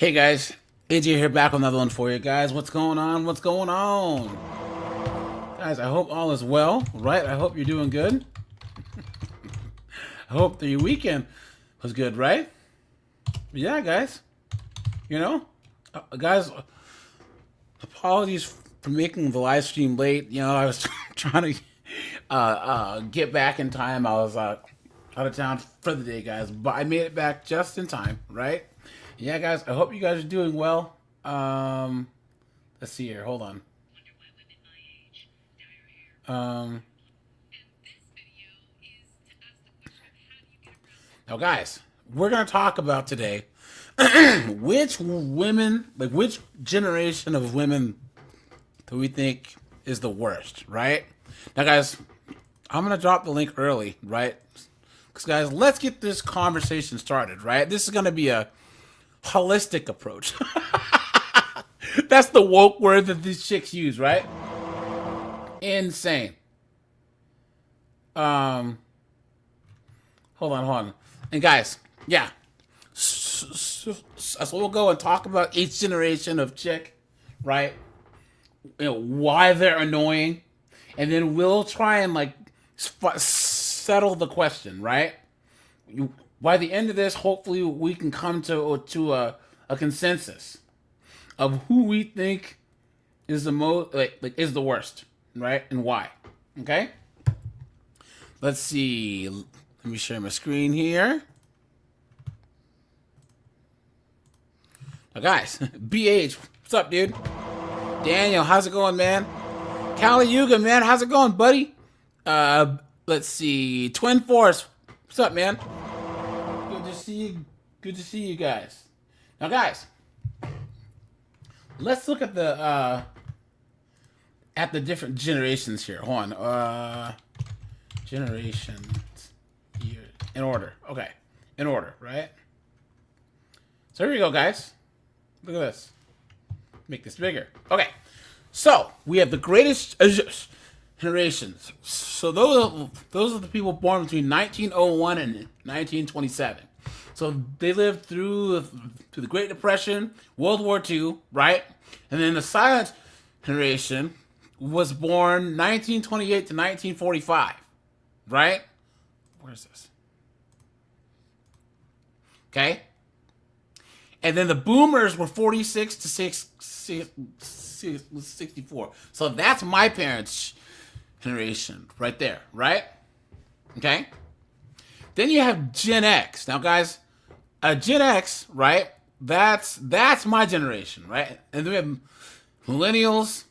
Hey guys, AJ here back with another one for you guys. What's going on? What's going on? Guys, I hope all is well, right? I hope you're doing good. I hope that your weekend was good, right? Yeah, guys. You know, guys, apologies for making the live stream late. I was trying to get back in time. I was out of town for the day, guys, but I made it back just in time, right? Yeah, guys, I hope you guys are doing well. Let's see here. Hold on. Um, Now, guys, we're gonna talk about today which women, like which generation of women, do we think is the worst, right? Now, guys, I'm gonna drop the link early, right? Because, guys, let's get this conversation started, right? This is gonna be a holistic approach. That's the woke word that these chicks use, right? Insane. Um, hold on. And guys, yeah. So we'll go and talk about each generation of chick, right? Why they're annoying, and then we'll try and like settle the question, right? By the end of this, hopefully we can come to a consensus of who we think is the most like is the worst, right? And why. Okay? Let's see. Let me share my screen here. Now guys, BH, what's up, dude? Daniel, how's it going, man? Kali Yuga, man, how's it going, buddy? Let's see. Twin Force, what's up, man? Good to see you. Good to see you guys. Now, guys, let's look at the different generations here. Hold on. Generations here in order. Okay, in order, right? So here we go, guys. Look at this. Make this bigger. Okay, so we have the greatest generations. So those are the people born between 1901 and 1927. So they lived through the Great Depression, World War II, right? And then the silent generation was born 1928 to 1945, right? Where's this? Okay. And then the boomers were 46 to 64. So that's my parents' generation right there, right? Okay. Then you have Gen X. Now, guys, Gen X, right? That's my generation, right? And then we have Millennials,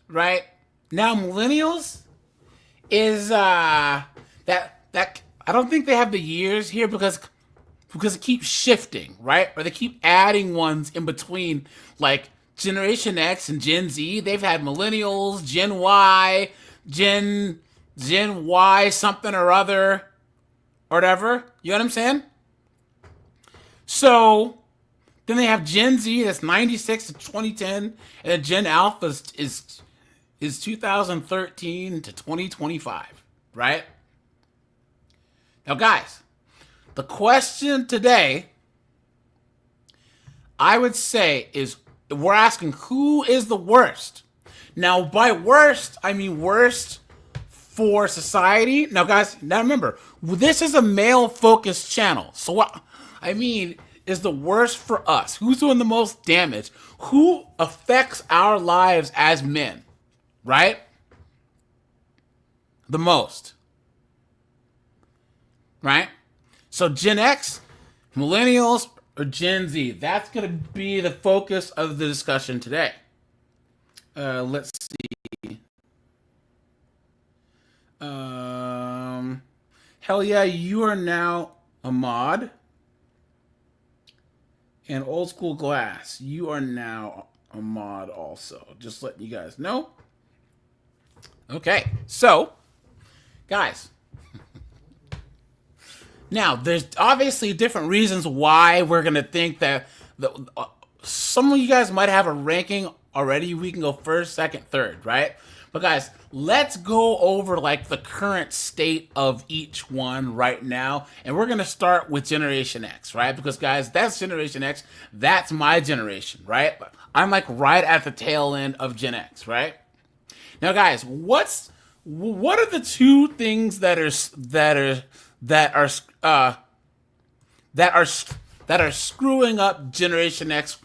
right? Now, Millennials is that I don't think they have the years here because it keeps shifting, right? Or they keep adding ones in between, like Generation X and Gen Z. They've had Millennials, Gen Y, Gen Y something or other, or whatever. You know what I'm saying? So then they have Gen Z, that's 96 to 2010, and then Gen Alpha is 2013 to 2025, right? Now, guys, the question today, I would say, is we're asking who is the worst. Now, by worst, I mean worst for society. Now, guys, now remember, this is a male-focused channel. So what I mean is the worst for us. Who's doing the most damage? Who affects our lives as men, right? The most, right? So Gen X, Millennials, or Gen Z? That's going to be the focus of the discussion today. Let's see. Hell yeah, you are now a mod. And Old School Glass, you are now a mod also. Just letting you guys know. Okay, so, guys. Now, there's obviously different reasons why we're going to think that some of you guys might have a ranking already. We can go first, second, third, right? But guys, let's go over like the current state of each one right now. And we're going to start with Generation X, right? Because guys, that's Generation X. That's my generation, right? I'm like right at the tail end of Gen X, right? Now guys, what are the two things that are screwing up Generation X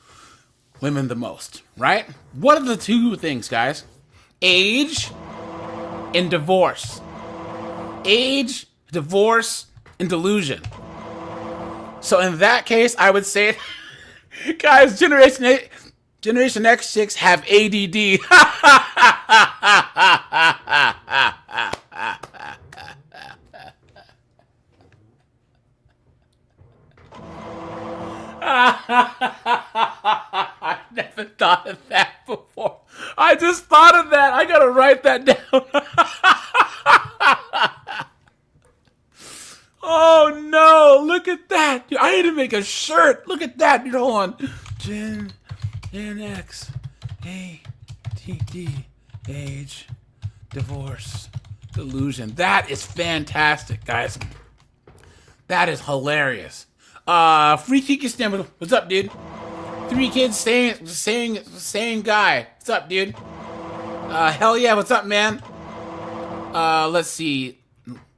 women the most, right? What are the two things, guys? Age and divorce. Age, divorce, and delusion. So in that case, I would say, guys, Generation X chicks have ADD. I never thought of that before. I just thought of that. I gotta write that down. Oh no! Look at that. I need to make a shirt. Look at that. Dude, hold on. Gen X, ADD, age, divorce, delusion. That is fantastic, guys. That is hilarious. Free Kiki Stem, what's up, dude? 3 kids, same guy. What's up, dude? Hell yeah, what's up, man? Let's see.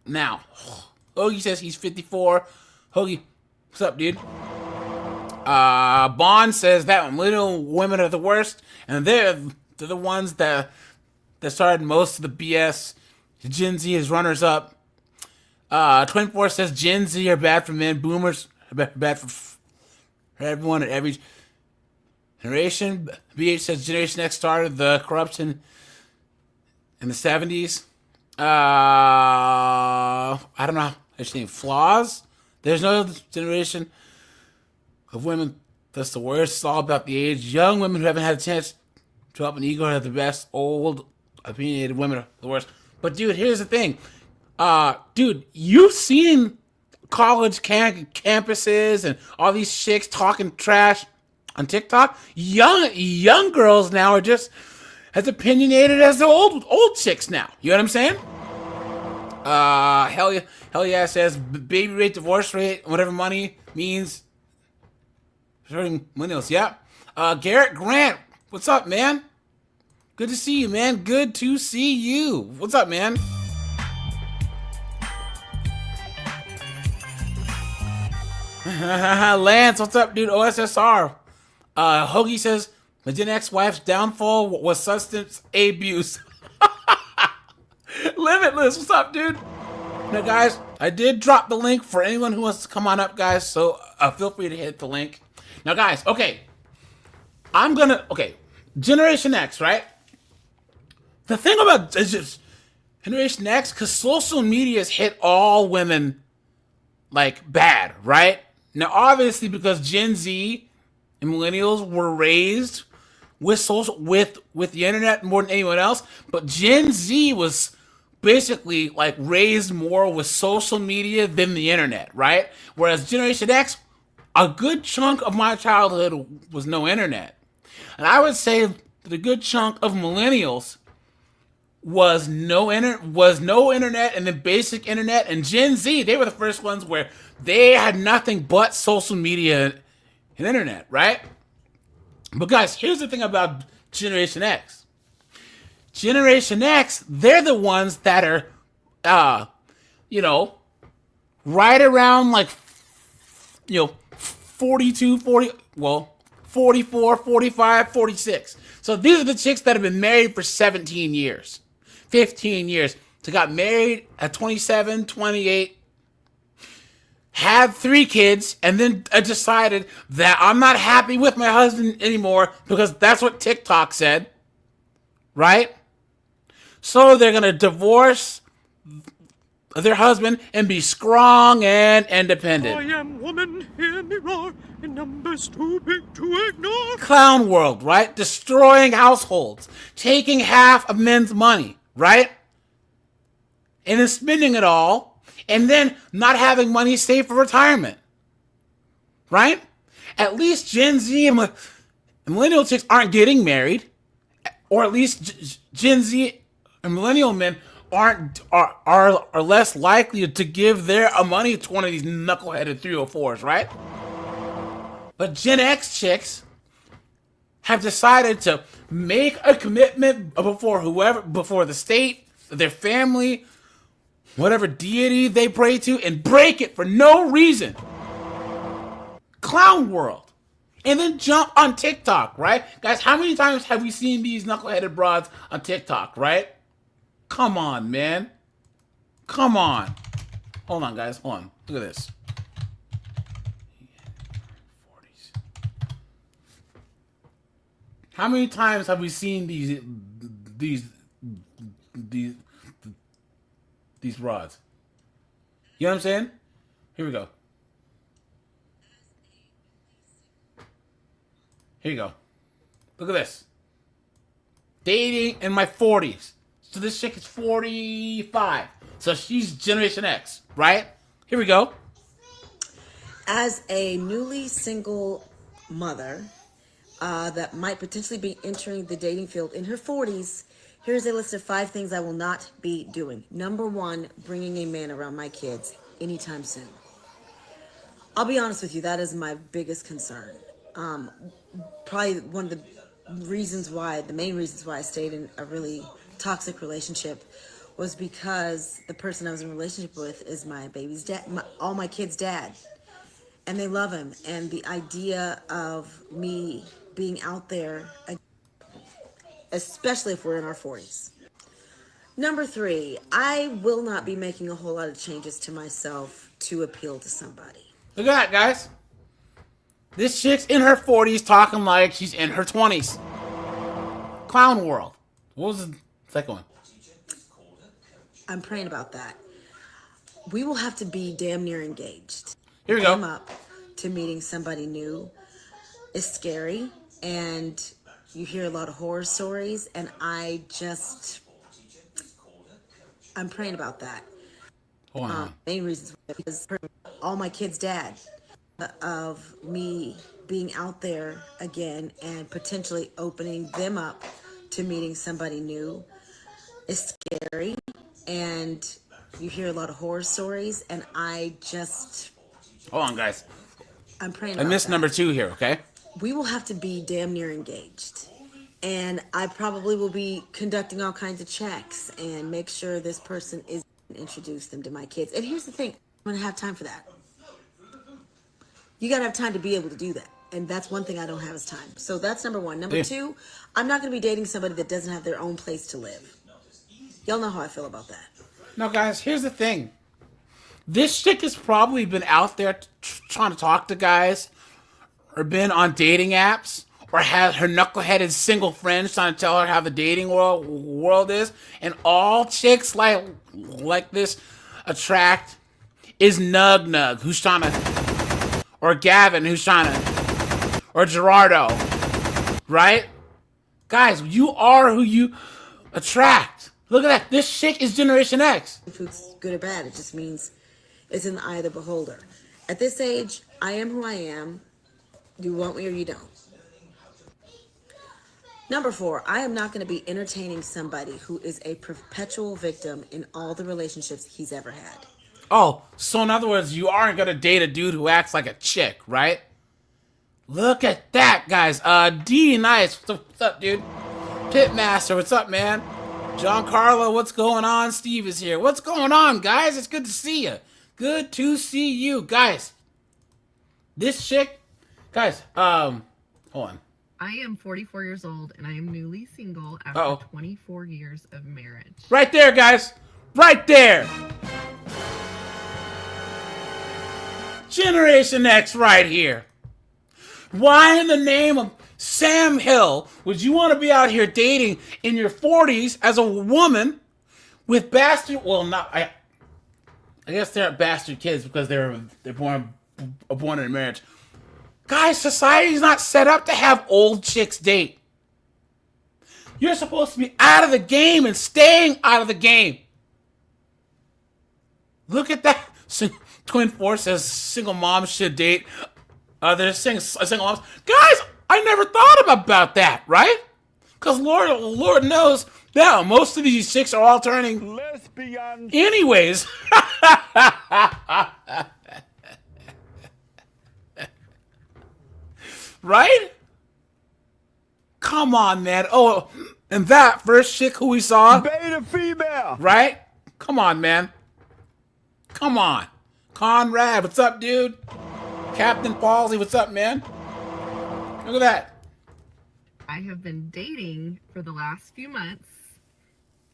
Now, Hoagie says he's 54. Hoagie, what's up, dude? Bond says that little women are the worst, and they're the ones that started most of the BS. Gen Z is runners up. 24 says Gen Z are bad for men. Boomers are bad for everyone at every generation. BH says Generation X started the corruption in the 70s. I don't know. I think flaws. There's no generation of women that's the worst. It's all about the age. Young women who haven't had a chance to up an ego are the best. Old, opinionated women are the worst. But dude, here's the thing. Dude, you've seen college campuses and all these chicks talking trash on TikTok. Young girls now are just as opinionated as the old chicks now. You know what I'm saying? Hell yeah says baby rate, divorce rate, whatever money means. Millennials, yeah. Garrett Grant, what's up, man? Good to see you, man. Good to see you. What's up, man? Lance, what's up, dude? OSSR. Hoagie says my Gen X wife's downfall was substance abuse. Limitless, what's up, dude? Now, guys, I did drop the link for anyone who wants to come on up, guys. So feel free to hit the link. Now, guys, okay. Generation X, right? The thing about is just Generation X, because social media has hit all women like bad, right? Now, obviously, because Gen Z and millennials were raised with the internet more than anyone else, but Gen Z was basically like raised more with social media than the internet, right? Whereas Generation X, a good chunk of my childhood was no internet. And I would say that a good chunk of millennials was no internet and then basic internet. And Gen Z, they were the first ones where they had nothing but social media and internet, right? But guys, here's the thing about Generation X. Generation X, they're the ones that are, right around like, 44, 45, 46. So these are the chicks that have been married for 17 years, 15 years. So got married at 27, 28, had 3 kids, and then decided that I'm not happy with my husband anymore because that's what TikTok said, right? So they're going to divorce their husband and be strong and independent. I am woman, hear me roar, in numbers too big to ignore. Clown world, right? Destroying households, taking half of men's money, right? And then spending it all, and then not having money saved for retirement, right? At least Gen Z and millennial chicks aren't getting married, or at least Gen Z And millennial men are less likely to give their money to one of these knuckleheaded 304s, right? But Gen X chicks have decided to make a commitment before the state, their family, whatever deity they pray to, and break it for no reason. Clown world. And then jump on TikTok, right? Guys, how many times have we seen these knuckleheaded broads on TikTok, right? Come on, man. Come on. Hold on, guys. Hold on. Look at this. 40s. How many times have we seen these rods? You know what I'm saying? Here we go. Here you go. Look at this. Dating in my 40s. So this chick is 45. So she's Generation X, right? Here we go. As a newly single mother that might potentially be entering the dating field in her 40s, here's a list of 5 things I will not be doing. Number 1, bringing a man around my kids anytime soon. I'll be honest with you, that is my biggest concern. Probably one of the main reasons why I stayed in a really toxic relationship was because the person I was in a relationship with is my baby's dad, all my kids' dad. And they love him. And the idea of me being out there, especially if we're in our 40s. Number 3, I will not be making a whole lot of changes to myself to appeal to somebody. Look at that, guys. This chick's in her 40s talking like she's in her 20s. Clown world. What was the second one? I'm praying about that. We will have to be damn near engaged. Here we go. Come up to meeting somebody new is scary, and you hear a lot of horror stories, and I'm praying about that. Hold on. Main reasons because all my kids' dad of me being out there again and potentially opening them up to meeting somebody new is scary, and you hear a lot of horror stories, and Hold on, guys. I'm praying I about missed that. number 2 here, okay? We will have to be damn near engaged, and I probably will be conducting all kinds of checks and make sure this person is introduce them to my kids. And here's the thing, I'm gonna have time for that. You gotta have time to be able to do that. And that's one thing I don't have is time. So that's number 1. Number 2, I'm not gonna be dating somebody that doesn't have their own place to live. Y'all know how I feel about that. Now, guys, here's the thing. This chick has probably been out there trying to talk to guys, or been on dating apps, or has her knuckleheaded single friends trying to tell her how the dating world is. And all chicks like this attract is Nug, who's trying to, or Gavin, who's trying to, or Gerardo, right? Guys, you are who you attract. Look at that. This chick is Generation X. If it's good or bad, it just means it's in the eye of the beholder. At this age, I am who I am. You want me or you don't. Number 4, I am not going to be entertaining somebody who is a perpetual victim in all the relationships he's ever had. Oh, so in other words, you aren't going to date a dude who acts like a chick, right? Look at that, guys. D Nice. What's up, dude? Pitmaster, what's up, man? John Carlo, what's going on? Steve is here. What's going on, guys? It's good to see you. Good to see you, guys. This chick, guys, hold on. I am 44 years old and I am newly single after 24 years of marriage. Right there, guys. Right there. Generation X right here. Why in the name of Sam Hill would you want to be out here dating in your 40s as a woman with bastard, well, not, I guess they're bastard kids because they're born in a marriage. Guys, society's not set up to have old chicks date. You're supposed to be out of the game and staying out of the game. Look at that. Twin Force says single moms should date other single moms. Guys, I never thought about that, right? Because Lord knows Now, most of these chicks are all turning Lesbian. anyways. Right? Come on, man. Oh, and that first chick who we saw, Beta female. right? Come on, man. Come on. Conrad, what's up, dude? Captain Palsy, what's up, man? Look at that. I have been dating for the last few months,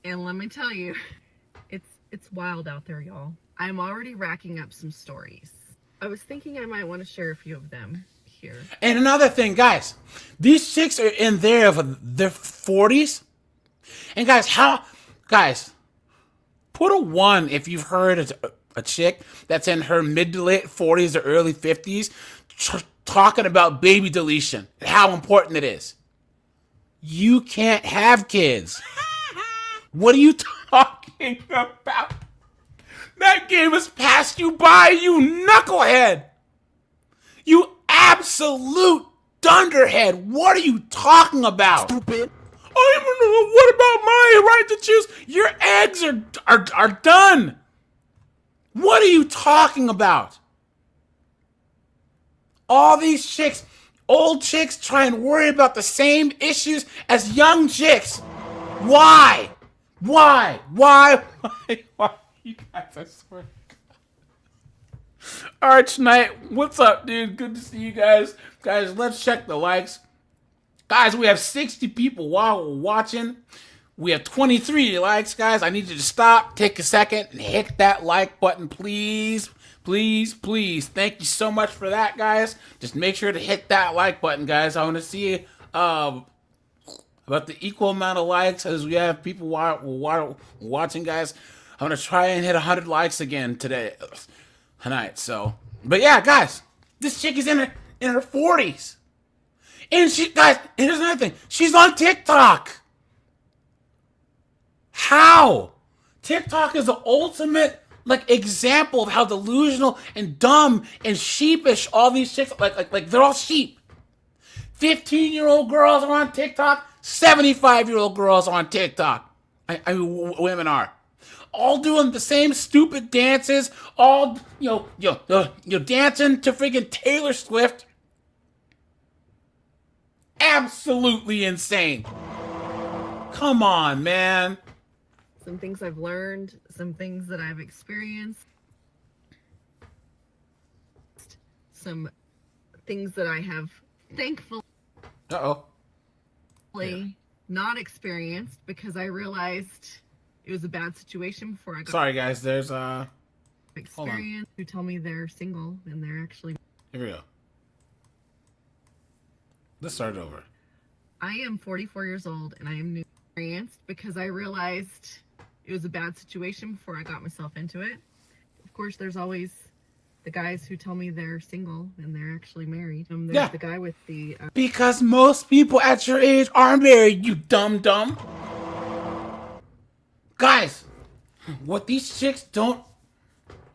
and let me tell you, it's wild out there, y'all. I'm already racking up some stories. I was thinking I might want to share a few of them here. And another thing, guys, these chicks are in their 40s. And guys, put a 1 if you've heard a chick that's in her mid to late 40s or early 50s talking about baby deletion and how important it is. You can't have kids. What are you talking about? That game has passed you by, you knucklehead. You absolute dunderhead. What are you talking about? Stupid. What about my right to choose? Your eggs are done. What are you talking about? All these chicks, old chicks, try and worry about the same issues as young chicks. Why? Why? You guys, I swear. Arch Knight, what's up, dude? Good to see you guys. Guys, let's check the likes. Guys, we have 60 people watching. We have 23 likes, guys. I need you to stop, take a second, and hit that like button, please. Please, please. Thank you so much for that, guys. Just make sure to hit that like button, guys. I want to see about the equal amount of likes as we have people watching, guys. I'm going to try and hit 100 likes again tonight. So, but yeah, guys, this chick is in her 40s. And guys, here's another thing. She's on TikTok. How? TikTok is the ultimate example of how delusional and dumb and sheepish all these chicks like they're all sheep. 15-year-old girls are on TikTok. 75-year-old girls are on TikTok. I mean, women are. All doing the same stupid dances. All dancing to freaking Taylor Swift. Absolutely insane. Come on, man. Some things I've learned, some things that I've experienced, some things that I have thankfully not experienced because I realized it was a bad situation before I got. Sorry, guys. There's experience who tell me they're single and they're actually. Here we go. Let's start over. I am 44 years old and I am new experienced because I realized it was a bad situation before I got myself into it. Of course, there's always the guys who tell me they're single and they're actually married. There's the guy with the... Because most people at your age are married, you dumb. Guys, what these chicks don't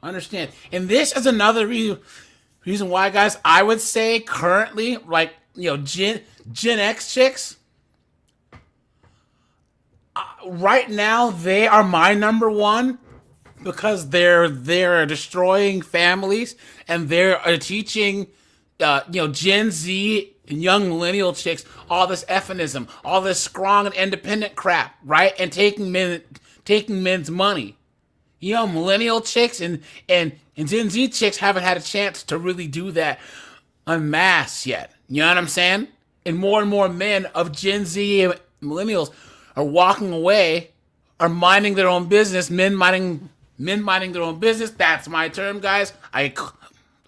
understand, and this is another reason why, guys, I would say currently, Gen X chicks, right now they are my number one because they're destroying families and they're teaching Gen Z and young millennial chicks all this feminism, all this strong and independent crap, right? And taking men's money. Millennial chicks and Gen Z chicks haven't had a chance to really do that en masse yet. You know what I'm saying? And more men of Gen Z and millennials are walking away, are minding their own business, men minding their own business. That's my term, guys. I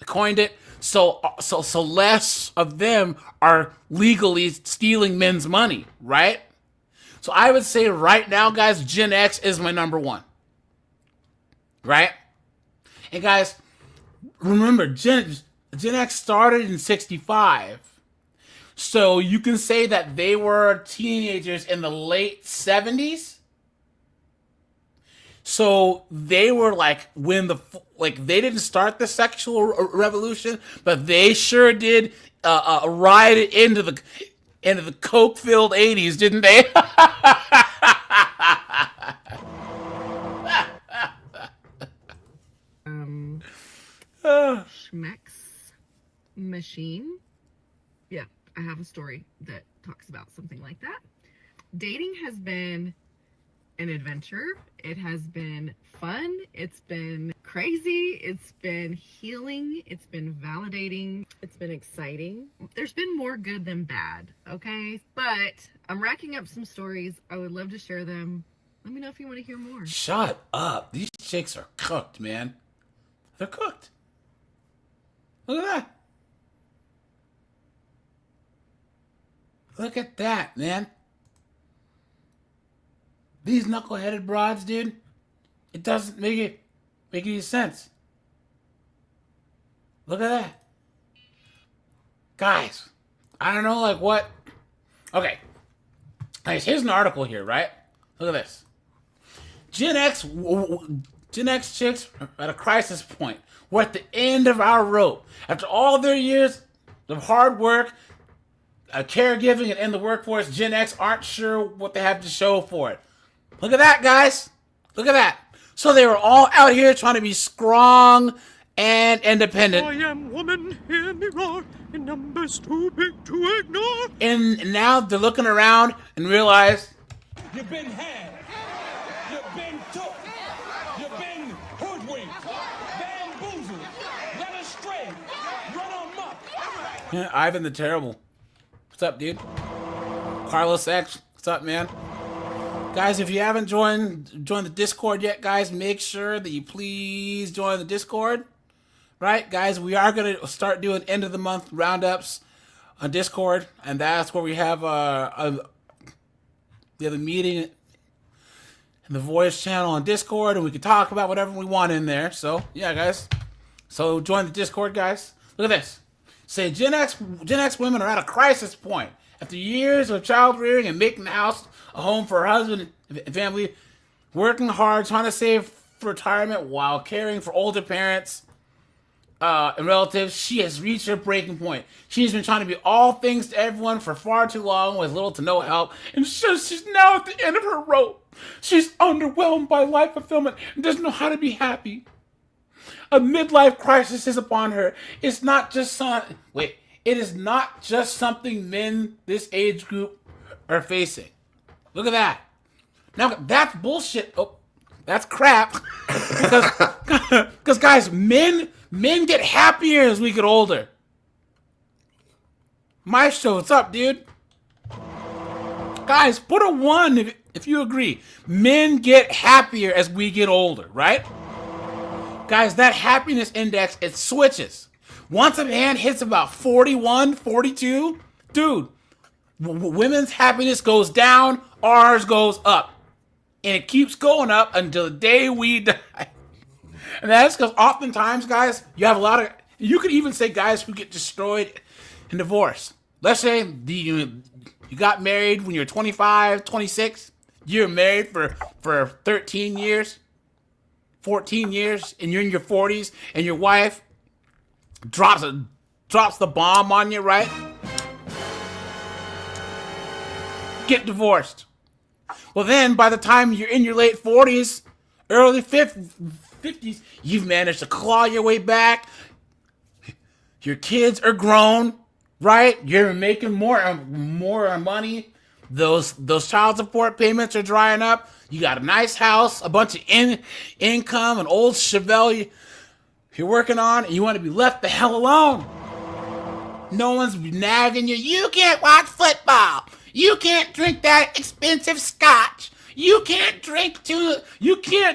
coined it. So less of them are legally stealing men's money, right? So I would say right now, guys, Gen X is my number one. Right? And guys, remember, Gen X started in 65. So you can say that they were teenagers in the late 70s. So they were they didn't start the sexual revolution, but they sure did ride into the coke-filled 80s, didn't they? Schmeck's machine. Yeah, I have a story that talks about something like that. Dating has been an adventure. It has been fun. It's been crazy. It's been healing. It's been validating. It's been exciting. There's been more good than bad, okay? But I'm racking up some stories. I would love to share them. Let me know if you want to hear more. Shut up. These chicks are cooked, man. They're cooked. Look at that. Look at that, man. These knuckleheaded broads, dude. It doesn't make any sense. Look at that. Guys, I don't know, like what. Okay. Guys, here's an article here, right? Look at this. Gen X chicks are at a crisis point. We're at the end of our rope. After all their years of hard work, caregiving, and in the workforce, Gen X aren't sure what they have to show for it. Look at that, guys. Look at that. So they were all out here trying to be strong and independent. I am woman, hear me roar, in numbers too big to ignore. And now they're looking around and realize You've been had. You've been took. You've been hoodwinked, bamboozled, led astray, run amok. Ivan the Terrible. What's up, dude? Carlos X. What's up, man? Guys, if you haven't joined the Discord yet, guys, make sure that you please join the Discord. Right, guys, we are going to start doing end of the month roundups on Discord, and that's where we have the meeting in the voice channel on Discord, and we can talk about whatever we want in there. So, yeah, guys. So join the Discord, guys. Look at this. Say Gen X women are at a crisis point. After years of child rearing and making the house a home for her husband and family, working hard, trying to save for retirement while caring for older parents and relatives, she has reached her breaking point. She's been trying to be all things to everyone for far too long with little to no help, and she's now at the end of her rope. She's underwhelmed by life fulfillment and doesn't know how to be happy. A midlife crisis is upon her. It's not just It is not just something men this age group are facing. Look at that. Now, that's bullshit. Oh, that's crap. Because guys, men get happier as we get older. Maestro, what's up, dude? Guys, put a 1 if you agree. Men get happier as we get older, right? Guys, that happiness index, it switches. Once a man hits about 41, 42, dude, women's happiness goes down, ours goes up. And it keeps going up until the day we die. And that's because oftentimes, guys, you could even say guys who get destroyed in divorce. Let's say you got married when you're 25, 26. You're married for 13 years, 14 years, and you're in your 40s, and your wife drops the bomb on you, right? Get divorced. Well, then, by the time you're in your late 40s, early 50s, you've managed to claw your way back. Your kids are grown, right? You're making more money. Those child support payments are drying up. You got a nice house, a bunch of income, an old Chevelle you're working on, and you want to be left the hell alone. No one's nagging you. You can't watch football. You can't drink that expensive scotch. You can't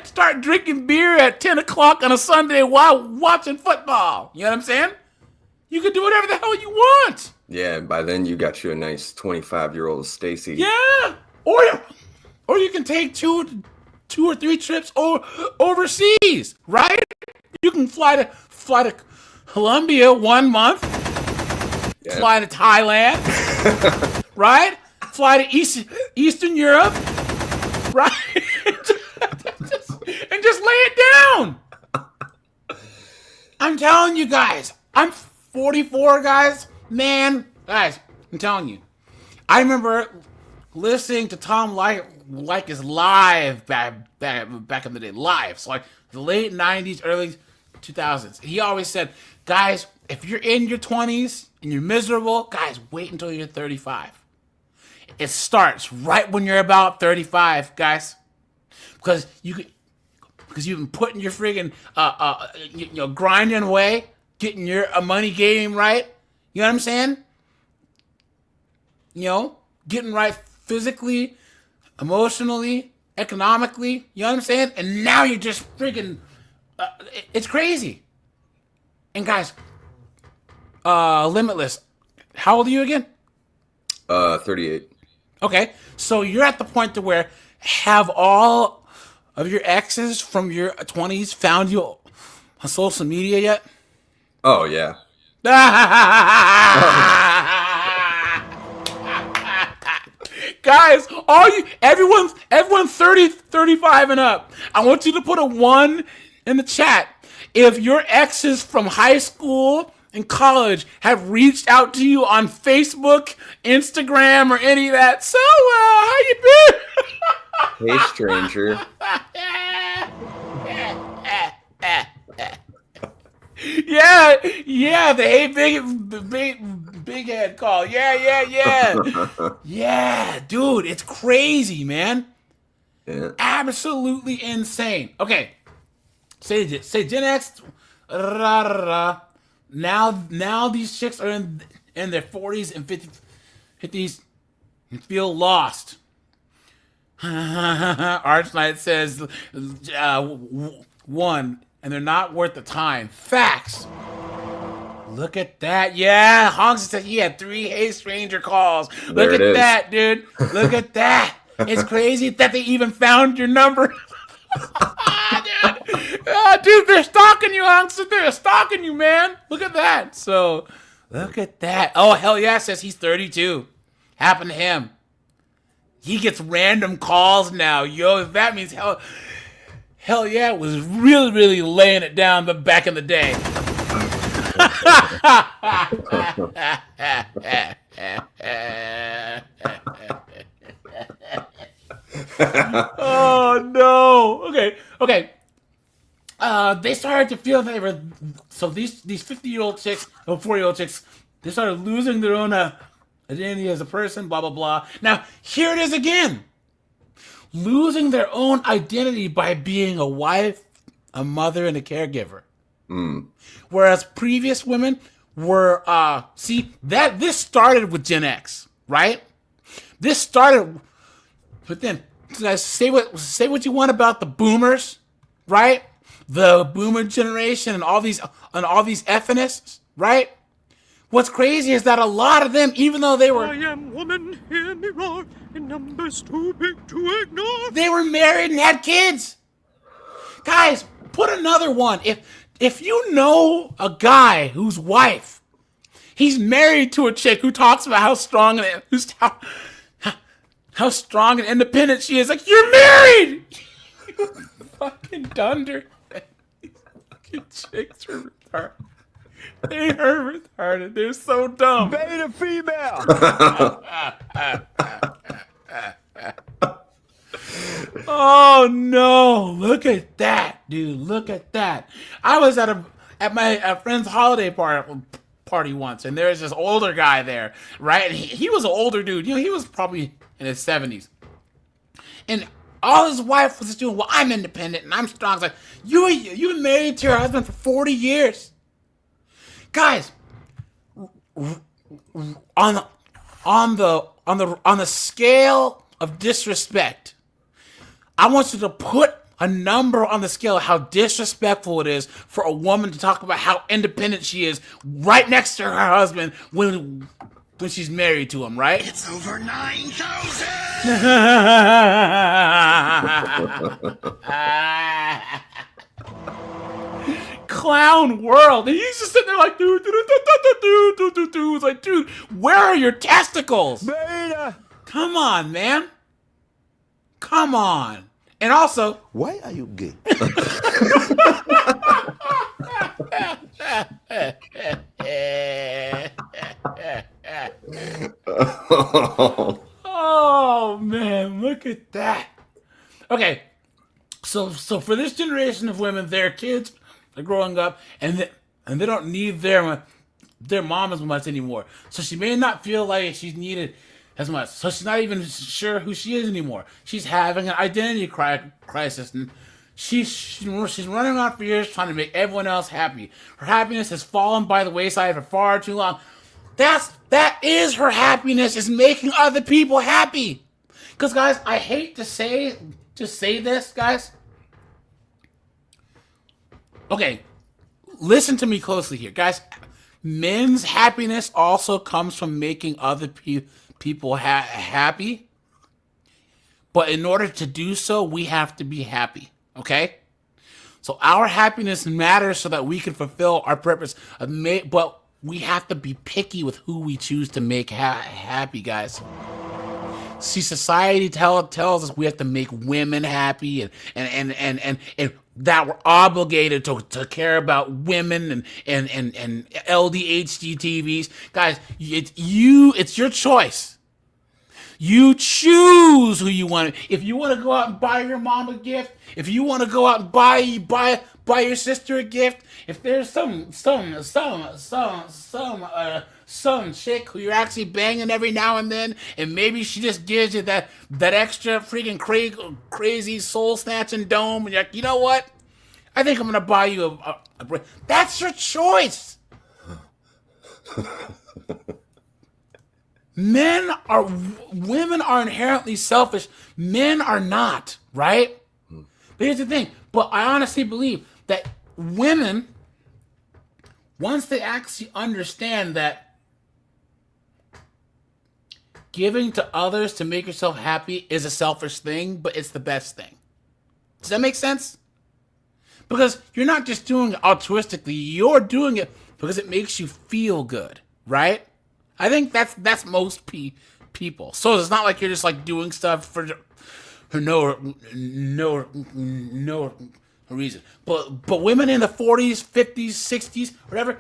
start drinking beer at 10 o'clock on a Sunday while watching football. You know what I'm saying? You can do whatever the hell you want. Yeah, and by then you got you a nice 25-year-old Stacy. Yeah. Or you can take two or three trips overseas, right? You can fly to Colombia 1 month. Yeah. Fly to Thailand, right? Fly to Eastern Europe, right? and just lay it down. I'm telling you guys, I'm 44, guys. Man, guys, I'm telling you. I remember listening to Tom like is live back in the day, live. So like the late 90s, early 2000s. He always said, guys, if you're in your 20s and you're miserable, guys, wait until you're 35. It starts right when you're about 35, guys, because you've been putting your friggin' grinding away, getting your money game right. You know what I'm saying? Getting right physically, emotionally, economically. You know what I'm saying? And now you're just friggin', it's crazy. And guys, Limitless, how old are you again? 38. Okay, so you're at the point to where have all of your exes from your 20s found you on social media yet? Oh yeah. Guys, everyone 30, 35 and up. I want you to put a 1 in the chat if your exes from high school and college have reached out to you on Facebook, Instagram, or any of that. So, how you been? Hey, stranger. Yeah, the hey big head call. Yeah. Yeah, dude, it's crazy, man. Yeah. Absolutely insane. Okay, say Gen X. Now these chicks are in their 40s and 50s and feel lost. Arch Knight says 1, and they're not worth the time. Facts. Look at that. Yeah, Honks said he had 3 Hey Stranger calls. Look at that, dude. Look at that. It's crazy that they even found your number. Dude, they're stalking you, Honks. They're stalking you, man. Look at that. So, look at that. Oh, hell yeah, says he's 32. Happened to him. He gets random calls now. Yo, that means hell yeah, it was really, really laying it down back in the day. Oh no. Okay. They started to feel they were these 50-year-old chicks or 40-year-old chicks. They started losing their own identity as a person. Blah blah blah. Now here it is again. Losing their own identity by being a wife, a mother, and a caregiver. Whereas previous women were this started with Gen X, right? This started, but then say what you want about the boomers, right? The boomer generation and all these effinists, right? What's crazy is that a lot of them, even though they were, I am woman, hear me roar, in numbers too big to ignore. they were married and had kids. Guys, put another one. If you know a guy whose wife, he's married to a chick who talks about how strong and independent she is, like, you're married. Fucking dunder. These fucking chicks are retarded. They are retarded. They're so dumb. Beta female. Oh no! Look at that, dude! Look at that! I was at my friend's holiday party once, and there was this older guy there, right? And he was an older dude. He was probably in his 70s, and all his wife was just doing. Well, I'm independent and I'm strong. It's like you've been married to your husband for 40 years, guys. On the scale of disrespect, I want you to put a number on the scale of how disrespectful it is for a woman to talk about how independent she is right next to her husband when she's married to him, right? It's over 9,000! Clown world. And he's just sitting there like, dude. It's like, dude, where are your testicles? Beta. Come on, man. Come on. And also, Why are you gay? oh man, look at that. Okay, so for this generation of women, their kids are growing up, and they don't need their mom as much anymore. So she may not feel like she's needed as much. So she's not even sure who she is anymore. She's having an identity crisis, and she's running around for years trying to make everyone else happy. Her happiness has fallen by the wayside for far too long. That is her happiness, is making other people happy. Because guys, I hate to say this, guys. Okay, listen to me closely here, guys. Men's happiness also comes from making other people happy. But in order to do so, we have to be happy, okay? So our happiness matters so that we can fulfill our purpose. But we have to be picky with who we choose to make happy, guys. See, society tells us we have to make women happy and that we're obligated to care about women and LDHD TVs. Guys, it's your choice. You choose who you want. If you want to go out and buy your mom a gift, if you want to go out and buy your sister a gift, if there's some chick who you're actually banging every now and then, and maybe she just gives you that extra freaking crazy soul snatching dome, and you're like, you know what? I think I'm gonna buy you a that's your choice. Women are inherently selfish. Men are not, right? But here's the thing. But I honestly believe that women, once they actually understand that giving to others to make yourself happy is a selfish thing, but it's the best thing. Does that make sense? Because you're not just doing it altruistically, you're doing it because it makes you feel good, right? I think that's most people. So it's not like you're just like doing stuff for no reason. But women in the 40s, 50s, 60s, whatever,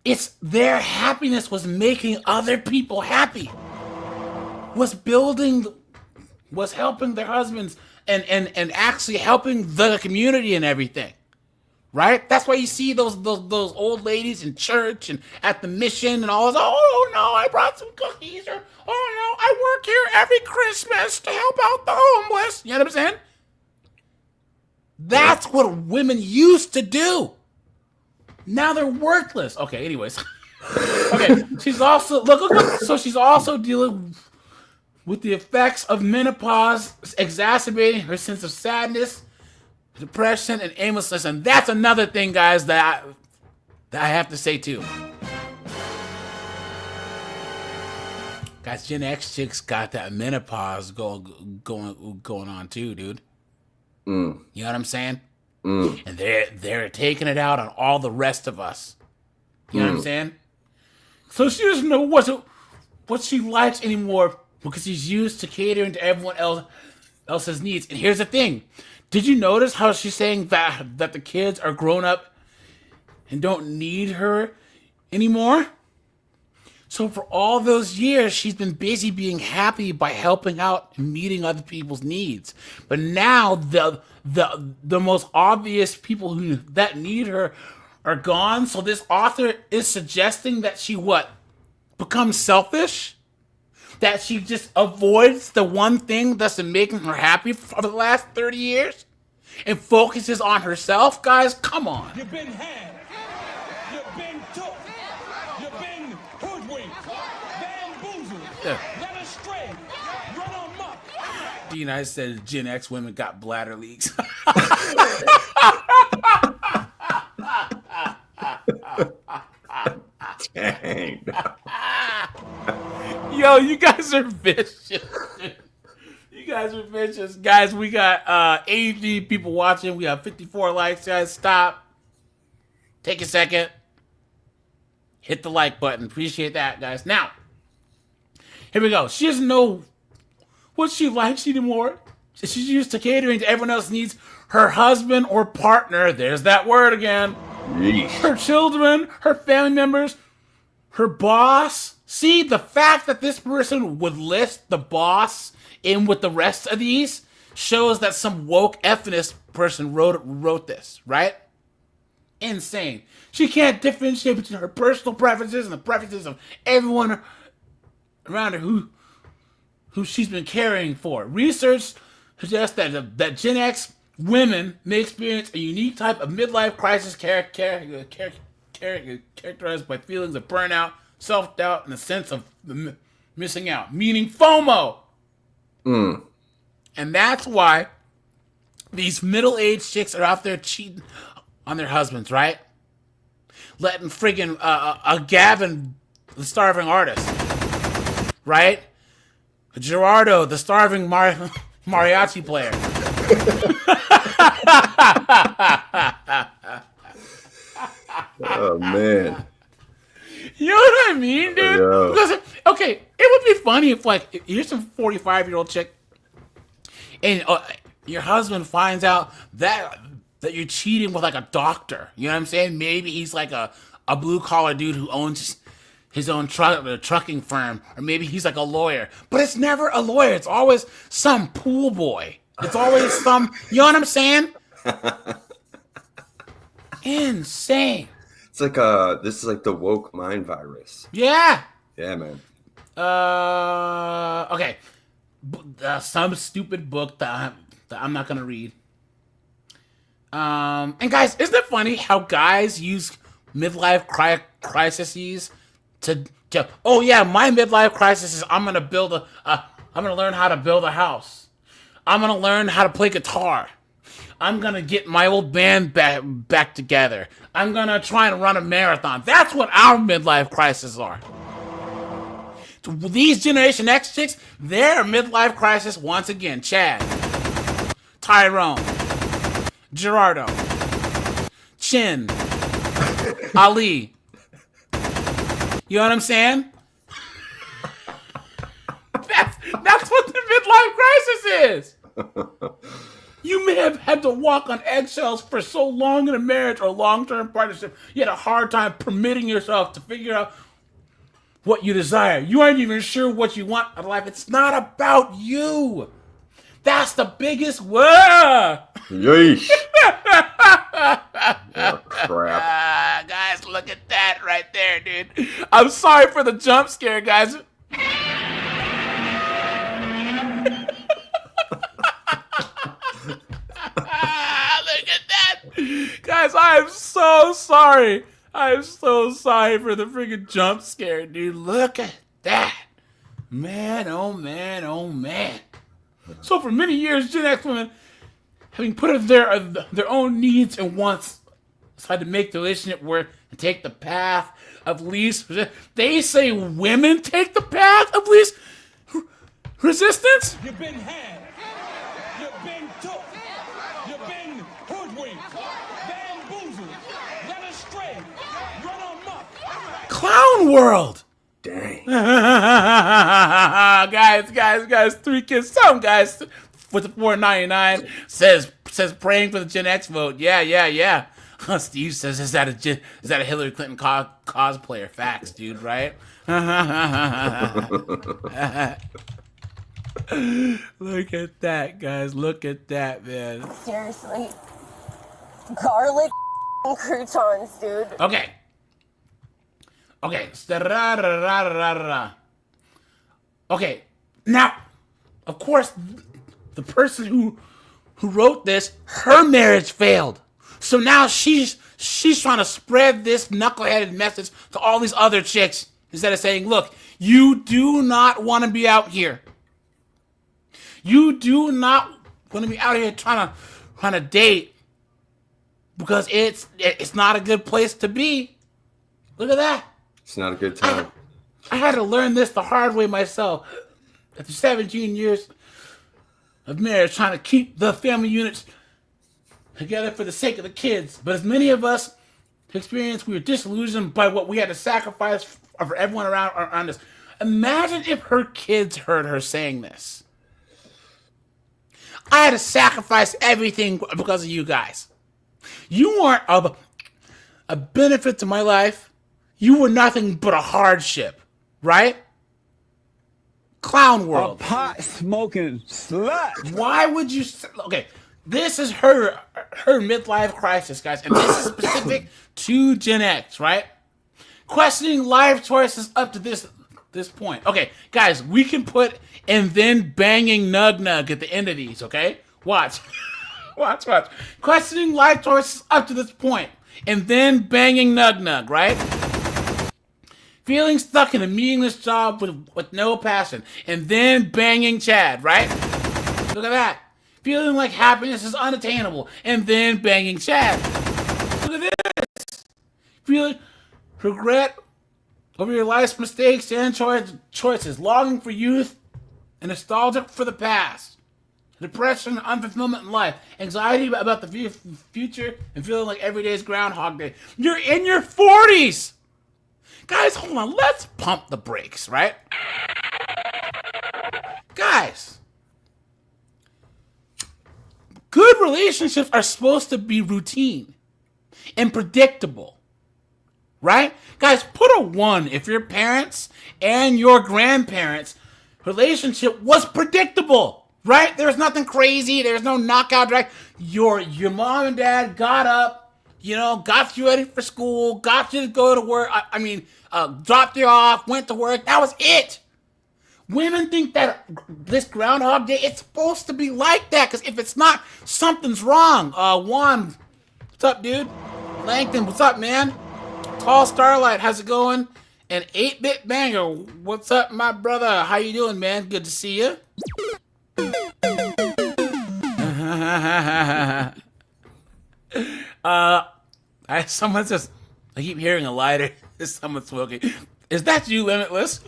it's their happiness was making other people happy. Was helping their husbands and actually helping the community and everything. Right? That's why you see those old ladies in church and at the mission and all this. Oh no, I brought some cookies, or oh no, I work here every Christmas to help out the homeless. You know what I'm saying? That's what women used to do. Now they're worthless. Okay, anyways. Okay, she's also look. So she's also dealing with the effects of menopause, exacerbating her sense of sadness, depression, and aimlessness. And that's another thing, guys, that I have to say too. Guys, Gen X chicks got that menopause going on too, dude. You know what I'm saying? And they're taking it out on all the rest of us. You know what I'm saying? So she doesn't know what she likes anymore because she's used to catering to everyone else's needs. And here's the thing. Did you notice how she's saying that the kids are grown up and don't need her anymore? So for all those years, she's been busy being happy by helping out and meeting other people's needs. But now the most obvious people that need her are gone. So this author is suggesting that she becomes selfish? That she just avoids the one thing that's been making her happy for the last 30 years and focuses on herself? Guys, come on. You've been had. You've been took. You've been hoodwinked. Bamboozled. Led astray. Run amok. The United States Gen X women got bladder leaks. Dang. Yo, you guys are vicious. You guys are vicious. Guys, we got 80 people watching. We have 54 likes. Guys, stop. Take a second. Hit the like button. Appreciate that, guys. Now, here we go. She doesn't know what she likes anymore. She's used to catering to everyone else's needs. Her husband or partner, there's that word again. Yeesh. Her children, her family members, her boss. See, the fact that this person would list the boss in with the rest of these shows that some woke ethnicist person wrote this, right? Insane. She can't differentiate between her personal preferences and the preferences of everyone around her who she's been caring for. Research suggests that Gen X women may experience a unique type of midlife crisis characterized by feelings of burnout, self-doubt, and a sense of missing out, meaning FOMO. And that's why these middle-aged chicks are out there cheating on their husbands, right? Letting friggin' Gavin, the starving artist, right? Gerardo, the starving mariachi player. Oh, man. You know what I mean, dude? Yeah. Because, okay, it would be funny if, like, you're some 45-year-old chick and your husband finds out that you're cheating with, like, a doctor. You know what I'm saying? Maybe he's, like, a blue-collar dude who owns his own trucking firm. Or maybe he's, like, a lawyer. But it's never a lawyer. It's always some pool boy. It's always some... You know what I'm saying? Insane. It's like this is like the woke mind virus. Yeah. Yeah, man. Okay. Some stupid book that I'm not gonna read. And guys, isn't it funny how guys use midlife crises to oh yeah, my midlife crisis is I'm gonna learn how to build a house. I'm gonna learn how to play guitar. I'm gonna get my old band back together. I'm gonna try and run a marathon. That's what our midlife crises are. These Generation X chicks, their midlife crisis once again. Chad, Tyrone, Gerardo, Chin, Ali. You know what I'm saying? That's what the midlife crisis is. You may have had to walk on eggshells for so long in a marriage or a long-term partnership. You had a hard time permitting yourself to figure out what you desire. You aren't even sure what you want out of life. It's not about you. That's the biggest word. Yeesh. Oh, crap. Guys, look at that right there, dude. I'm sorry for the jump scare, guys. Look at that. Guys, I am so sorry. I am so sorry for the freaking jump scare, dude. Look at that. Man, oh man, oh man. So for many years, Gen X women, having put their own needs and wants aside to make the relationship work and take the path of least, they say women take the path of least resistance? You've been had. You've been took. You've been hoodwinked. Bamboozled. Led astray. Run amok. Clown world. Dang. guys, 3 kids. Some guys with the $4.99 says praying for the Gen X vote. Yeah. Steve says, is that a Hillary Clinton cosplayer? Facts, dude, right? Look at that, guys. Look at that, man. Seriously. Garlic croutons, dude. Okay. Okay. Now, of course, the person who wrote this, her marriage failed. So now she's trying to spread this knuckleheaded message to all these other chicks instead of saying, look, you do not want to be out here. You do not want to be out here trying to date because it's not a good place to be. Look at that. It's not a good time. I had to learn this the hard way myself. After 17 years of marriage, trying to keep the family units together for the sake of the kids. But as many of us experienced, we were disillusioned by what we had to sacrifice for everyone around us. Imagine if her kids heard her saying this. I had to sacrifice everything because of you guys. You weren't a benefit to my life. You were nothing but a hardship, right? clown world. Pot smoking slut. Why would you? Okay, this is her midlife crisis, guys, and this is specific to Gen X, right? Questioning life choices up to this point. Okay, guys, we can put and then banging nug at the end of these. Okay, watch. Watch. Questioning life choices up to this point, and then banging nug, right? Feeling stuck in a meaningless job with no passion, and then banging Chad, right? Look at that. Feeling like happiness is unattainable, and then banging Chad. Look at this. Feeling regret over your life's mistakes and choices, longing for youth and nostalgic for the past. Depression, unfulfillment in life, anxiety about the future, and feeling like every day is Groundhog Day. You're in your 40s! Guys, hold on. Let's pump the brakes, right? Guys, good relationships are supposed to be routine and predictable, right? Guys, put a 1 if your parents and your grandparents' relationship was predictable, right? There's nothing crazy. There's no knockout drag. Your mom and dad got up, got you ready for school, got you to go to work. Dropped you off, went to work. That was it. Women think that this Groundhog Day, it's supposed to be like that, because if it's not, something's wrong. Juan, what's up, dude? Langton, what's up, man? Tall Starlight, how's it going? And 8-Bit Banger, what's up, my brother? How you doing, man? Good to see you. Someone says, I keep hearing a lighter. Is someone smoking? Is that you, Limitless?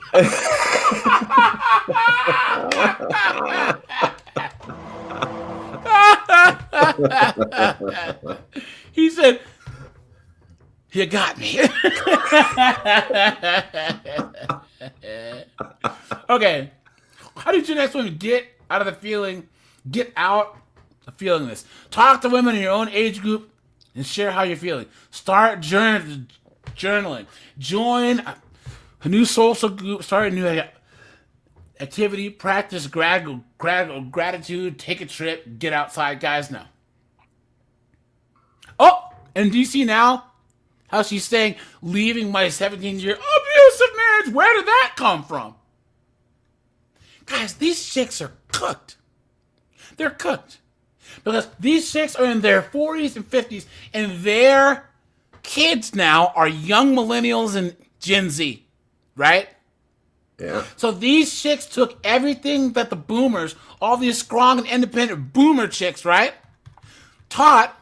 He said, you got me. Okay. How did your next woman get out of feeling this? Talk to women in your own age group and share how you're feeling. Start journaling. Join a new social group. Start a new activity. Practice gratitude. Take a trip. Get outside, guys. Now. Oh, and do you see now how she's saying, leaving my 17-year abusive marriage? Where did that come from? Guys, these chicks are cooked. They're cooked. Because these chicks are in their 40s and 50s, and their kids now are young millennials and Gen Z, right? Yeah. So these chicks took everything that the boomers, all these strong and independent boomer chicks, right, taught,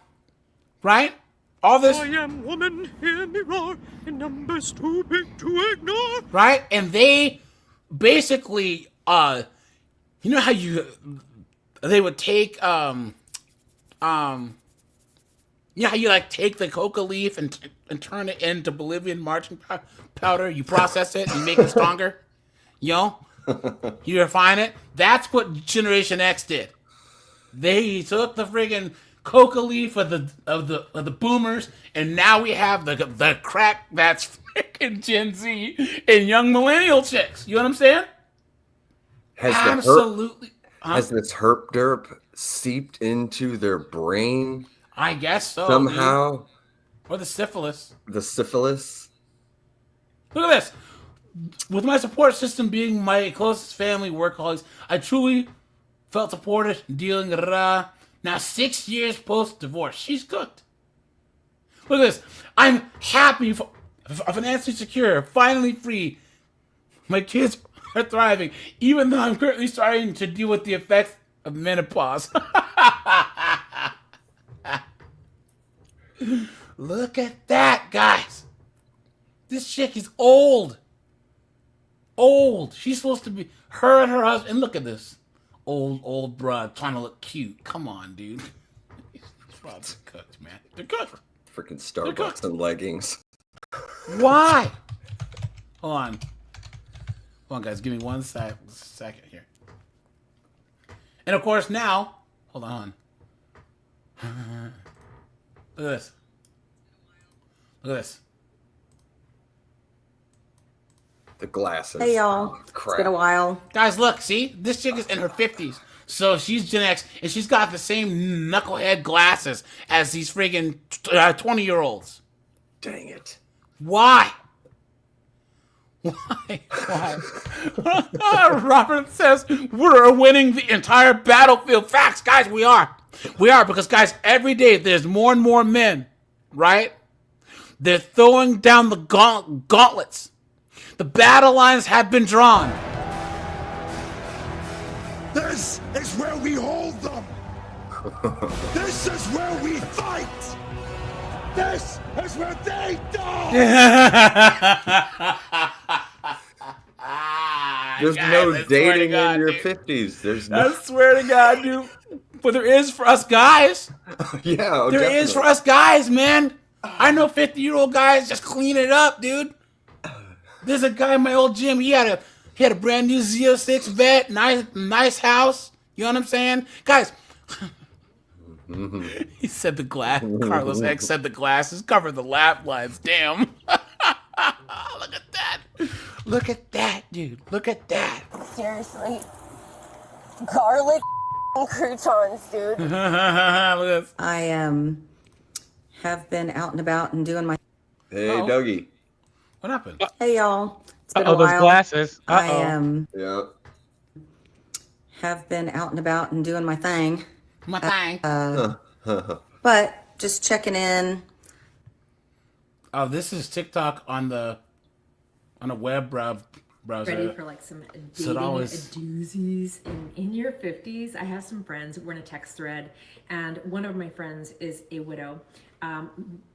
right? All this. I am woman, hear me roar, and numbers too big to ignore. Right? And they basically, you know how they would take, you know how you like take the coca leaf and turn it into Bolivian marching powder? You process it and make it stronger. You refine it. That's what Generation X did. They took the friggin' coca leaf of the boomers, and now we have the crack that's freaking Gen Z and young millennial chicks. You know what I'm saying? Absolutely. Has this herp derp seeped into their brain? I guess so. Somehow. Dude. Or the syphilis. The syphilis. Look at this. With my support system being my closest family workaholics, I truly felt supported, dealing. Now 6 years post-divorce, she's cooked. Look at this. I'm happy, financially secure, finally free. My kids are thriving, even though I'm currently starting to deal with the effects of menopause. Look at that, guys. This chick is old. Old. She's supposed to be her and her husband. And look at this. Old broad trying to look cute. Come on, dude. These rods are cooked, man. They're cooked. Freaking Starbucks and leggings. Why? Hold on. Hold on, guys. Give me 1 second here. And of course now, hold on. Look at this. Look at this. The glasses. Hey y'all, it's been a while. Guys, look, see? This chick is in her 50s. So she's Gen X, and she's got the same knucklehead glasses as these friggin' 20-year-olds. Dang it. Why? Why? Robert says we're winning the entire battlefield. Facts, guys, we are. We are, because, guys, every day there's more and more men, right? They're throwing down the gauntlets. The battle lines have been drawn. This is where we hold them. This is where we fight. This is where they die. There's no dating in your 50s. There's no. I swear to God, dude. But there is for us guys. Yeah, there definitely. is for us guys, man. I know 50-year-old guys just clean it up, dude. There's a guy in my old gym. He had a brand new Z06 vet, nice house. You know what I'm saying, guys? He said the glass. Carlos X said the glasses cover the lap lines. Damn. Look at that. Look at that, dude. Look at that. Seriously. Garlic croutons, dude. Look at this. I have been out and about and doing my. Hey, Dougie. What happened? Hey y'all, it's been a while. Those glasses. I Yeah. have been out and about and doing my thing. My thing. But just checking in. Oh, this is TikTok on a web browser. Ready for like some dating doozies in your 50s. I have some friends. We're in a text thread, and one of my friends is a widow.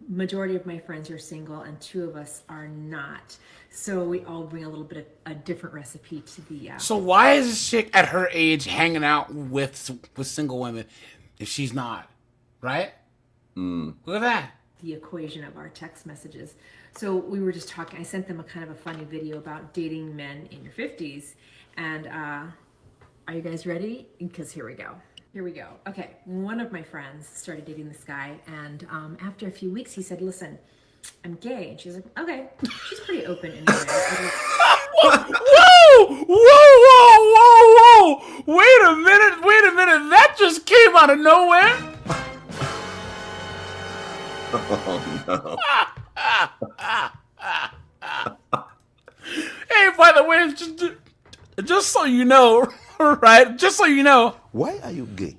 Majority of my friends are single, and 2 of us are not. So we all bring a little bit of a different recipe to the. So why is this chick at her age hanging out with single women if she's not? Right? Look at that. The equation of our text messages. So we were just talking. I sent them a kind of a funny video about dating men in your 50s, and are you guys ready? Because here we go. Here we go. Okay, one of my friends started dating this guy, and after a few weeks, he said, "Listen, I'm gay," and she's like, "Okay." She's pretty open anyway. Whoa! Wait a minute! That just came out of nowhere. Oh no. Hey, by the way, just so you know, right? Just so you know. Why are you gay?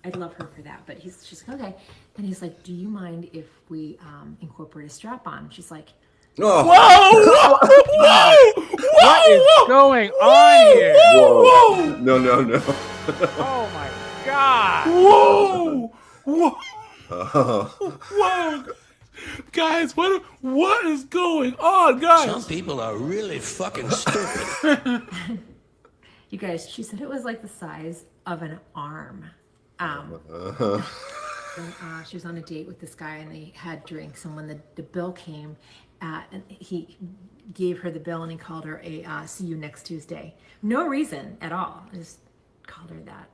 I'd love her for that, but she's like, okay. And he's like, do you mind if we incorporate a strap-on? She's like, Oh. Whoa! What is going on here? Whoa. No. Oh my God. Whoa! Guys, what is going on, guys? Some people are really fucking stupid. you guys, she said it was like the size of an arm. She was on a date with this guy, and they had drinks, and when the bill came, and he gave her the bill, and he called her a see you next Tuesday. No reason at all. I just called her that.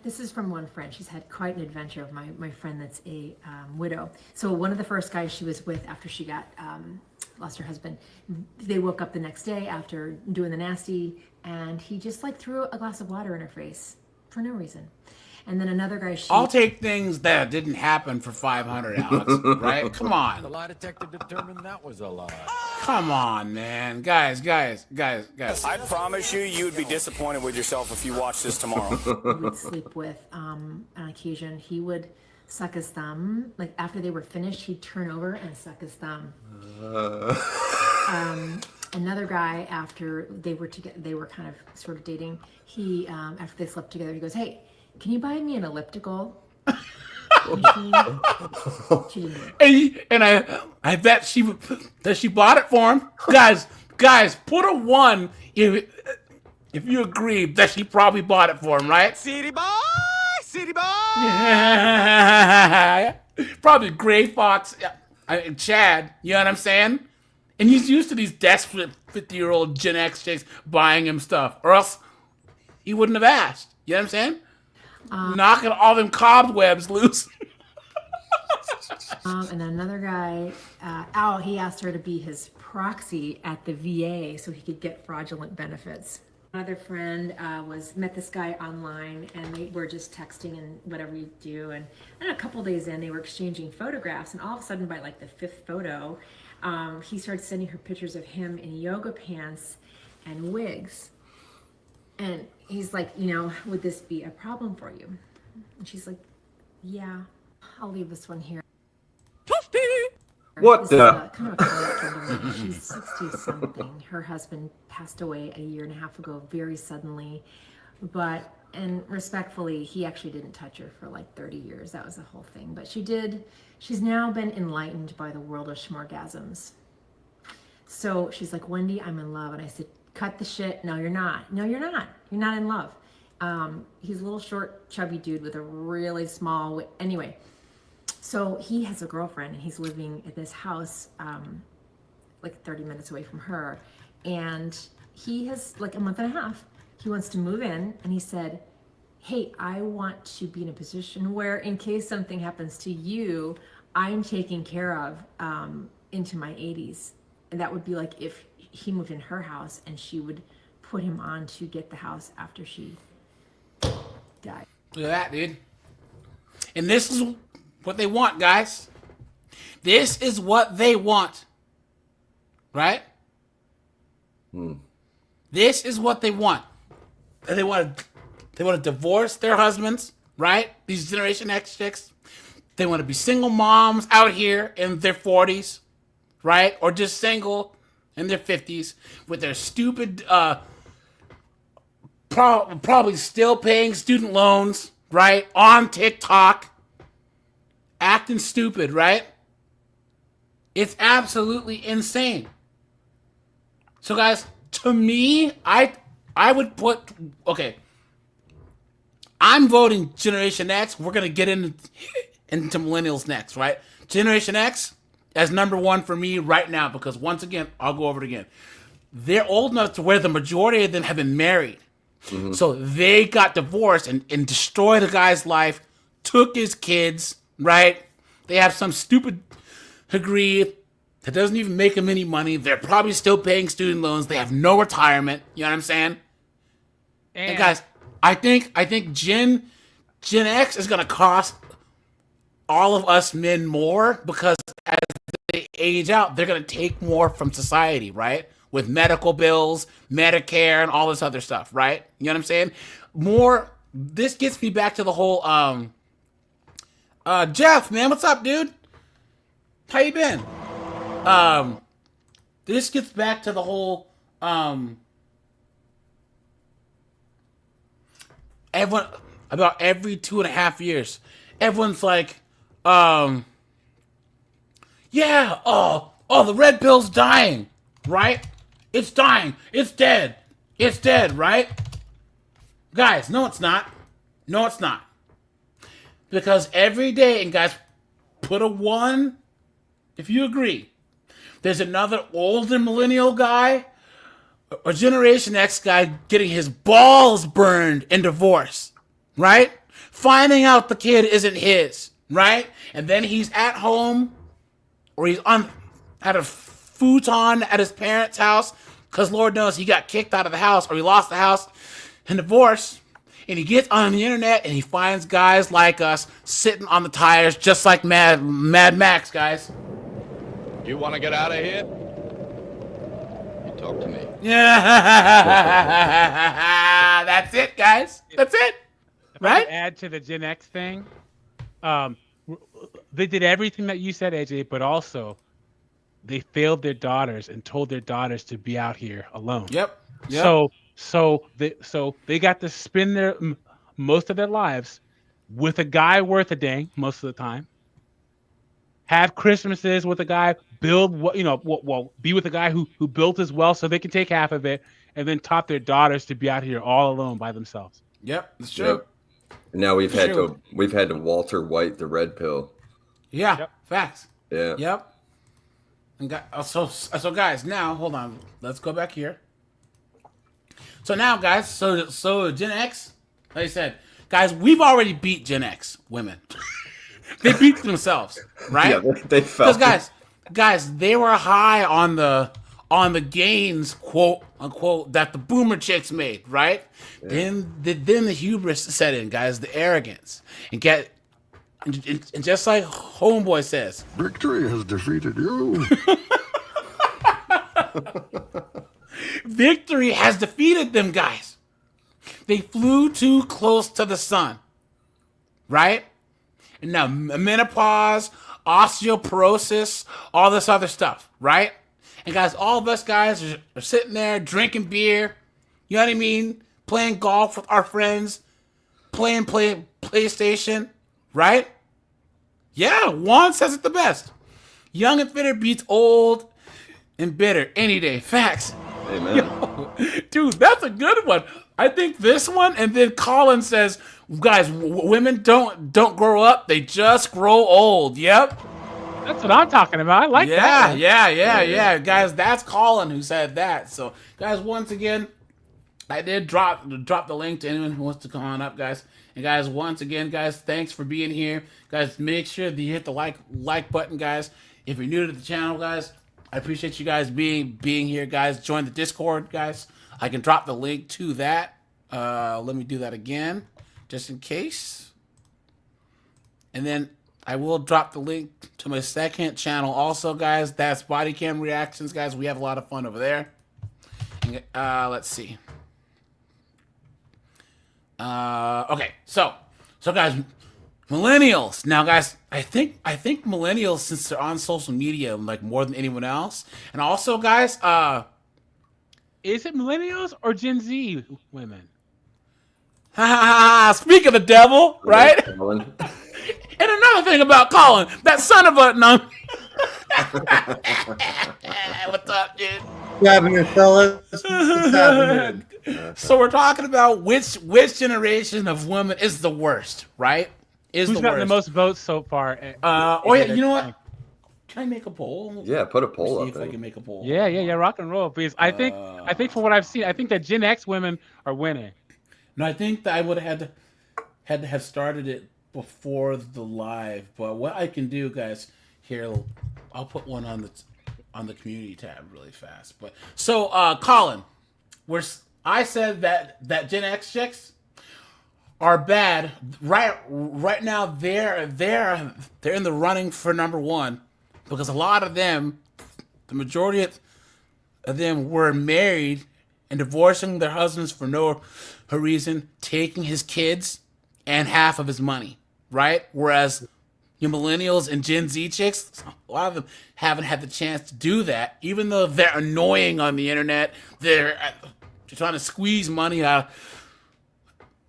This is from one friend. She's had quite an adventure of my friend that's a widow. So one of the first guys she was with after she got lost her husband, they woke up the next day after doing the nasty, and he just like threw a glass of water in her face for no reason. And then another guy. I'll take things that didn't happen for 500, Alex. Right? Come on. The lie detector determined that was a lie. Come on, man. Guys. I promise you would be disappointed with yourself if you watch this tomorrow. He would sleep with, on occasion, he would suck his thumb. Like after they were finished, he'd turn over and suck his thumb. Another guy, after they were together, they were kind of sort of dating. He, after they slept together, he goes, "Hey, can you buy me an elliptical?" She didn't. And I bet she bought it for him. Guys, put a 1 if you agree that she probably bought it for him, right? City boy. Yeah. Probably Gray Fox, Chad. You know what I'm saying? And he's used to these desperate 50-year-old Gen X chicks buying him stuff, or else he wouldn't have asked. You know what I'm saying? Knocking all them cobwebs loose. And then another guy, he asked her to be his proxy at the VA so he could get fraudulent benefits. Another friend met this guy online, and they were just texting and whatever you do. And then a couple days in, they were exchanging photographs, and all of a sudden, by like the 5th photo, he started sending her pictures of him in yoga pants and wigs. And he's like, would this be a problem for you? And she's like, yeah, I'll leave this one here. What the? Kind of a character. She's 60 something. Her husband passed away a year and a half ago, very suddenly. And respectfully, he actually didn't touch her for like 30 years. That was the whole thing. But she's now been enlightened by the world of schmorgasms. So she's like, Wendy, I'm in love. And I said, cut the shit. No, you're not. No, you're not. You're not in love. He's a little short, chubby dude with a really small, anyway. So he has a girlfriend, and he's living at this house like 30 minutes away from her. And he has like a month and a half. He wants to move in, and he said, hey, I want to be in a position where in case something happens to you, I'm taken care of into my 80s. And that would be like if he moved in her house and she would put him on to get the house after she died. Look at that, dude. And this is what they want, guys. This is what they want. Right? This is what they want. And they want to divorce their husbands, right? These Generation X chicks. They want to be single moms out here in their 40s, right? Or just single in their 50s with their stupid, probably still paying student loans, right? On TikTok. Acting stupid, right? It's absolutely insane. So guys, to me, I would put, okay, I'm voting Generation X. We're going to get into Millennials next, right? Generation X as number one for me right now because once again, I'll go over it again. They're old enough to where the majority of them have been married. Mm-hmm. So they got divorced and destroyed the guy's life, took his kids, right? They have some stupid degree that doesn't even make them any money. They're probably still paying student loans. They have no retirement. You know what I'm saying? And guys, I think Gen X is gonna cost all of us men more because as they age out, they're gonna take more from society, right? With medical bills, Medicare, and all this other stuff, right? You know what I'm saying? More. This gets me back to the whole Jeff, man, what's up, dude? How you been? This gets back to the whole everyone about every 2.5 years, everyone's like, yeah, the red pill's dying, right? It's dying. It's dead. It's dead, right? Guys, no, it's not. No, it's not. Because every day, and guys, put a 1 if you agree. There's another older millennial guy or Generation X guy getting his balls burned in divorce, right? Finding out the kid isn't his, right? And then he's at home or he's at a futon at his parents' house because Lord knows he got kicked out of the house or he lost the house in divorce. And he gets on the internet and he finds guys like us sitting on the tires just like Mad Max, guys. You want to get out of here? You talk to me. Yeah, that's it, guys. That's it. Right? Add to the Gen X thing. They did everything that you said, AJ, but also they failed their daughters and told their daughters to be out here alone. Yep. So they got to spend their most of their lives with a guy worth a dang most of the time. Have Christmases with a guy, be with a guy who built his wealth so they can take half of it, and then taught their daughters to be out here all alone by themselves. Yep, that's true. Yep. And now we've had to Walter White the red pill. Yeah, yep. Facts. Yeah. Yep. And so guys, now hold on. Let's go back here. So now, guys, so Gen X, like I said, guys, we've already beat Gen X women. They beat themselves, right? Yeah, they felt Because guys, they were high on the gains, quote unquote, that the boomer chicks made, right? Yeah. Then the hubris set in, guys, the arrogance, and just like Homeboy says, Victory has defeated you. victory has defeated them, guys. They flew too close to the sun, right? And now menopause, osteoporosis, all this other stuff, right? And guys, all of us guys are sitting there drinking beer, you know what I mean? Playing golf with our friends, playing PlayStation, right? Yeah, Juan says it the best. Young and bitter beats old and bitter any day. Facts. Amen. Yo, dude, that's a good one. I think this one, and then Colin says, guys, women don't grow up, they just grow old. Yep. That's what I'm talking about. I like that. Yeah. Guys, that's Colin who said that. So, guys, once again, I did drop the link to anyone who wants to come on up, guys. And guys, once again, guys, thanks for being here. Guys, make sure that you hit the like button, guys. If you're new to the channel, guys, I appreciate you guys being here, guys. Join the Discord, guys. I can drop the link to that. Let me do that again, just in case. And then I will drop the link to my second channel also, guys. That's Body Cam Reactions, guys. We have a lot of fun over there. Let's see. Okay, so guys, millennials. Now, guys, I think millennials, since they're on social media like more than anyone else, and also, guys, is it millennials or Gen Z women? Speak of the devil, right? And another thing about Colin, that son of a no. What's up, dude? What's happening, fellas? What's happening? So we're talking about which generation of women is the worst, right? Who's gotten the most votes so far? You know what? Can I make a poll? Yeah, put a poll up. If I can make a poll. Yeah, rock and roll, please. I think from what I've seen, I think that Gen X women are winning. No, I think that I would have had to have started it before the live. But what I can do, guys, here, I'll put one on the community tab really fast. But so, Colin, I said that Gen X chicks are bad. Right now, they're in the running for number one because a lot of them, the majority of them, were married and divorcing their husbands for no reason, taking his kids and half of his money, right? Whereas your millennials and Gen Z chicks, a lot of them haven't had the chance to do that, even though they're annoying on the internet. They're trying to squeeze money out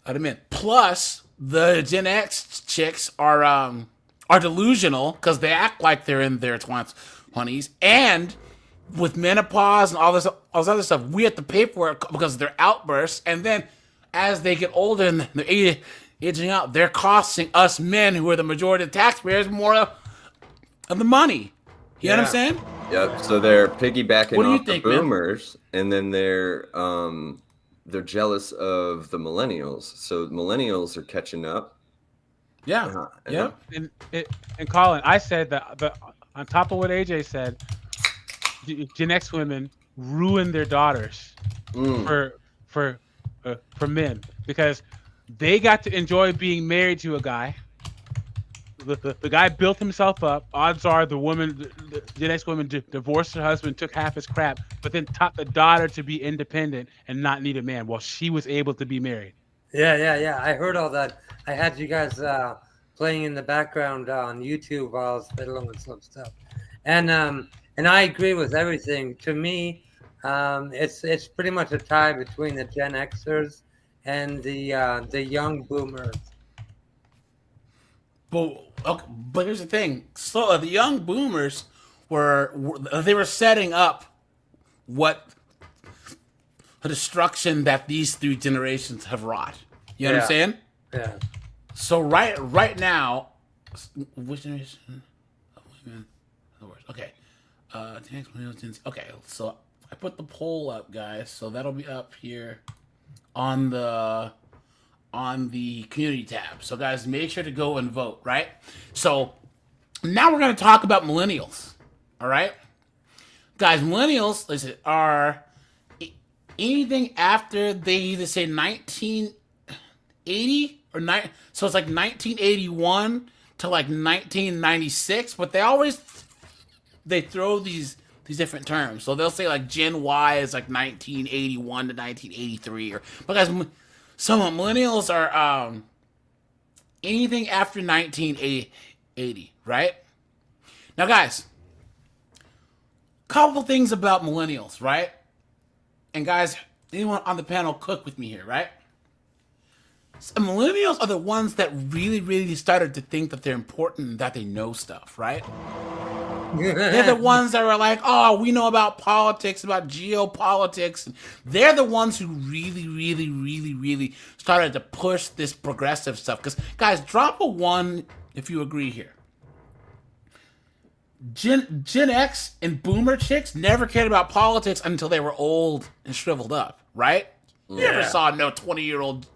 of men. Plus, the Gen X chicks are delusional because they act like they're in their 20s, and with menopause and all this other stuff, we have to pay for it because of their outbursts. And then, as they get older and they're aging out, they're costing us men, who are the majority of taxpayers, more of the money. You know what I'm saying? Yep. So they're piggybacking What do you off think, the boomers, and then they're jealous of the millennials. So millennials are catching up. Yeah. And Colin, I said that on top of what AJ said, Gen X women ruin their daughters for men because they got to enjoy being married to a guy. The guy built himself up. Odds are the Gen X woman divorced her husband, took half his crap, but then taught the daughter to be independent and not need a man while she was able to be married. Yeah. I heard all that. I had you guys playing in the background on YouTube while I was fiddling with some stuff, and I agree with everything. To me, it's pretty much a tie between the Gen Xers and the young boomers. But here's the thing. So the young boomers were setting up what the destruction that these three generations have wrought. You know what I'm saying? Yeah. So right now, which generation of women? Okay. Okay, so I put the poll up, guys. So that'll be up here on the on the community tab. So guys, make sure to go and vote, right? So now we're going to talk about millennials, all right? Guys, millennials, listen, are anything after they either say 1980 or so it's like 1981 to like 1996, but they throw these different terms. So they'll say like Gen Y is like 1981 to 1983, but guys, some millennials are anything after 1980, right? Now, guys, couple things about millennials, right? And guys, anyone on the panel cook with me here, right? So millennials are the ones that really, really started to think that they're important and that they know stuff, right? They're the ones that were like, oh, we know about politics, about geopolitics. They're the ones who really, really, really, really started to push this progressive stuff. Because, guys, drop a 1 if you agree here. Gen X and boomer chicks never cared about politics until they were old and shriveled up, right? Yeah. You never saw no 20-year-old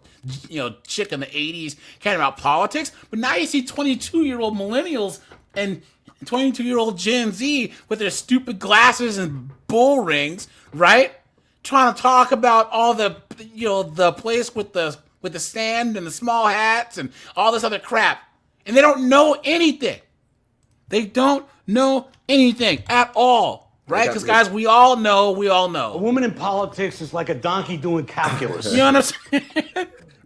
chick in the 80s caring about politics. But now you see 22-year-old millennials and 22-year-old Gen Z with their stupid glasses and bull rings, right? Trying to talk about all the place with the sand and the small hats and all this other crap. And they don't know anything. They don't know anything at all, right? Because, guys, we all know. A woman in politics is like a donkey doing calculus. You know what I'm saying?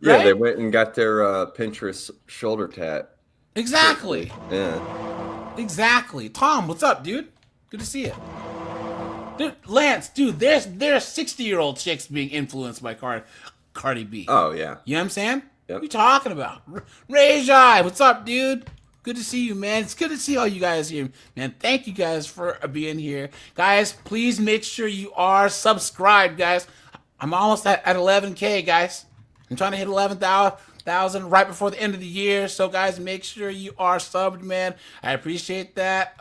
Yeah, right? They went and got their Pinterest shoulder tat. Exactly. Yeah. Exactly. Tom, what's up, dude? Good to see you. Dude, Lance, dude, there's 60-year-old chicks being influenced by Cardi B. Oh, yeah. You know what I'm saying? Yep. What are you talking about? Rajai, what's up, dude? Good to see you, man. It's good to see all you guys here, man. Thank you guys for being here. Guys, please make sure you are subscribed, guys. I'm almost at 11K, guys. I'm trying to hit 11,000 right before the end of the year. So, guys, make sure you are subbed, man. I appreciate that.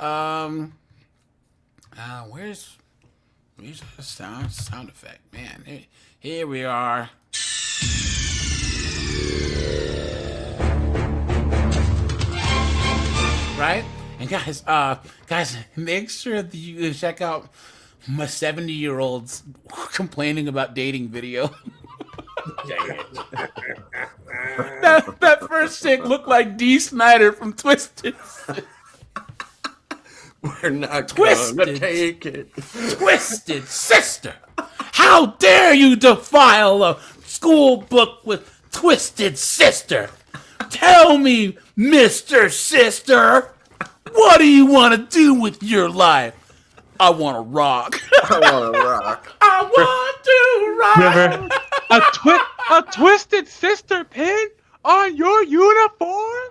Where's the sound effect? Man, here we are. Right? And guys, make sure that you check out my 70-year-olds complaining about dating video. that first chick looked like Dee Snider from Twisted. We're not gonna take it. Twisted Sister. How dare you defile a school book with Twisted Sister? Tell me, Mr. Sister, what do you want to do with your life? I want to rock. I want to rock. I want to rock. Remember, a Twisted Sister pin on your uniform?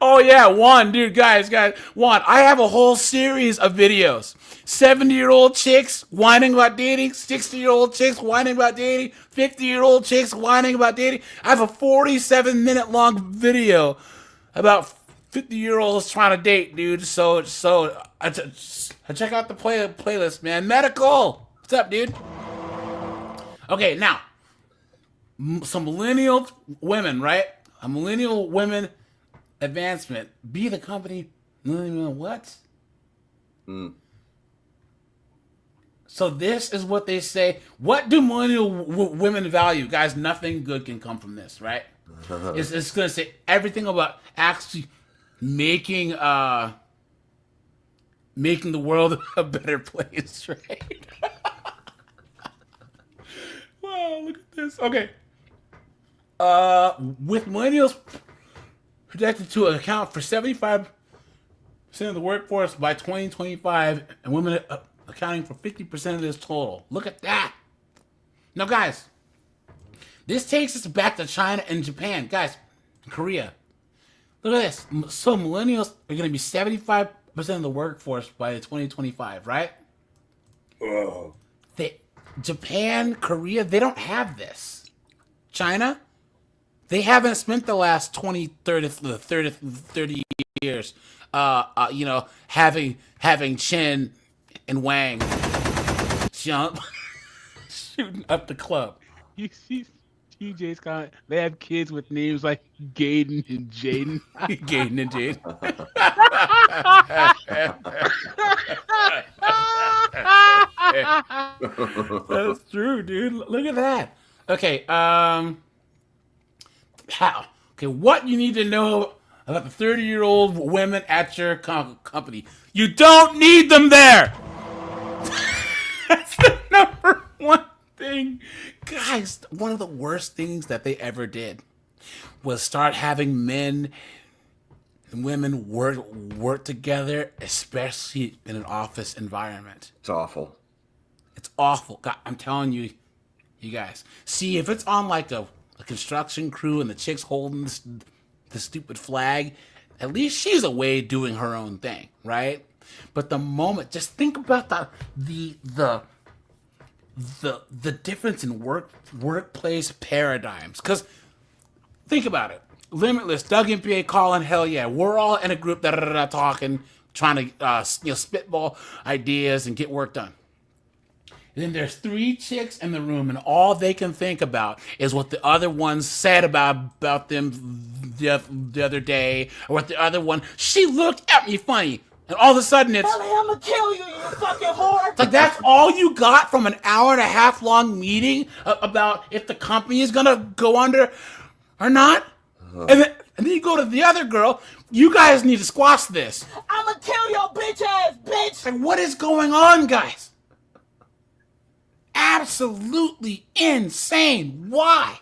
Oh yeah, Juan, dude, guys, Juan, I have a whole series of videos. 70-year-old chicks whining about dating, 60-year-old chicks whining about dating, 50-year-old chicks whining about dating. I have a 47-minute long video about 50-year-olds trying to date, dude. So I check out the playlist, man. Medical, what's up, dude? Okay, now some millennial women, right? A millennial women advancement. Be the company. What? So this is what they say. What do millennial women value? Guys, nothing good can come from this, right? It's going to say everything about actually making the world a better place, right? Wow, look at this. Okay. With millennials projected to account for 75% of the workforce by 2025, and women accounting for 50% of this total. Look at that. Now, guys, this takes us back to China and Japan. Guys, Korea. Look at this. So millennials are going to be 75% of the workforce by 2025, right? Whoa. Japan, Korea, they don't have this. China, they haven't spent the last 30 years, having Chen and Wang jump shooting up the club. You see TJ's comment. They have kids with names like Gaden and Jaden. Gaden and Jaden. That's true, dude. Look at that. Okay, how? Okay, what you need to know about the 30-year-old women at your company? You don't need them there. That's the number one thing, guys. One of the worst things that they ever did was start having men and women work together, especially in an office environment. It's awful. It's awful. God, I'm telling you, you guys. See, if it's on like a construction crew and the chick's holding the stupid flag, at least she's away doing her own thing, right? But the moment, just think about the difference in workplace paradigms. Because think about it. Limitless, Doug and PA, Colin, hell yeah, we're all in a group talking, trying to spitball ideas and get work done. And then there's 3 chicks in the room, and all they can think about is what the other one said about them the other day, or what the other one, she looked at me funny. And all of a sudden it's, Ellie, I'm gonna kill you, you fucking whore! It's like that's all you got from an hour and a half long meeting about if the company is gonna go under or not? And then you go to the other girl, you guys need to squash this. I'm gonna kill your bitch ass, bitch! Like, what is going on, guys? Absolutely insane. Why?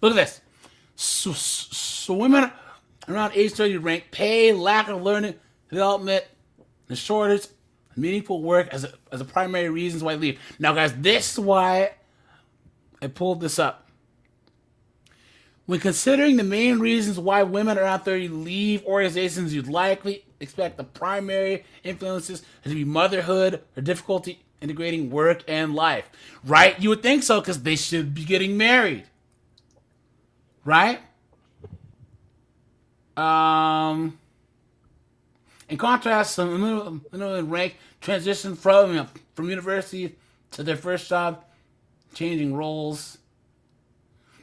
Look at this. So women around age 30 rank pay, lack of learning, development, the shortage of meaningful work as a primary reasons why they leave. Now, guys, this is why I pulled this up. When considering the main reasons why women around 30 leave organizations, you'd likely expect the primary influences to be motherhood or difficulty integrating work and life. Right? You would think so, because they should be getting married. Right? In contrast, some women rank transition from university to their first job, changing roles.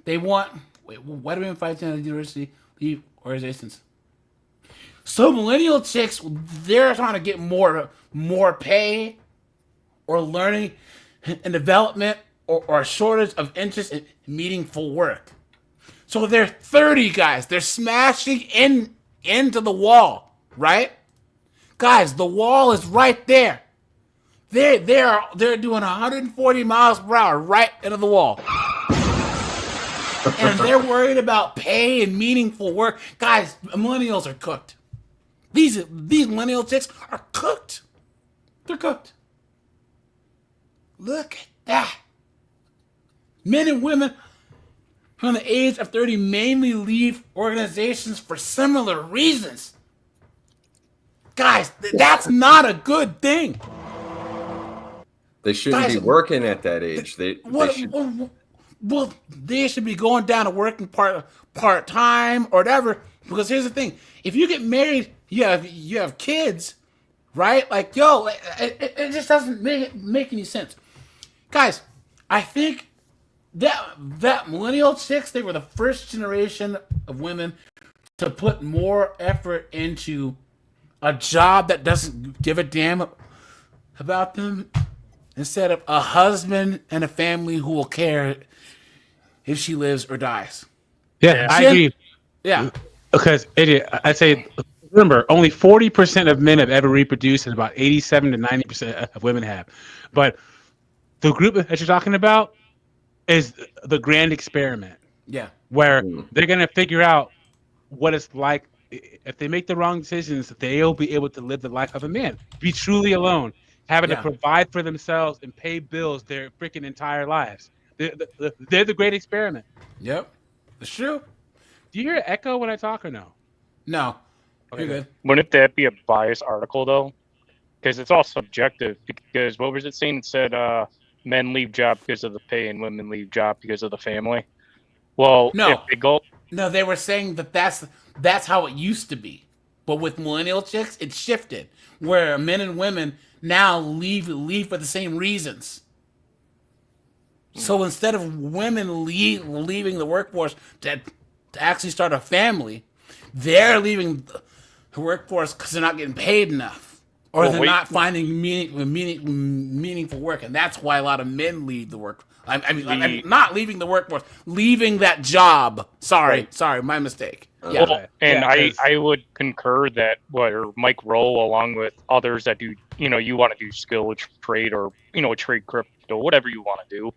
They want... Wait, why do women fight to the university leave organizations? So millennial chicks, they're trying to get more pay or learning and development or a shortage of interest in meaningful work. So they're 30 guys. They're smashing into the wall, right? Guys, the wall is right there. They're doing 140 miles per hour right into the wall. And they're worried about pay and meaningful work. Guys, millennials are cooked. These millennial chicks are cooked. They're cooked. Look at that. Men and women from the age of 30 mainly leave organizations for similar reasons. Guys, that's not a good thing. They shouldn't be working at that age. Well, they should be going down to working part-time or whatever. Because here's the thing. If you get married, you have kids, right? Like, yo, it just doesn't make any sense. Guys, I think that millennial chicks, they were the first generation of women to put more effort into a job that doesn't give a damn about them instead of a husband and a family who will care if she lives or dies. Yeah, I agree. Yeah. Because I'd say, remember, only 40% of men have ever reproduced, and about 87 to 90% of women have. But the group that you're talking about is the grand experiment. Yeah. Where they're going to figure out what it's like. If they make the wrong decisions, they'll be able to live the life of a man. Be truly alone. Having to provide for themselves and pay bills their freaking entire lives. They're the great experiment. Yep. It's true. Do you hear an echo when I talk or no? No. Okay, good. Wouldn't that be a biased article, though? Because it's all subjective. Because what was it saying? It said men leave job because of the pay and women leave job because of the family. Well, no. If they go... No, they were saying that's how it used to be. But with millennial chicks, it shifted where men and women now leave for the same reasons. So instead of women leaving the workforce to actually start a family, they're leaving the workforce because they're not getting paid enough, or they're not finding meaningful work, and that's why a lot of men leave the work. I mean, not leaving the workforce, leaving that job. Sorry, my mistake. Yeah, Well, and I would concur that or Mike Rowe, along with others that do, you want to do skill trade or trade crypto, whatever you want to do.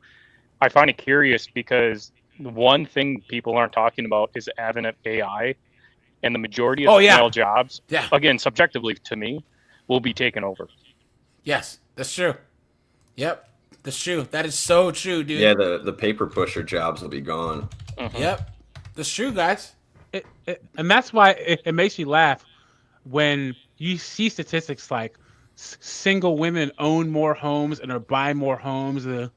I find it curious because one thing people aren't talking about is the advent of AI, and the majority of female jobs, again, subjectively to me, will be taken over. Yes, that's true. Yep, that's true. That is so true, dude. Yeah, the paper pusher jobs will be gone. Yep, that's true, guys. And that's why it makes me laugh when you see statistics like single women own more homes and are buying more homes than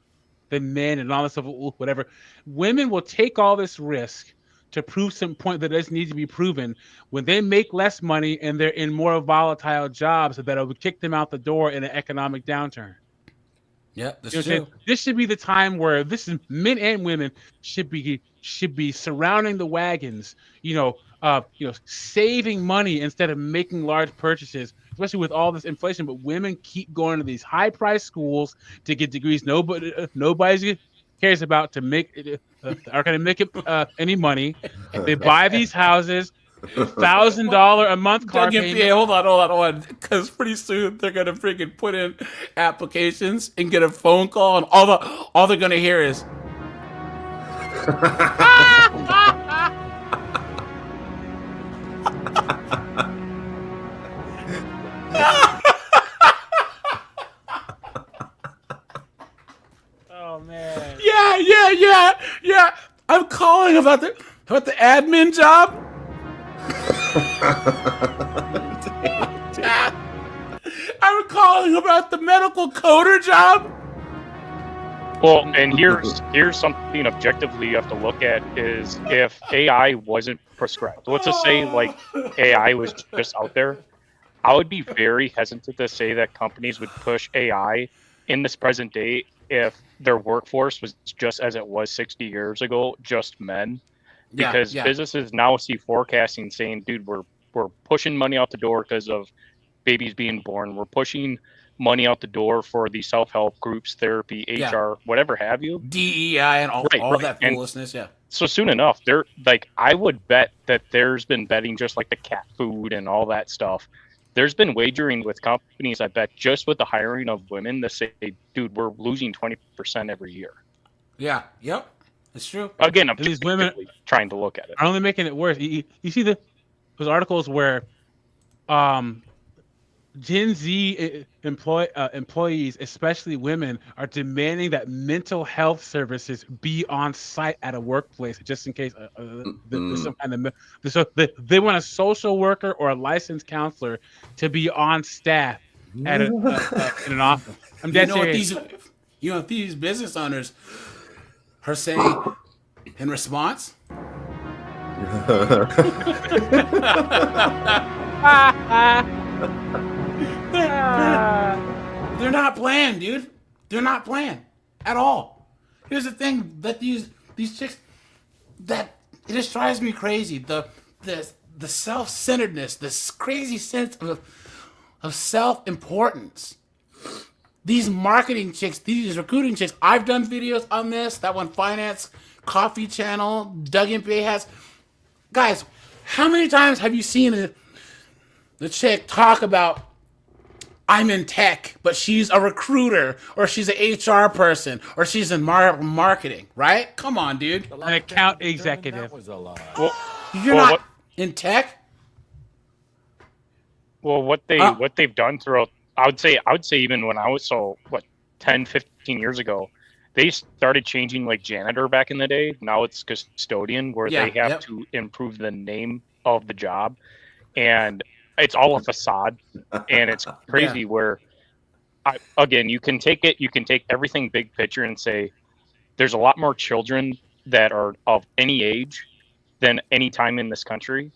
men and all this stuff, whatever. Women will take all this risk to prove some point that doesn't need to be proven when they make less money and they're in more volatile jobs that'll kick them out the door in an economic downturn. Yeah, that's true. This should be the time where men and women should be surrounding the wagons, saving money instead of making large purchases, especially with all this inflation. But women keep going to these high-priced schools to get degrees nobody cares about to make are going to make any money. They buy these houses, $1,000 a month car payment. Hold on, because pretty soon they're gonna freaking put in applications and get a phone call, and all they're gonna hear is. Oh man. Yeah. I'm calling about the admin job. I'm calling about the medical coder job. Well, and here's something objectively you have to look at is if AI wasn't prescribed. Let's just say like AI was just out there. I would be very hesitant to say that companies would push AI in this present day if their workforce was just as it was 60 years ago, just men. Because businesses now see forecasting saying, dude, we're pushing money out the door because of babies being born. We're pushing money out the door for the self-help groups, therapy, HR, whatever have you. DEI and all that foolishness, So soon enough, I would bet that there's been betting just like the cat food and all that stuff. There's been wagering with companies, I bet, just with the hiring of women to say, dude, we're losing 20% every year. Yeah, yep. It's true. Again, I'm these women trying to look at it. Are only making it worse. You see those articles where Gen Z employees, especially women, are demanding that mental health services be on site at a workplace just in case there's some kind of. So they want a social worker or a licensed counselor to be on staff at in an office. I'm dead serious. What these business owners are saying in response? They're not playing, dude. They're not playing at all. Here's the thing that these chicks, that it just drives me crazy. The self-centeredness, this crazy sense of self-importance. These marketing chicks, these recruiting chicks. I've done videos on this. That one, Finance Coffee Channel, Doug MPA has. Guys, how many times have you seen the chick talk about, I'm in tech, but she's a recruiter, or she's an HR person, or she's in marketing, right? Come on, dude. An account executive. You're not in tech? Well, what they've done throughout, I would say even when I was 10, 15 years ago, they started changing like janitor back in the day. Now it's custodian, where they have to improve the name of the job. And it's all a facade, and it's crazy where, you can take everything big picture and say there's a lot more children that are of any age than any time in this country.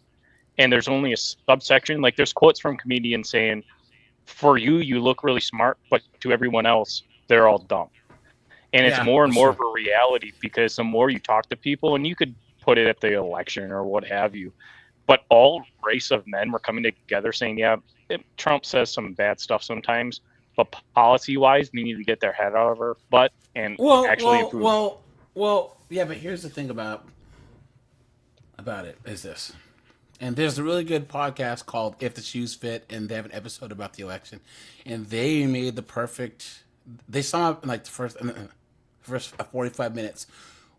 and there's only a subsection. Like there's quotes from comedians saying, "For you, you look really smart, but to everyone else, they're all dumb." And it's Yeah, more and that's more true. of a reality because the more you talk to people, and you could put it at the election or what have you, but all race of men were coming together saying, yeah, Trump says some bad stuff sometimes, but policy-wise, we need to get their head out of our butt and actually improve. Yeah, but here's the thing about it is this. And there's a really good podcast called If the Shoes Fit, and they have an episode about the election. And they made the perfect, they sum up in like the first 45 minutes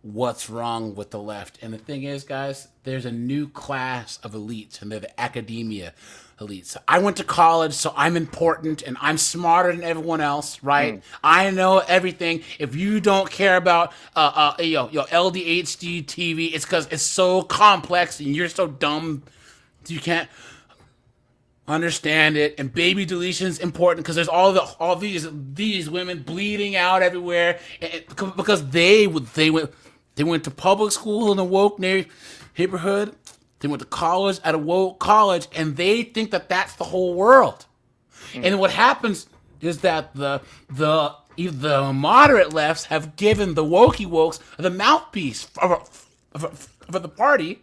what's wrong with the left. And the thing is, guys, there's a new class of elites, and they're the academia elites. I went to college, so I'm important and I'm smarter than everyone else, right? I know everything. If you don't care about your LDHD TV, it's because it's so complex and you're so dumb you can't understand it. And baby deletion's important because there's all these women bleeding out everywhere because they went to public school in a woke neighborhood. They went to college at a woke college, and they think that that's the whole world. And what happens is that the moderate lefts have given the wokey wokes the mouthpiece for the party,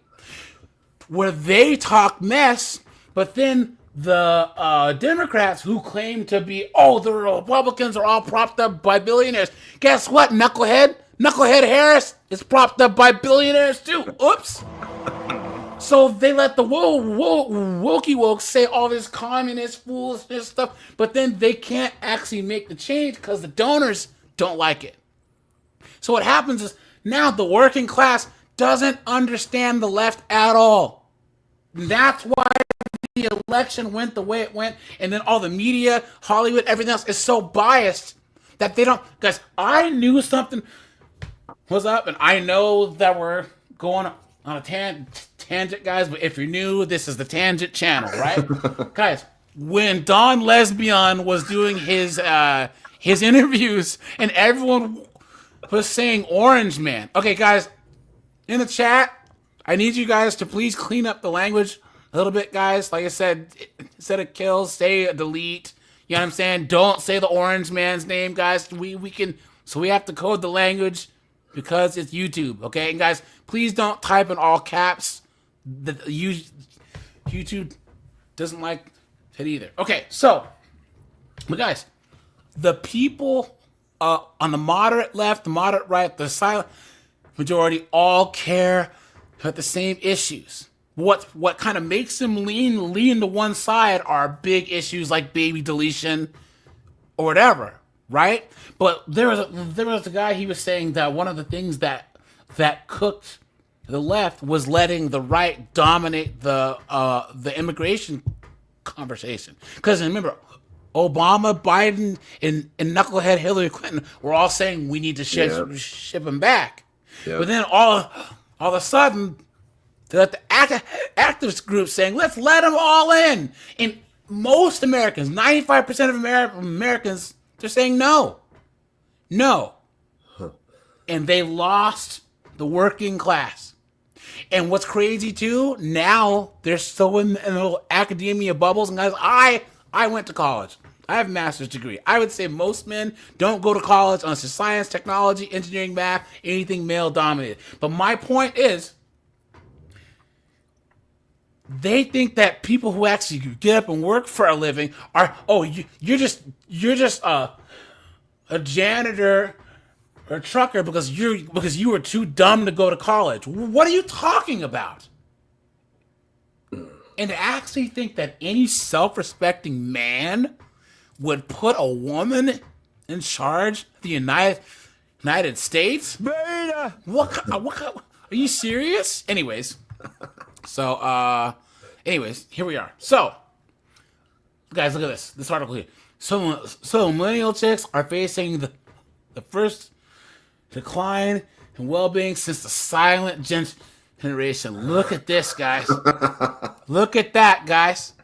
where they talk mess, but then the Democrats who claim to be, the Republicans are all propped up by billionaires. Guess what, knucklehead? Knucklehead Harris is propped up by billionaires too. Oops. So they let the wokey woke say all this communist foolishness stuff, but then they can't actually make the change because the donors don't like it. So what happens is now the working class doesn't understand the left at all. That's why the election went the way it went, and then all the media, Hollywood, everything else is so biased that they don't. Guys, I knew something was up, and I know that we're going on a tangent, guys, but if you're new, this is the Tangent channel, right? Guys, when Don Lesbian was doing his interviews and everyone was saying Orange Man. Okay, guys, in the chat, I need you guys to please clean up the language a little bit, guys. Like I said, instead of kills, say delete. You know what I'm saying? Don't say the Orange Man's name, guys. We have to code the language because it's YouTube, okay? And guys, please don't type in all caps. YouTube doesn't like it either. Okay, so, but guys, the people on the moderate left, the moderate right, the silent majority all care about the same issues. What kind of makes them lean to one side are big issues like baby deletion or whatever, right? But there was a guy, he was saying that one of the things that cooked the left was letting the right dominate the immigration conversation. Because remember, Obama, Biden, and knucklehead Hillary Clinton were all saying we need to ship them back. Yep. But then all of a sudden, they let the activist group saying, let's let them all in. And most Americans, 95% of Americans, they're saying no. No. And they lost the working class. And what's crazy too, now they're so in little academia bubbles. And guys, I went to college. I have a master's degree. I would say most men don't go to college unless it's science, technology, engineering, math, anything male dominated. But my point is, they think that people who actually get up and work for a living are, you're just a janitor or a trucker because you were too dumb to go to college. What are you talking about? And to actually think that any self-respecting man would put a woman in charge of the United States? Beta. What? Are you serious? Anyways, so here we are. So, guys, look at this article here. So millennial chicks are facing the first decline in well-being since the silent generation. Look at this, guys. Look at that, guys.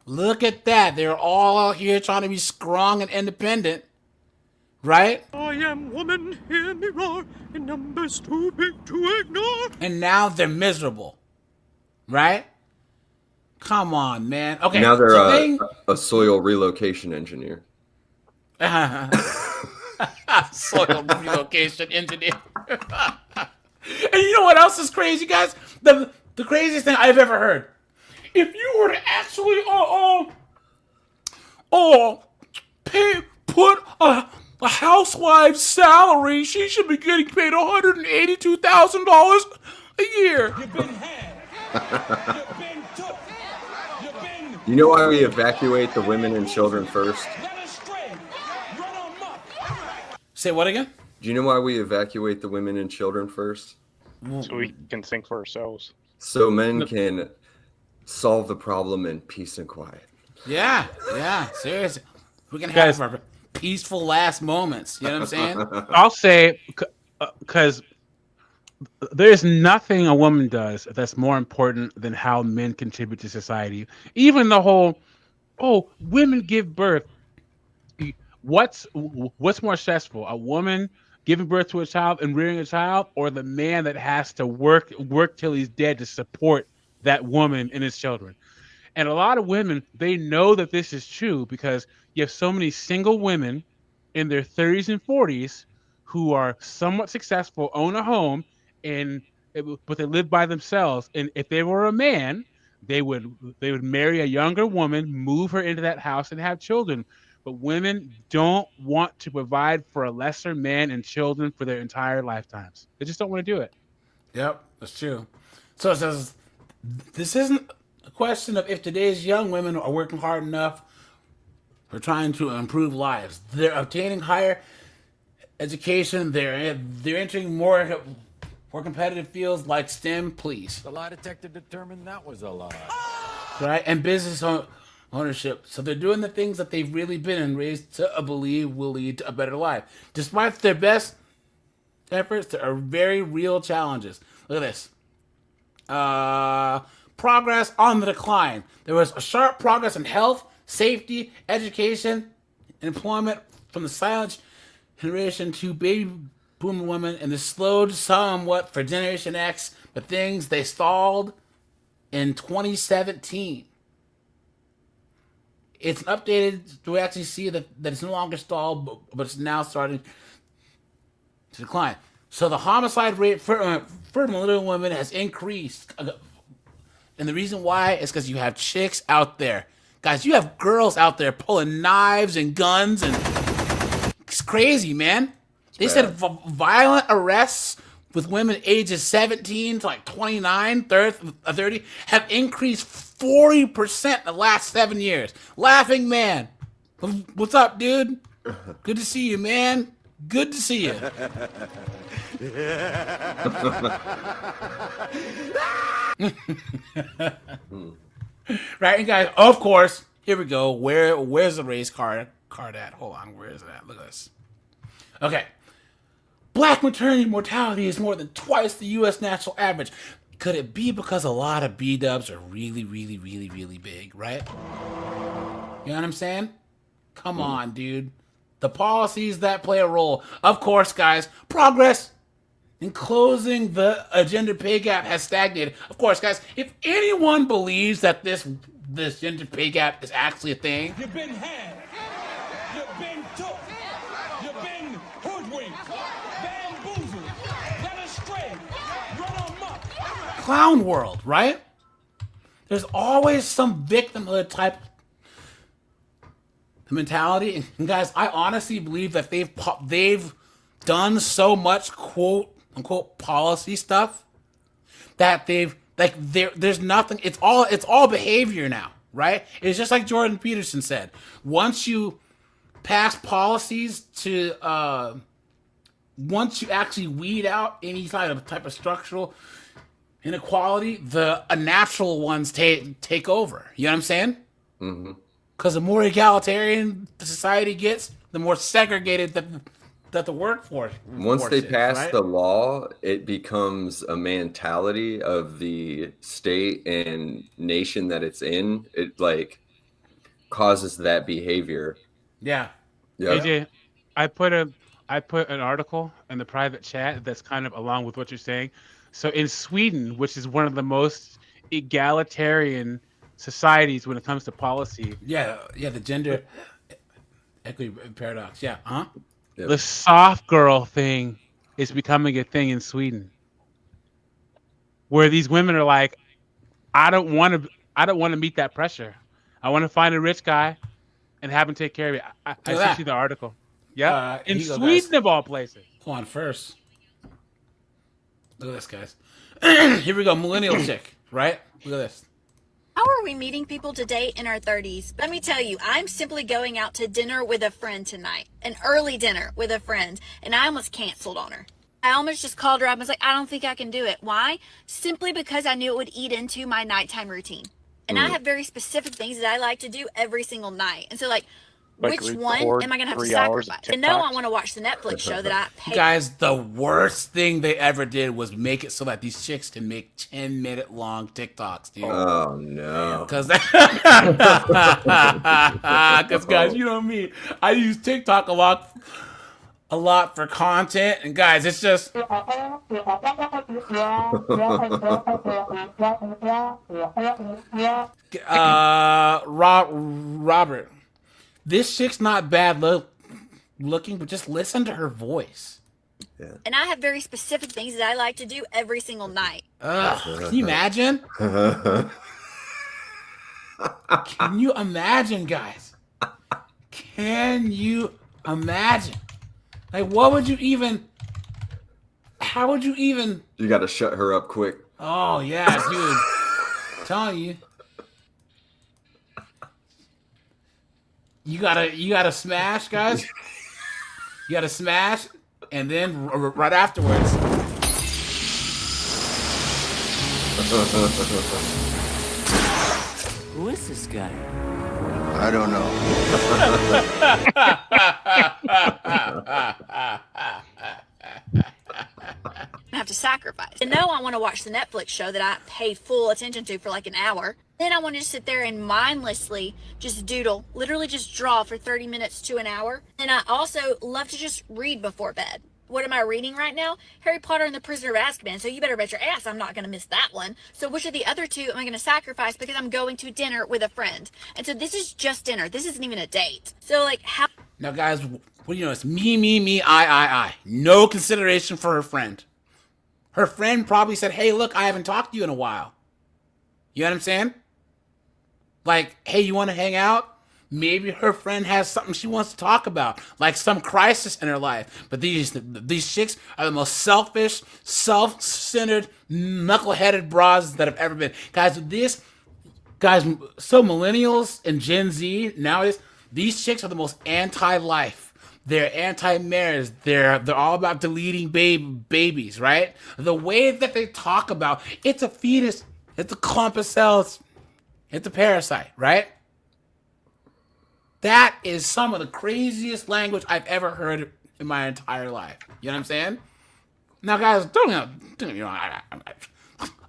Look at that. They're all out here trying to be strong and independent, right? I am woman, hear me roar, in numbers too big to ignore. And now they're miserable, right? Come on, man. Okay. Now they're so they, a soil relocation engineer. soil relocation engineer. And you know what else is crazy, guys? The craziest thing I've ever heard. If you were to actually put a housewife's salary, she should be getting paid $182,000 a year. You've been had. You've been took. You've been. You know why we evacuate the women and children first? Led astray. Run amok. Say what again? Do you know why we evacuate the women and children first? So we can think for ourselves. So men can solve the problem in peace and quiet. Yeah, seriously. We can have our peaceful last moments. You know what I'm saying? I'll say, because there's nothing a woman does that's more important than how men contribute to society. Even the whole, women give birth. What's more stressful, a woman giving birth to a child and rearing a child, or the man that has to work till he's dead to support that woman and his children? And a lot of women, they know that this is true because you have so many single women in their 30s and 40s who are somewhat successful, own a home, but they live by themselves. And if they were a man, they would marry a younger woman, move her into that house, and have children. But women don't want to provide for a lesser man and children for their entire lifetimes. They just don't want to do it. Yep, that's true. So it says, this isn't a question of if today's young women are working hard enough or trying to improve lives. They're obtaining higher education. They're entering more competitive fields like STEM, please. The lie detector determined that was a lie. Right? And business ownership. So they're doing the things that they've really been raised to believe will lead to a better life. Despite their best efforts, there are very real challenges. Look at this. Progress on the decline. There was a sharp progress in health, safety, education, employment from the silent generation to baby boom women, and this slowed somewhat for Generation X, but things they stalled in 2017. It's updated to actually see that it's no longer stalled, but it's now starting to decline. So the homicide rate for millennial women has increased. And the reason why is because you have chicks out there. Guys, you have girls out there pulling knives and guns, and it's crazy, man. They said violent arrests with women ages 17 to like 29, 30 have increased 40% in the last 7 years. Laughing man. What's up, dude? Good to see you, man. Good to see you. Right, and guys, of course, here we go. Where's the race card at? Hold on, where is it at? Look at this. Okay. Black maternity mortality is more than twice the U.S. national average. Could it be because a lot of B-dubs are really, really, really, really big, right? You know what I'm saying? Come on, dude. The policies that play a role. Of course, guys, progress in closing the gender pay gap has stagnated. Of course, guys, if anyone believes that this gender pay gap is actually a thing, You've been had. You've been took. You've been hoodwinked. Bamboozled. Led astray. Run amok. clown world, right? There's always some victimhood type mentality. And guys, I honestly believe that they've done so much quote unquote policy stuff that there's nothing. It's all behavior now, right? It's just like Jordan Peterson said. Once you pass policies to once you actually weed out any type of structural inequality, the natural ones take over. You know what I'm saying? Mm-hmm. Because the more egalitarian the society gets, the more segregated that the workforce. Once they pass right? the law, it becomes a mentality of the state and nation that it's in. It like causes that behavior. Yeah. Yeah. AJ, I put an article in the private chat that's kind of along with what you're saying. So in Sweden, which is one of the most egalitarian societies when it comes to policy. Yeah, the gender equity paradox. Yeah, The soft girl thing is becoming a thing in Sweden, where these women are like, I don't want to meet that pressure. I want to find a rich guy and have him take care of me. I sent you the article. Yeah, in here you go, Sweden guys. of all places. Hold on, first. Look at this, guys. Here we go, millennial chick, right? Look at this. How are we meeting people to date in our 30s? Let me tell you, I'm simply going out to dinner with a friend tonight. An early dinner with a friend. And I almost canceled on her. I almost just called her up and was like, I don't think I can do it. Why? Simply because I knew it would eat into my nighttime routine. And I have very specific things that I like to do every single night. And so, like which one am I going to have to sacrifice? And no, I want to watch the Netflix show that I pay. Guys, the worst thing they ever did was make it so that these chicks can make 10-minute long TikToks, dude. Oh, no. Because, guys, you know me. I use TikTok a lot for content. And, guys, it's just... Robert, this chick's not bad looking, but just listen to her voice. Yeah. And I have very specific things that I like to do every single night. Can you imagine? Can you imagine, guys? Can you imagine? Like, what would you even... How would you even... You got to shut her up quick. Oh, yeah, dude. I'm telling you. You gotta smash, guys. You gotta smash, and then right afterwards. Who is this guy? I don't know. I have to sacrifice. And no, I want to watch the Netflix show that I pay full attention to for like an hour. Then I want to just sit there and mindlessly just doodle, literally just draw for 30 minutes to an hour. And I also love to just read before bed. What am I reading right now? Harry Potter and the Prisoner of Azkaban. So you better bet your ass I'm not going to miss that one. So which of the other two am I going to sacrifice because I'm going to dinner with a friend? And so this is just dinner. This isn't even a date. So like how... Now, guys, what do you know? It's me, I. No consideration for her friend. Her friend probably said, hey, look, I haven't talked to you in a while. You know what I'm saying? Like, hey, you want to hang out? Maybe her friend has something she wants to talk about, like some crisis in her life. But these chicks are the most selfish, self-centered, knuckle-headed bras that have ever been. Guys, so millennials and Gen Z nowadays, these chicks are the most anti-life. They're anti-marriage. They're all about deleting babies, right? The way that they talk about, it's a fetus, it's a clump of cells, it's a parasite, right? That is some of the craziest language I've ever heard in my entire life. You know what I'm saying? Now, guys,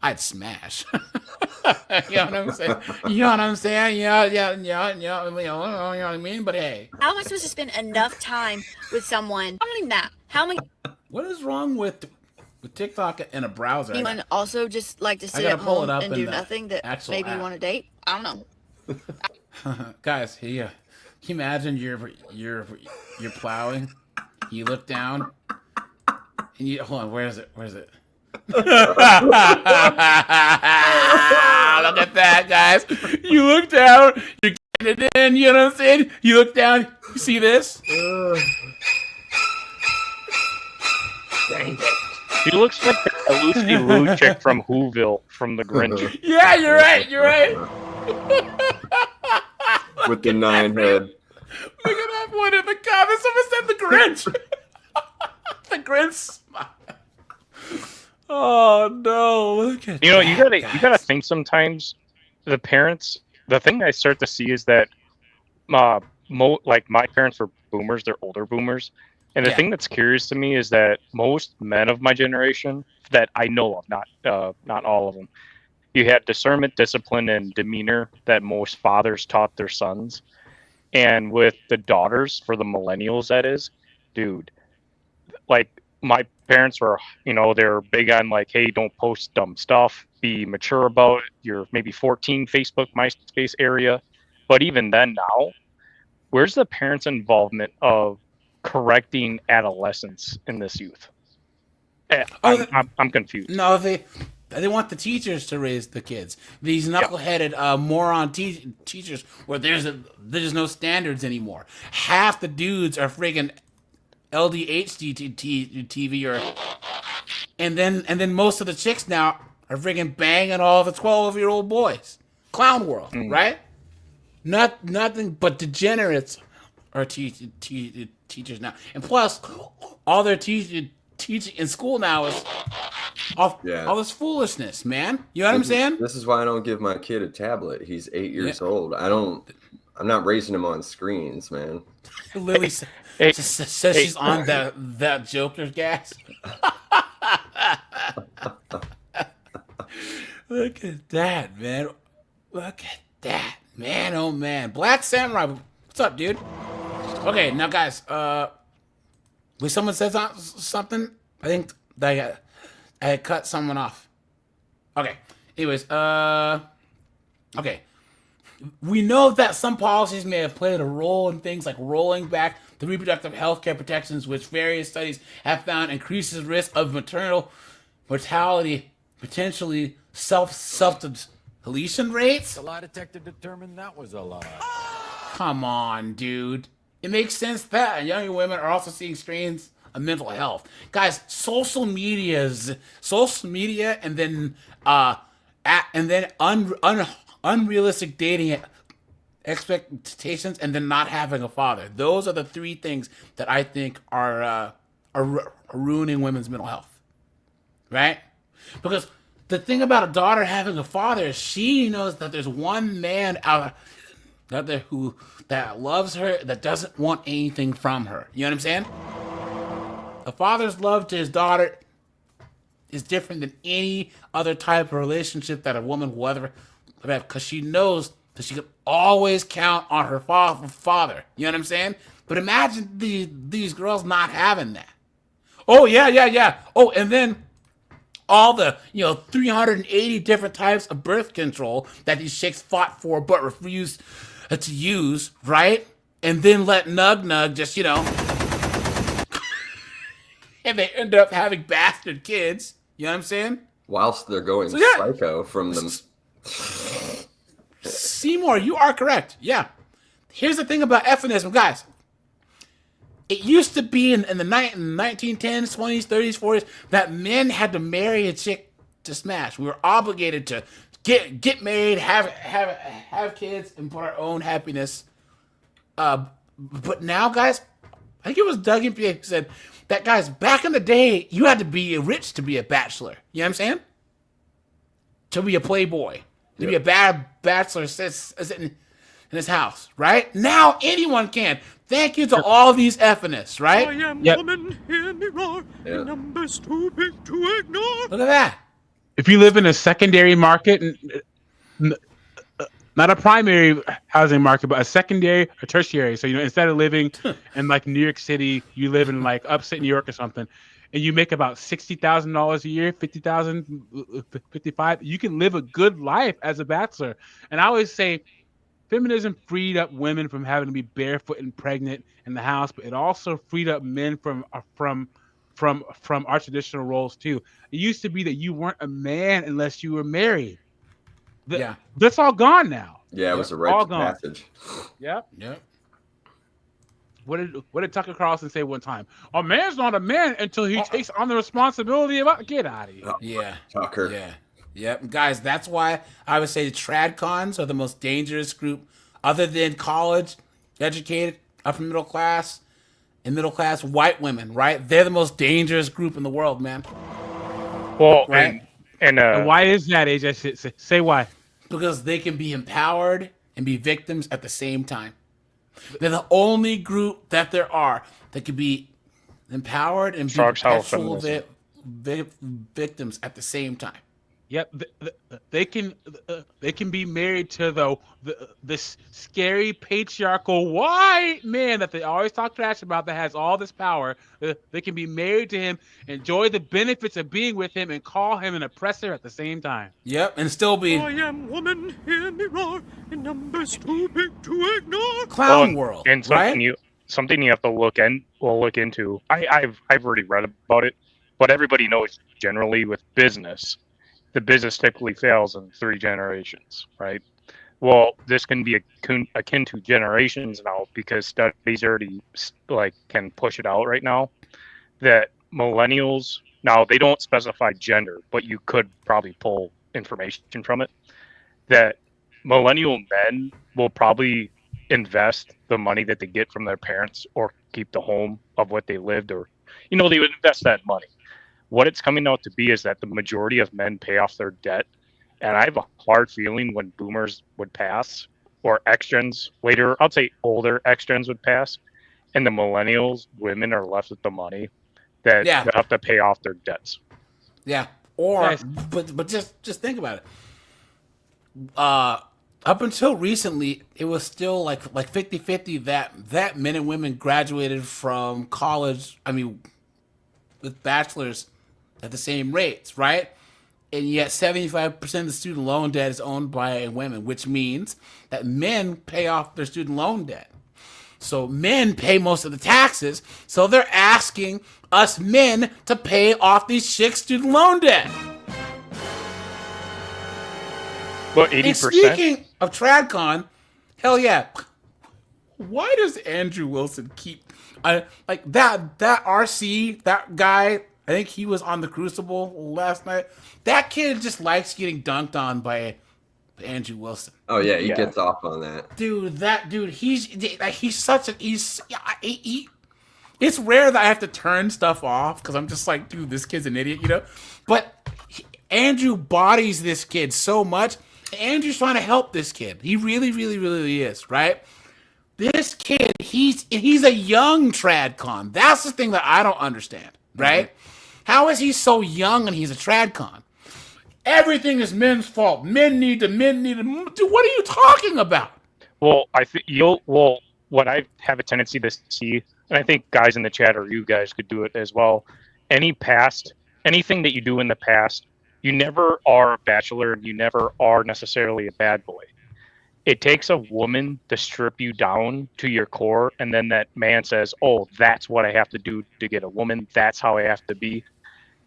I'd smash. You know what I'm saying? You know what I'm saying? Yeah. You know what I mean? But hey, how am I supposed to spend enough time with someone? Not even that. How many? What is wrong with TikTok in a browser? Anyone also just like to sit at home and do nothing that maybe you want to date? I don't know. Guys, yeah. Can you imagine you're plowing? You look down and you hold on. Where is it? Look at that, guys. You look down, you're getting it in, you know what I'm saying? You look down, you see this? He looks like a Lucy Liu chick from Whoville from The Grinch. Yeah, you're right. With the 9 head. Look at that one in the comments. Someone said the Grinch. The Grinch. Oh no! Look at you gotta think sometimes. The parents, the thing I start to see is that, like my parents were boomers. They're older boomers, and the thing that's curious to me is that most men of my generation that I know of, not all of them, you had discernment, discipline, and demeanor that most fathers taught their sons, and with the daughters for the millennials, that is, dude, like my parents were, they're big on like, hey, don't post dumb stuff, be mature about it. You're maybe 14, Facebook, MySpace area. But even then now, where's the parents' involvement of correcting adolescence in this youth? I'm confused. No, they want the teachers to raise the kids. These knuckleheaded moron teachers where there's no standards anymore. Half the dudes are friggin' LDHD TV and then most of the chicks now are friggin' banging all the 12-year-old boys. Clown world, right? Nothing but degenerates are teachers now. And plus, all their teaching in school now is all this foolishness, man. You know what I'm saying? This is why I don't give my kid a tablet. He's 8 years old. I'm not raising him on screens, man. Lily says she's on that Joker's gas. Look at that, man. Look at that. Man, oh man. Black Samurai. What's up, dude? Okay, now guys, when someone says something, I think that I had cut someone off. Okay. Anyways, okay. We know that some policies may have played a role in things like rolling back the reproductive health care protections, which various studies have found increases risk of maternal mortality, potentially self-deletion rates. The lie detector determined that was a lie. Come on, dude. It makes sense that younger women are also seeing strains of mental health. Guys, social media and then unrealistic dating expectations and then not having a father. Those are the three things that I think are ruining women's mental health. Right? Because the thing about a daughter having a father is she knows that there's one man out there that loves her, that doesn't want anything from her. You know what I'm saying? A father's love to his daughter is different than any other type of relationship that a woman will ever have, because she knows that she can always count on her father. You know what I'm saying? But imagine these girls not having that. Oh, yeah. Oh, and then all the 380 different types of birth control that these chicks fought for but refused to use, right? And then let Nug just, and they end up having bastard kids. You know what I'm saying? Whilst they're going psycho from them. Seymour, you are correct. Yeah. Here's the thing about feminism, guys. It used to be in the 1910s, 20s, 30s, 40s that men had to marry a chick to smash. We were obligated to get married, have kids, and put our own happiness. But now, guys, I think it was Doug and P.A. who said that, guys, back in the day, you had to be rich to be a bachelor. You know what I'm saying? To be a playboy. To be a bad bachelor sitting in his house, right? Now anyone can. Thank you to all these feminists, right? I am woman, hear me roar. Numbers too big to ignore. Look at that. If you live in a secondary market, not a primary housing market, but a secondary or tertiary. So, instead of living in like New York City, you live in like upstate New York or something, and you make about $60,000 a year, $50,000, $55,000, you can live a good life as a bachelor. And I always say, feminism freed up women from having to be barefoot and pregnant in the house, but it also freed up men from our traditional roles too. It used to be that you weren't a man unless you were married. That's all gone now. Yeah, it was a rite of passage. Yep. What did Tucker Carlson say one time? A man's not a man until he takes on the responsibility of get out of here. Yeah. Tucker. Yeah. Yep. Guys, that's why I would say the trad cons are the most dangerous group other than college, educated, upper middle class, and middle class white women, right? They're the most dangerous group in the world, man. Well, right? And why is that, AJ? Say why. Because they can be empowered and be victims at the same time. They're the only group that there are that can be empowered and be perpetual victims at the same time. Yep, they can be married to this scary patriarchal white man that they always talk trash about that has all this power. They can be married to him, enjoy the benefits of being with him, and call him an oppressor at the same time. Yep, and still be I am woman, hear me roar, in numbers too big to ignore. clown world, and right? something you have to look into. I've already read about it, but everybody knows generally with business, the business typically fails in 3 generations, right? Well, this can be akin to generations now because studies already can push it out right now that millennials, now they don't specify gender, but you could probably pull information from it, that millennial men will probably invest the money that they get from their parents or keep the home of what they lived, or they would invest that money. What it's coming out to be is that the majority of men pay off their debt, and I have a hard feeling when boomers would pass, or X gens later, I'll say older X gens would pass, and the millennials women are left with the money that Yeah. they have to pay off their debts. Yeah. Or Guys. but just think about it. Up until recently, it was still like 50-50 that men and women graduated from college, I mean, with bachelors at the same rates, right? And yet 75% of the student loan debt is owned by women, which means that men pay off their student loan debt. So men pay most of the taxes, so they're asking us men to pay off these chicks' student loan debt. Well, And 80%. speaking of TradCon, hell yeah. Why does Andrew Wilson keep like that RC, that guy, I think he was on the Crucible last night. That kid just likes getting dunked on by Andrew Wilson. Oh yeah, he gets off on that. Dude, he's such a it's rare that I have to turn stuff off because I'm just like, dude, this kid's an idiot, But Andrew bodies this kid so much. Andrew's trying to help this kid. He really, really, really is, right? This kid, he's a young TradCon. That's the thing that I don't understand, right? How is he so young and he's a TradCon? Everything is men's fault. Men need to. Dude, what are you talking about? Well, what I have a tendency to see, and I think guys in the chat or you guys could do it as well. Anything that you do in the past, you never are a bachelor and you never are necessarily a bad boy. It takes a woman to strip you down to your core, and then that man says, oh, that's what I have to do to get a woman. That's how I have to be.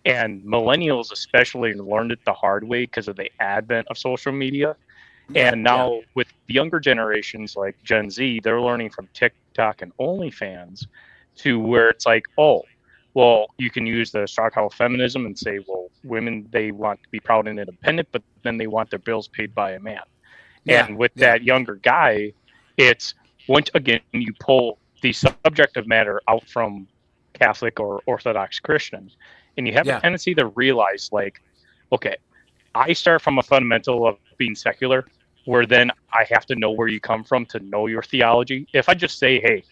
And millennials especially learned it the hard way because of the advent of social media. And now with the younger generations like Gen Z, they're learning from TikTok and OnlyFans to where it's like, oh, well, you can use the Stockholm feminism and say, well, women, they want to be proud and independent, but then they want their bills paid by a man. And with that younger guy, it's once again, you pull the subject of matter out from Catholic or Orthodox Christians, and you have a tendency to realize, like, okay, I start from a fundamental of being secular, where then I have to know where you come from to know your theology. If I just say, hey,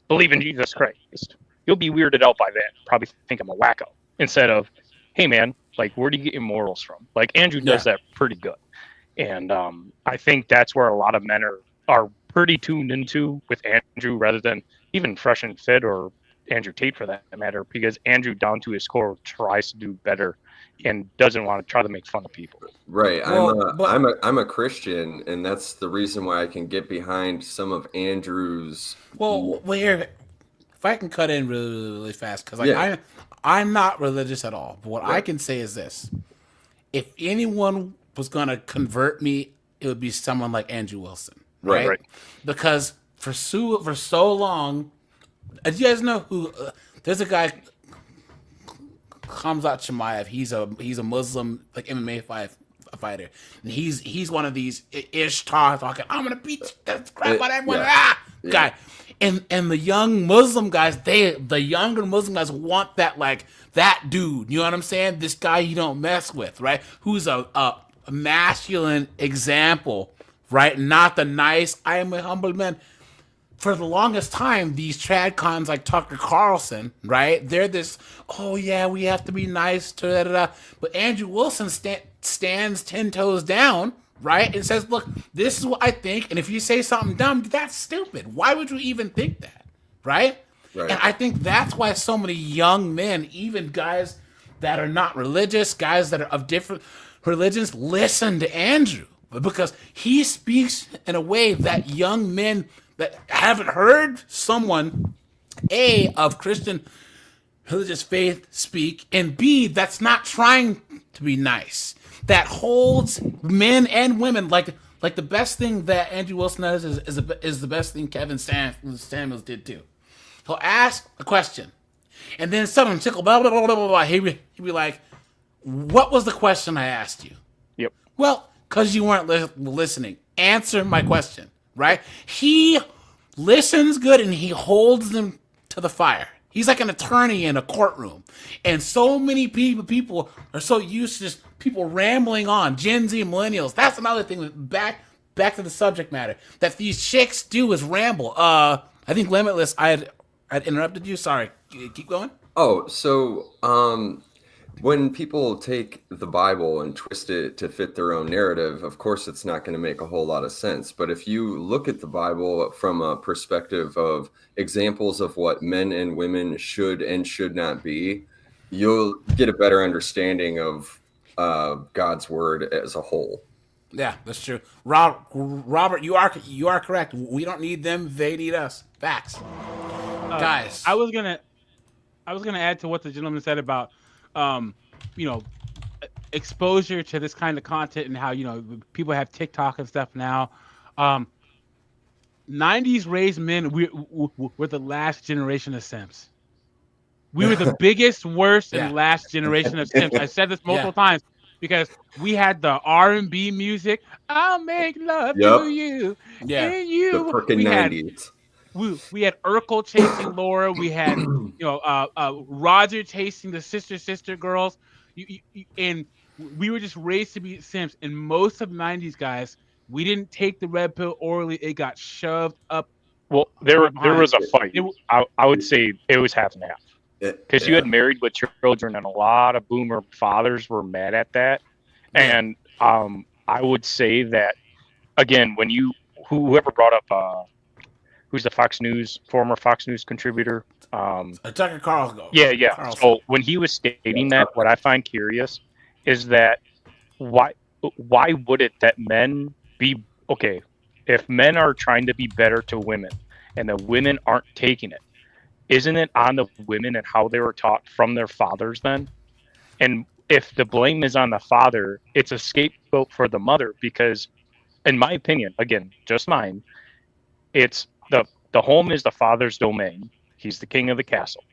believe in Jesus Christ, you'll be weirded out by that. Probably think I'm a wacko. Instead of, hey, man, like, where do you get your morals from? Like, Andrew does that pretty good. And I think that's where a lot of men are pretty tuned into with Andrew, rather than even Fresh and Fit or Andrew Tate for that matter, because Andrew, down to his core, tries to do better and doesn't want to try to make fun of people. Right. I'm a Christian, and that's the reason why I can get behind some of Andrew's. Well, here, if I can cut in really, really, really fast, because I'm not religious at all. But what I can say is this: if anyone was gonna convert me, it would be someone like Andrew Wilson, right? Because for so long, do you guys know who? There's a guy, Khamzat Chimaev. He's a Muslim like MMA fighter, and he's one of these Ishtar talking, I'm gonna beat the crap out of everyone, guy. And the young Muslim guys, the younger Muslim guys want that dude. You know what I'm saying? This guy you don't mess with, right? Who's a masculine example, right? Not the nice, I am a humble man. for the longest time, these trad cons like Tucker Carlson, right? They're this, oh yeah, we have to be nice to da, da, da. But Andrew Wilson stands 10 toes down, right? And says, look, this is what I think. And if you say something dumb, that's stupid. Why would you even think that? Right? Right. And I think that's why so many young men, even guys that are not religious, guys that are of different religions, listen to Andrew. Because he speaks in a way that young men that haven't heard someone, A, of Christian religious faith speak, and B, that's not trying to be nice. That holds men and women like the best thing that Andrew Wilson does is the best thing Kevin Samuels did too. He'll ask a question, and then someone tickle blah blah blah blah blah blah. He'd be like, "What was the question I asked you?" Yep. Well, because you weren't listening. Answer my question, right? He listens good and he holds them to the fire. He's like an attorney in a courtroom. And so many people are so used to just people rambling on. Gen Z, millennials. That's another thing. Back to the subject matter. That these chicks do is ramble. I think Limitless, I had interrupted you. Sorry. Keep going. Oh, so when people take the Bible and twist it to fit their own narrative, of course, it's not going to make a whole lot of sense. But if you look at the Bible from a perspective of examples of what men and women should and should not be, you'll get a better understanding of God's word as a whole. Yeah, that's true. Robert, you are correct. We don't need them; they need us. Facts, guys. I was gonna add to what the gentleman said about exposure to this kind of content and how people have TikTok and stuff now. 90s raised men, we're the last generation of simps. We were the biggest, worst, and last generation of simps. I said this multiple times because we had the R&B music. I'll make love to you. Yeah, and you. The frickin' 90s. We had Urkel chasing Laura. We had Roger chasing the sister girls. And we were just raised to be simps. And most of the 90s guys, we didn't take the red pill orally. It got shoved up. Well, there was a fight. I would say it was half and half. Because you had Married with Children, and a lot of boomer fathers were mad at that. And I would say that, again, when whoever brought up who's the former Fox News contributor? Tucker Carlson. Yeah. Carlson. So when he was stating that, what I find curious is that why would it that men be okay if men are trying to be better to women and the women aren't taking it? Isn't it on the women and how they were taught from their fathers then? And if the blame is on the father, it's a scapegoat for the mother because, in my opinion, again, just mine, it's the home is the father's domain. He's the king of the castle.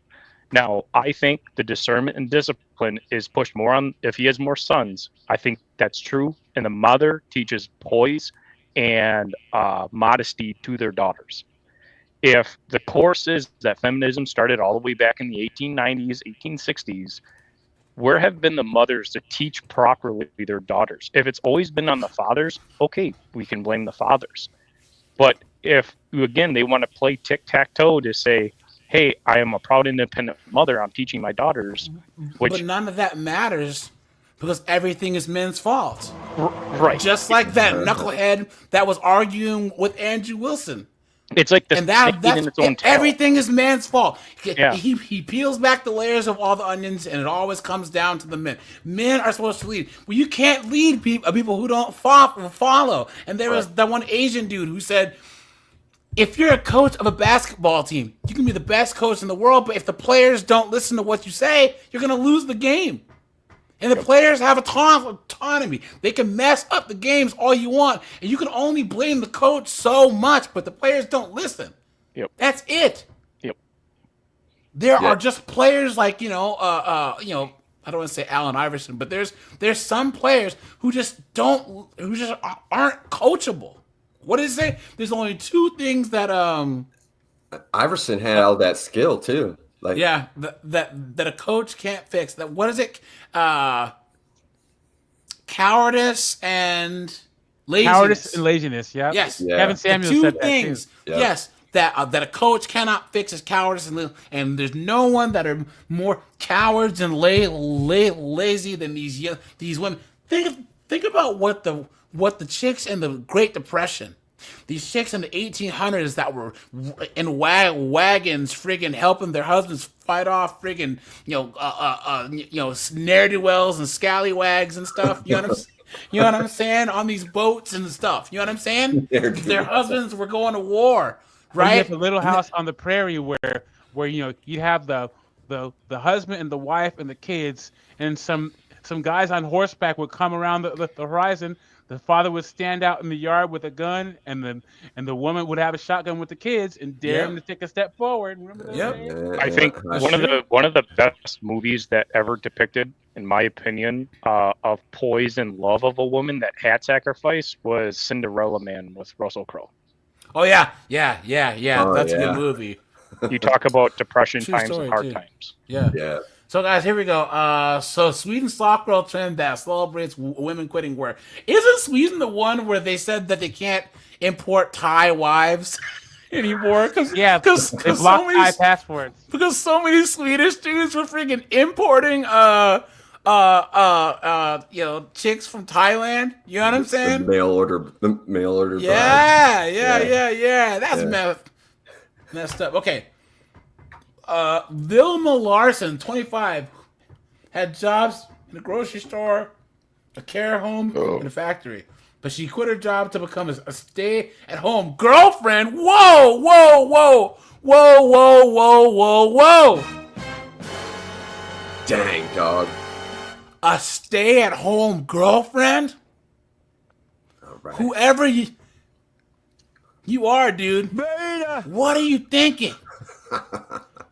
Now, I think the discernment and discipline is pushed more on if he has more sons. I think that's true. And the mother teaches poise and modesty to their daughters. If the course is that feminism started all the way back in the 1890s, 1860s, where have been the mothers to teach properly their daughters? If it's always been on the fathers, okay, we can blame the fathers. But if, again, they want to play tic-tac-toe to say, hey, I am a proud, independent mother, I'm teaching my daughters. But none of that matters because everything is men's fault. Right. Just like that knucklehead that was arguing with Andrew Wilson. It's like the that's in its own tail. Everything is man's fault. Yeah. He peels back the layers of all the onions, and it always comes down to the men. Men are supposed to lead. Well, you can't lead people who don't follow. And there was that one Asian dude who said, if you're a coach of a basketball team, you can be the best coach in the world, but if the players don't listen to what you say, you're going to lose the game. And the players have autonomy. They can mess up the games all you want, and you can only blame the coach so much, but the players don't listen. Yep. That's it. Yep. There are just players like, I don't want to say Allen Iverson, but there's some players who just aren't coachable. What is it? There's only two things that Iverson had all that skill too. Like that a coach can't fix. That what is it? Cowardice and laziness. Cowardice and laziness. Yeah. Yes. Yeah. Kevin Samuels the two said things. that too. Yes. that a coach cannot fix his cowardice, and there's no one that are more cowards and lazy than these women. Think about what the chicks in the Great Depression, these chicks in the 1800s that were in wagons, friggin' helping their husbands fight off friggin' ne'er-do-wells and scallywags and stuff. You know what I'm saying? On these boats and stuff. You know what I'm saying? Their husbands were going to war, right? You have the Little House on the Prairie where you have the husband and the wife and the kids, and some guys on horseback would come around the horizon. The father would stand out in the yard with a gun, and the woman would have a shotgun with the kids and dare him to take a step forward. Remember that? I think one of the best movies that ever depicted, in my opinion, of poise and love of a woman that had sacrifice was Cinderella Man with Russell Crowe. Oh yeah. That's a good movie. You talk about depression True times story, and hard too. times. Yeah. So guys, here we go. So Sweden's soft girl trend that celebrates women quitting work. Isn't Sweden the one where they said that they can't import Thai wives anymore? Because they blocked Thai passports. Because so many Swedish dudes were freaking importing chicks from Thailand. You know what I'm saying? The mail order. Yeah. That's messed up. Okay. Vilma Larson, 25, had jobs in a grocery store, a care home, and a factory. But she quit her job to become a stay-at-home girlfriend. Whoa! Dang, dog. A stay-at-home girlfriend? All right. Whoever you are, dude. Beta. What are you thinking?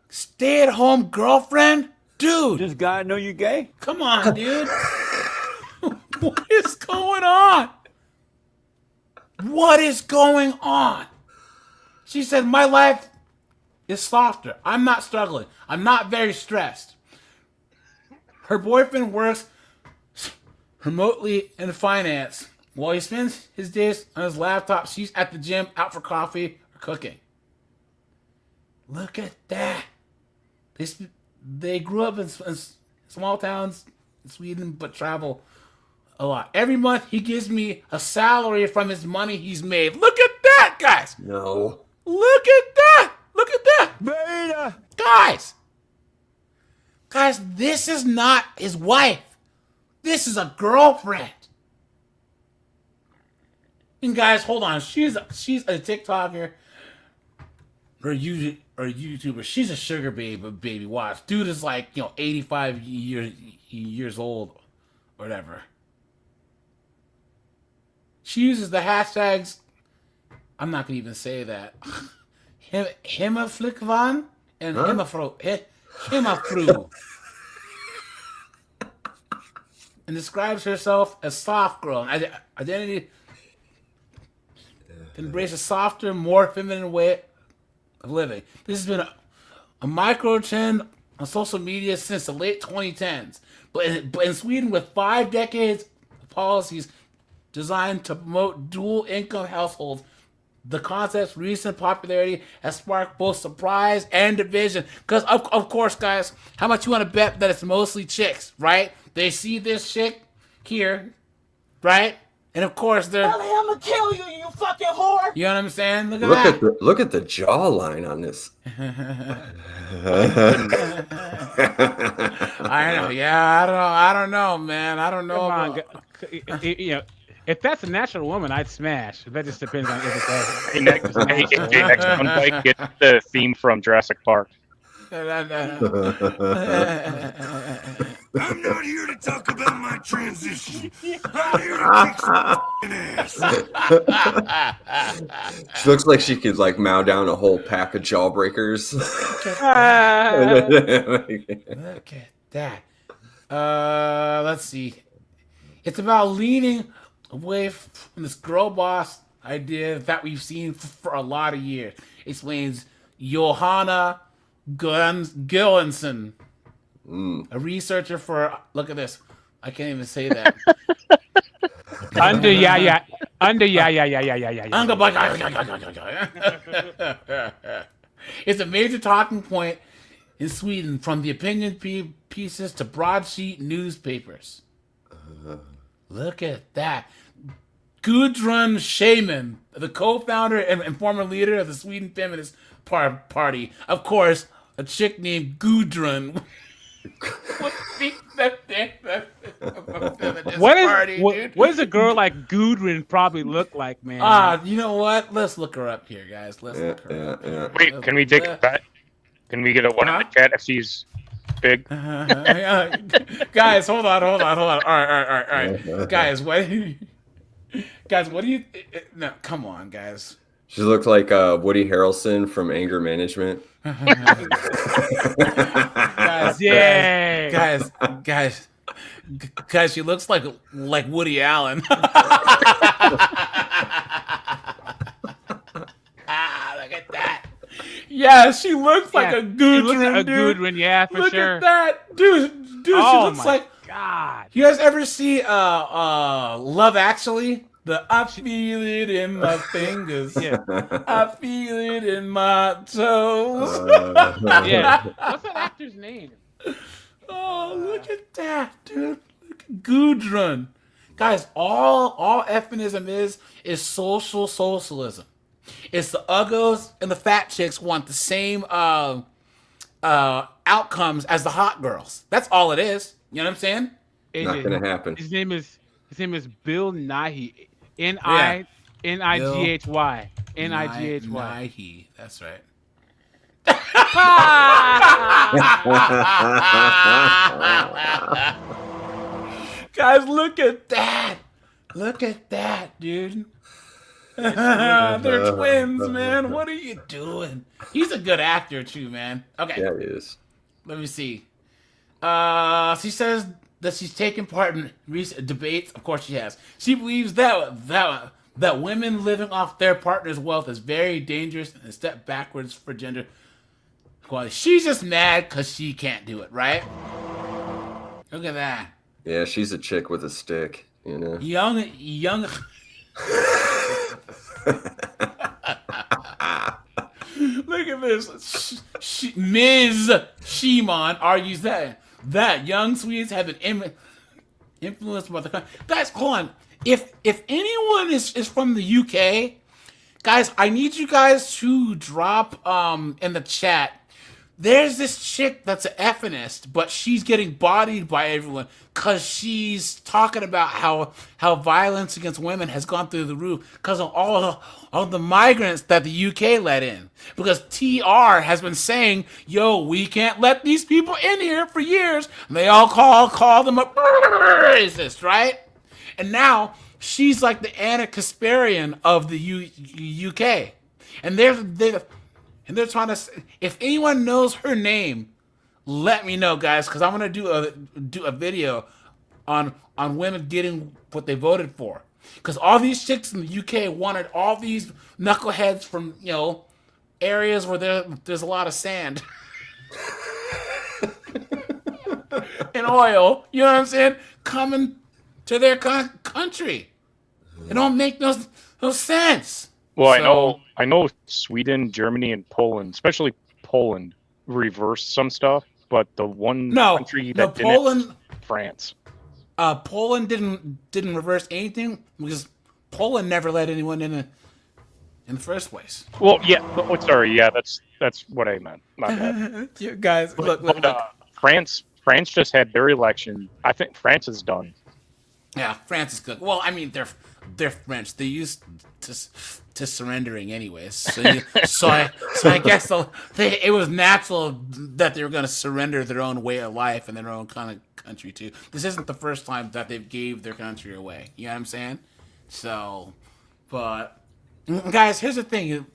Stay-at-home girlfriend? Dude. Just gotta know you gay? Come on, dude. What is going on? What is going on? She said, my life is softer. I'm not struggling. I'm not very stressed. Her boyfriend works remotely in finance. While he spends his days on his laptop, she's at the gym, out for coffee, or cooking. Look at that. They grew up in small towns in Sweden, but travel a lot. Every month, he gives me a salary from his money he's made. Look at that, guys. No. Look at that. Look at that. Beta. Guys, this is not his wife. This is a girlfriend. And guys, hold on. She's a TikToker or YouTuber. She's a sugar baby. Watch. Dude is like, 85 years old or whatever. She uses the hashtags. I'm not gonna even say that. Hemmaflickvan and Hemmafru. And describes herself as soft girl. Identity embrace a softer, more feminine way of living. This has been a micro trend on social media since the late 2010s. But in Sweden, with 5 decades of policies designed to promote dual income households, the concept's recent popularity has sparked both surprise and division. Because, of course, guys, how much you want to bet that it's mostly chicks, right? They see this chick here, right? And of course they're. Ellie, I'm gonna kill you, you fucking whore! You know what I'm saying? Look at the jawline on this. I know. Yeah, I don't know, man. I don't know. If that's a natural woman, I'd smash. That just depends on if it's that. Hey, next one, Mike, get the theme from Jurassic Park. I'm not here to talk about my transition. I'm here to kick some ass. She looks like she could mow down a whole pack of jawbreakers. Look at that. Let's see. It's about leaning away from this girl boss idea that we've seen for a lot of years. Explains Johanna Gillenson, a researcher for, look at this, I can't even say that. Unga black. It's a major talking point in Sweden, from the opinion pieces to broadsheet newspapers. Look at that. Gudrun Schyman, the co-founder and former leader of the Sweden Feminist Party. Of course, a chick named Gudrun. What does a girl like Gudrun probably look like, man? You know what? Let's look her up here, guys. Let's look her up. Yeah. Wait, can we take a bet? Can we get a one in the chat if she's big? Guys, hold on. All right. Guys, what do you? No, come on, guys. She looked like Woody Harrelson from Anger Management. Guys, she looks like Woody Allen. Look at that. Yeah, she looks like a Gudrun, dude. Gudrun, yeah, for Look sure. at that, dude. She looks like. God. You guys ever see Love Actually? I feel it in my fingers. Yeah. I feel it in my toes. Yeah. What's that actor's name? Oh, look at that, dude. Look at Gudrun. Guys, all feminism is social socialism. It's the uggos and the fat chicks want the same outcomes as the hot girls. That's all it is. You know what I'm saying? Not gonna happen. His name is Bill Nighy. Nighy. Nighy. Nighy. That's right. Guys, look at that. Look at that, dude. They're twins, man. What are you doing? He's a good actor too, man. Okay. Yeah, he is. Let me see. She says that she's taken part in recent debates. Of course she has. She believes that women living off their partner's wealth is very dangerous and a step backwards for gender equality. She's just mad because she can't do it, right? Look at that. Yeah, she's a chick with a stick, you know. Young. Look at this. Ms. Shimon argues that young Swedes have been influenced by the country. Guys, hold on. If anyone is from the UK, guys, I need you guys to drop in the chat. There's this chick that's an feminist, but she's getting bodied by everyone because she's talking about how violence against women has gone through the roof because of all the migrants that the UK let in. Because TR has been saying, yo, we can't let these people in here for years. And they all call them a racist, right? And now she's like the Anna Kasparian of the UK. And they're trying to. If anyone knows her name, let me know, guys, because I'm gonna do a video on women getting what they voted for. Because all these chicks in the UK wanted all these knuckleheads from areas where there's a lot of sand and oil. You know what I'm saying? Coming to their country. It don't make no sense. Well, I know Sweden, Germany, and Poland, especially Poland, reversed some stuff, but the country that didn't, France. Poland didn't reverse anything because Poland never let anyone in the first place. Well, yeah. Oh, sorry, yeah, that's what I meant. My bad. You guys, look. France just had their election. I think France is done. Yeah, France is good. Well, I mean, they're French. They used to surrendering anyways. So I guess it was natural that they were going to surrender their own way of life and their own kind of country too. This isn't the first time that they've gave their country away. You know what I'm saying? So, but guys, here's the thing.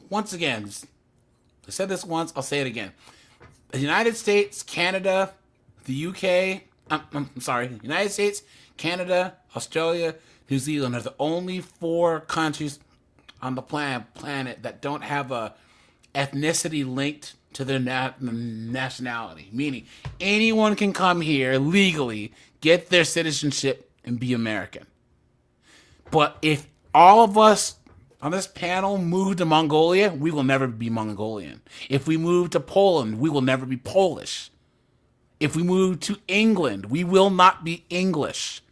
Once again, I said this once. I'll say it again. The United States, Canada, the UK. I'm sorry. United States, Canada, Australia, New Zealand are the only 4 countries on the planet that don't have a ethnicity linked to their nationality. Meaning, anyone can come here legally, get their citizenship, and be American. But if all of us on this panel move to Mongolia, we will never be Mongolian. If we move to Poland, we will never be Polish. If we move to England, we will not be English.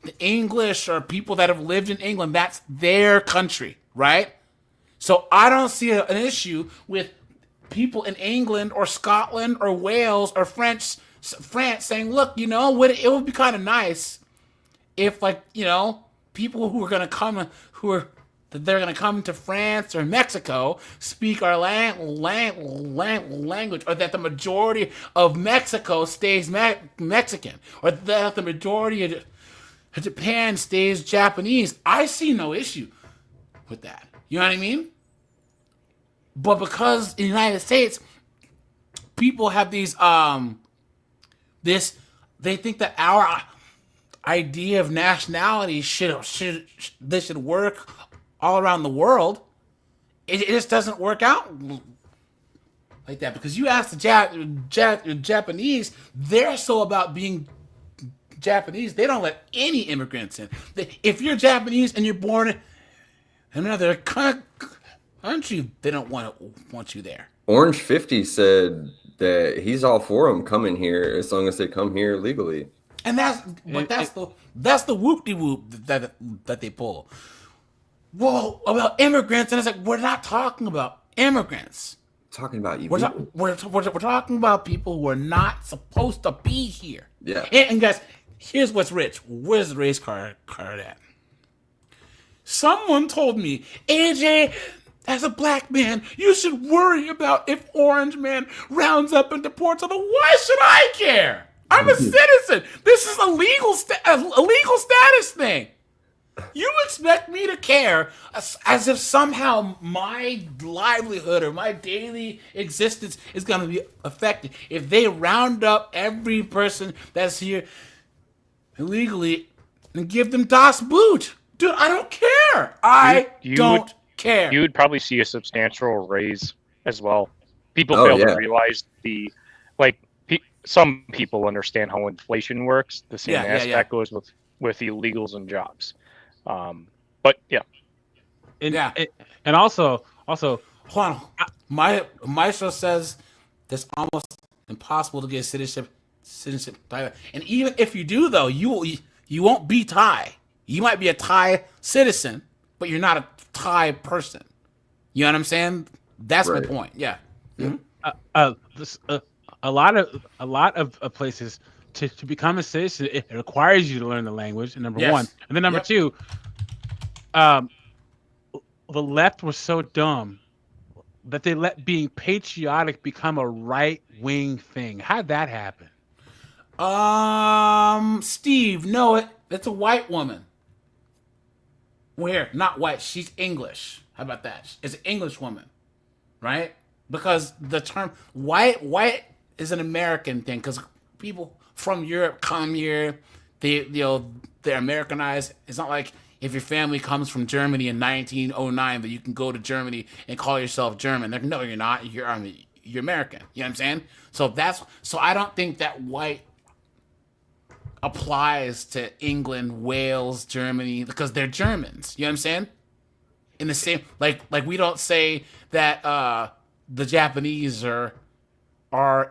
The English are people that have lived in England. That's their country, right? So I don't see an issue with people in England or Scotland or Wales or France saying, look, you know, it would be kind of nice if, like, you know, people who are going to come, they're going to come to France or Mexico, speak our language, or that the majority of Mexico stays Mexican, or that the majority of Japan stays Japanese. I see no issue with that. You know what I mean? But because in the United States, people have these, they think that our idea of nationality should work all around the world. It just doesn't work out like that, because you ask the Japanese, they're so about being Japanese, they don't let any immigrants in. If you're Japanese and you're born in another country, they don't want you there. Orange 50 said that he's all for them coming here as long as they come here legally. And that's the whoop-de-whoop that they pull. Well, about immigrants, and it's like, we're not talking about immigrants. Talking about you. We're talking about people who are not supposed to be here. Yeah. And guys, here's what's rich. Where's the race card at? Someone told me, AJ, as a black man, you should worry about if Orange Man rounds up and deports other. Why should I care? I'm a citizen. This is a legal status thing. You expect me to care as if somehow my livelihood or my daily existence is going to be affected if they round up every person that's here illegally and give them Das Boot. Dude, I don't care. I don't care. You would probably see a substantial raise as well. People fail to realize some people understand how inflation works. The same aspect goes with illegals and jobs. But yeah. And also, hold on. Maestro says it's almost impossible to get citizenship. And even if you do, though, you won't be Thai. You might be a Thai citizen, but you're not a Thai person. You know what I'm saying? That's my point. Yeah. Mm-hmm. A lot of places to become a citizen, it requires you to learn the language. Number one, and then number two, the left was so dumb that they let being patriotic become a right-wing thing. How'd that happen? Steve, no, it's a white woman. Where? Not white. She's English. How about that? It's an English woman, right? Because the term white is an American thing. Because people from Europe come here, they're Americanized. It's not like if your family comes from Germany in 1909 that you can go to Germany and call yourself German. They're, no, you're not. You're American. You know what I'm saying? So I don't think that white applies to England, Wales, Germany, because they're Germans. You know what I'm saying? In the same, like we don't say that the Japanese are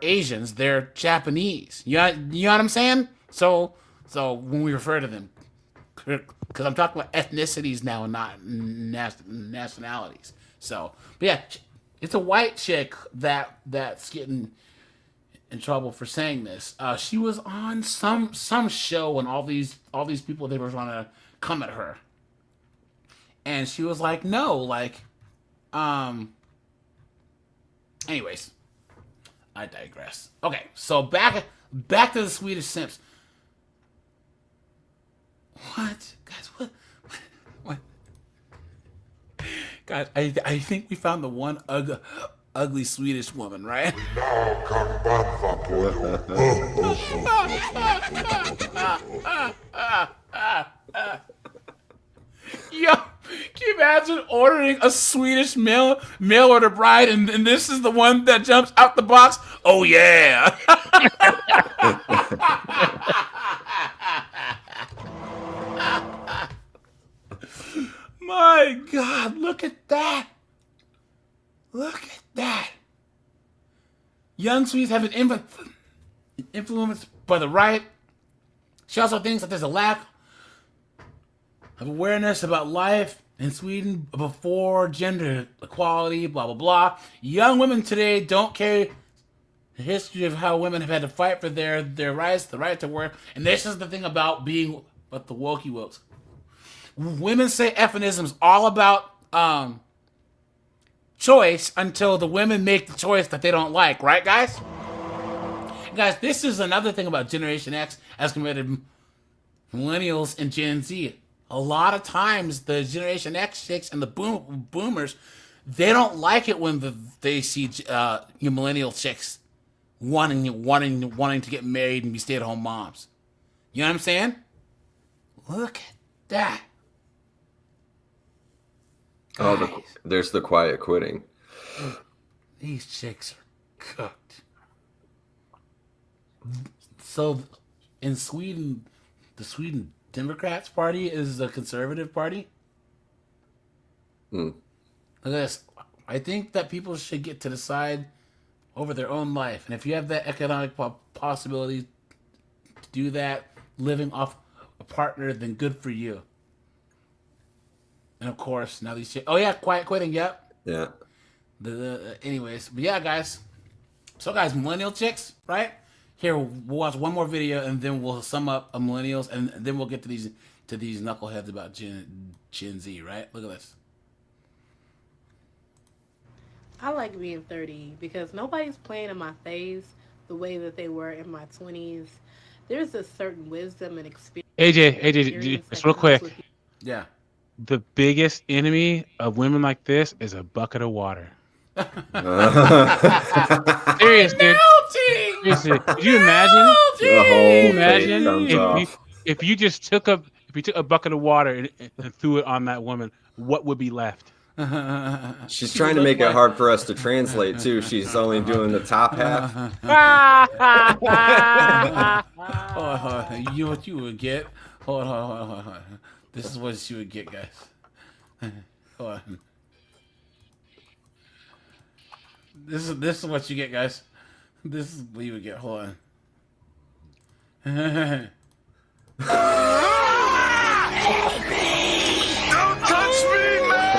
Asians. They're Japanese. You know what I'm saying? So when we refer to them, because I'm talking about ethnicities now and not nationalities. So, but yeah, it's a white chick that's getting in trouble for saying this. She was on some show and all these people, they were trying to come at her, and she was like, no, anyways, I digress. Okay, so back to the Swedish simps. What, guys? What? Guys, I think we found the one ugly Swedish woman, right? Yo, can you imagine ordering a Swedish mail order bride, and this is the one that jumps out the box? Oh yeah. My God, look at that. Look at that. Young Swedes have been influenced by the right. She also thinks that there's a lack of awareness about life in Sweden before gender equality, blah, blah, blah. Young women today don't carry the history of how women have had to fight for their rights, the right to work. And this is the thing about being with the wokey wokes. Women say feminism is all about choice until the women make the choice that they don't like. Right, guys? Guys, this is another thing about Generation X as compared to Millennials and Gen Z. A lot of times, the Generation X chicks and the boomers, they don't like it when they see millennial chicks wanting to get married and be stay-at-home moms. You know what I'm saying? Look at that. Oh, there's the quiet quitting. These chicks are cooked. So, in Sweden, the Sweden Democrats Party is the conservative party. Look at this. I think that people should get to decide over their own life. And if you have that economic possibility to do that, living off a partner, then good for you. And of course, now these chicks... Oh, yeah, quiet quitting, yep. Yeah. Anyways, but yeah, guys. So, guys, millennial chicks, right? Here, we'll watch one more video, and then we'll sum up millennials, and then we'll get to these knuckleheads about Gen Z, right? Look at this. I like being 30 because nobody's playing in my face the way that they were in my 20s. There's a certain wisdom and experience. AJ, just real quick. Yeah. The biggest enemy of women like this is a bucket of water. Serious, dude. Seriously, could you imagine? If you just took a bucket of water and threw it on that woman, what would be left? She's trying to make it hard for us to translate too. She's only doing the top half. You what you would get? Hold on. This is what you would get, guys. Hold on. This is what you get, guys. This is what you would get. Hold on. Don't touch me, man!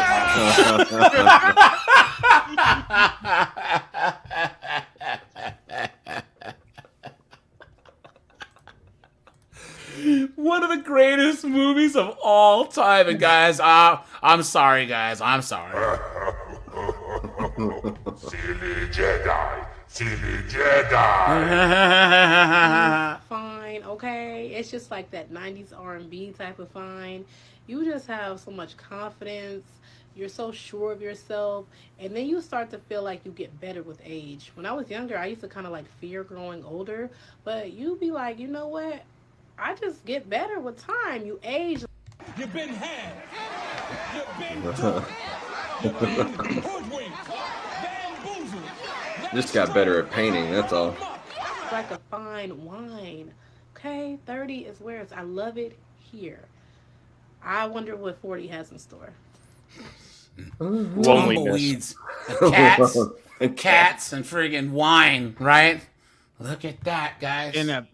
One of the greatest movies of all time. And guys, I'm sorry, guys. I'm sorry. Silly Jedi. Silly Jedi. Fine, okay? It's just like that 90s R&B type of fine. You just have so much confidence. You're so sure of yourself. And then you start to feel like you get better with age. When I was younger, I used to kind of like fear growing older. But you be like, you know what? I just get better with time. You age. You've been had. You've been took. You've been hoodwinked. Bamboozled. Just got better at painting, that's all. It's like a fine wine. Okay, 30 is where it's. I love it here. I wonder what 40 has in store. Tumbleweeds, and cats, and friggin' wine, right? Look at that, guys. And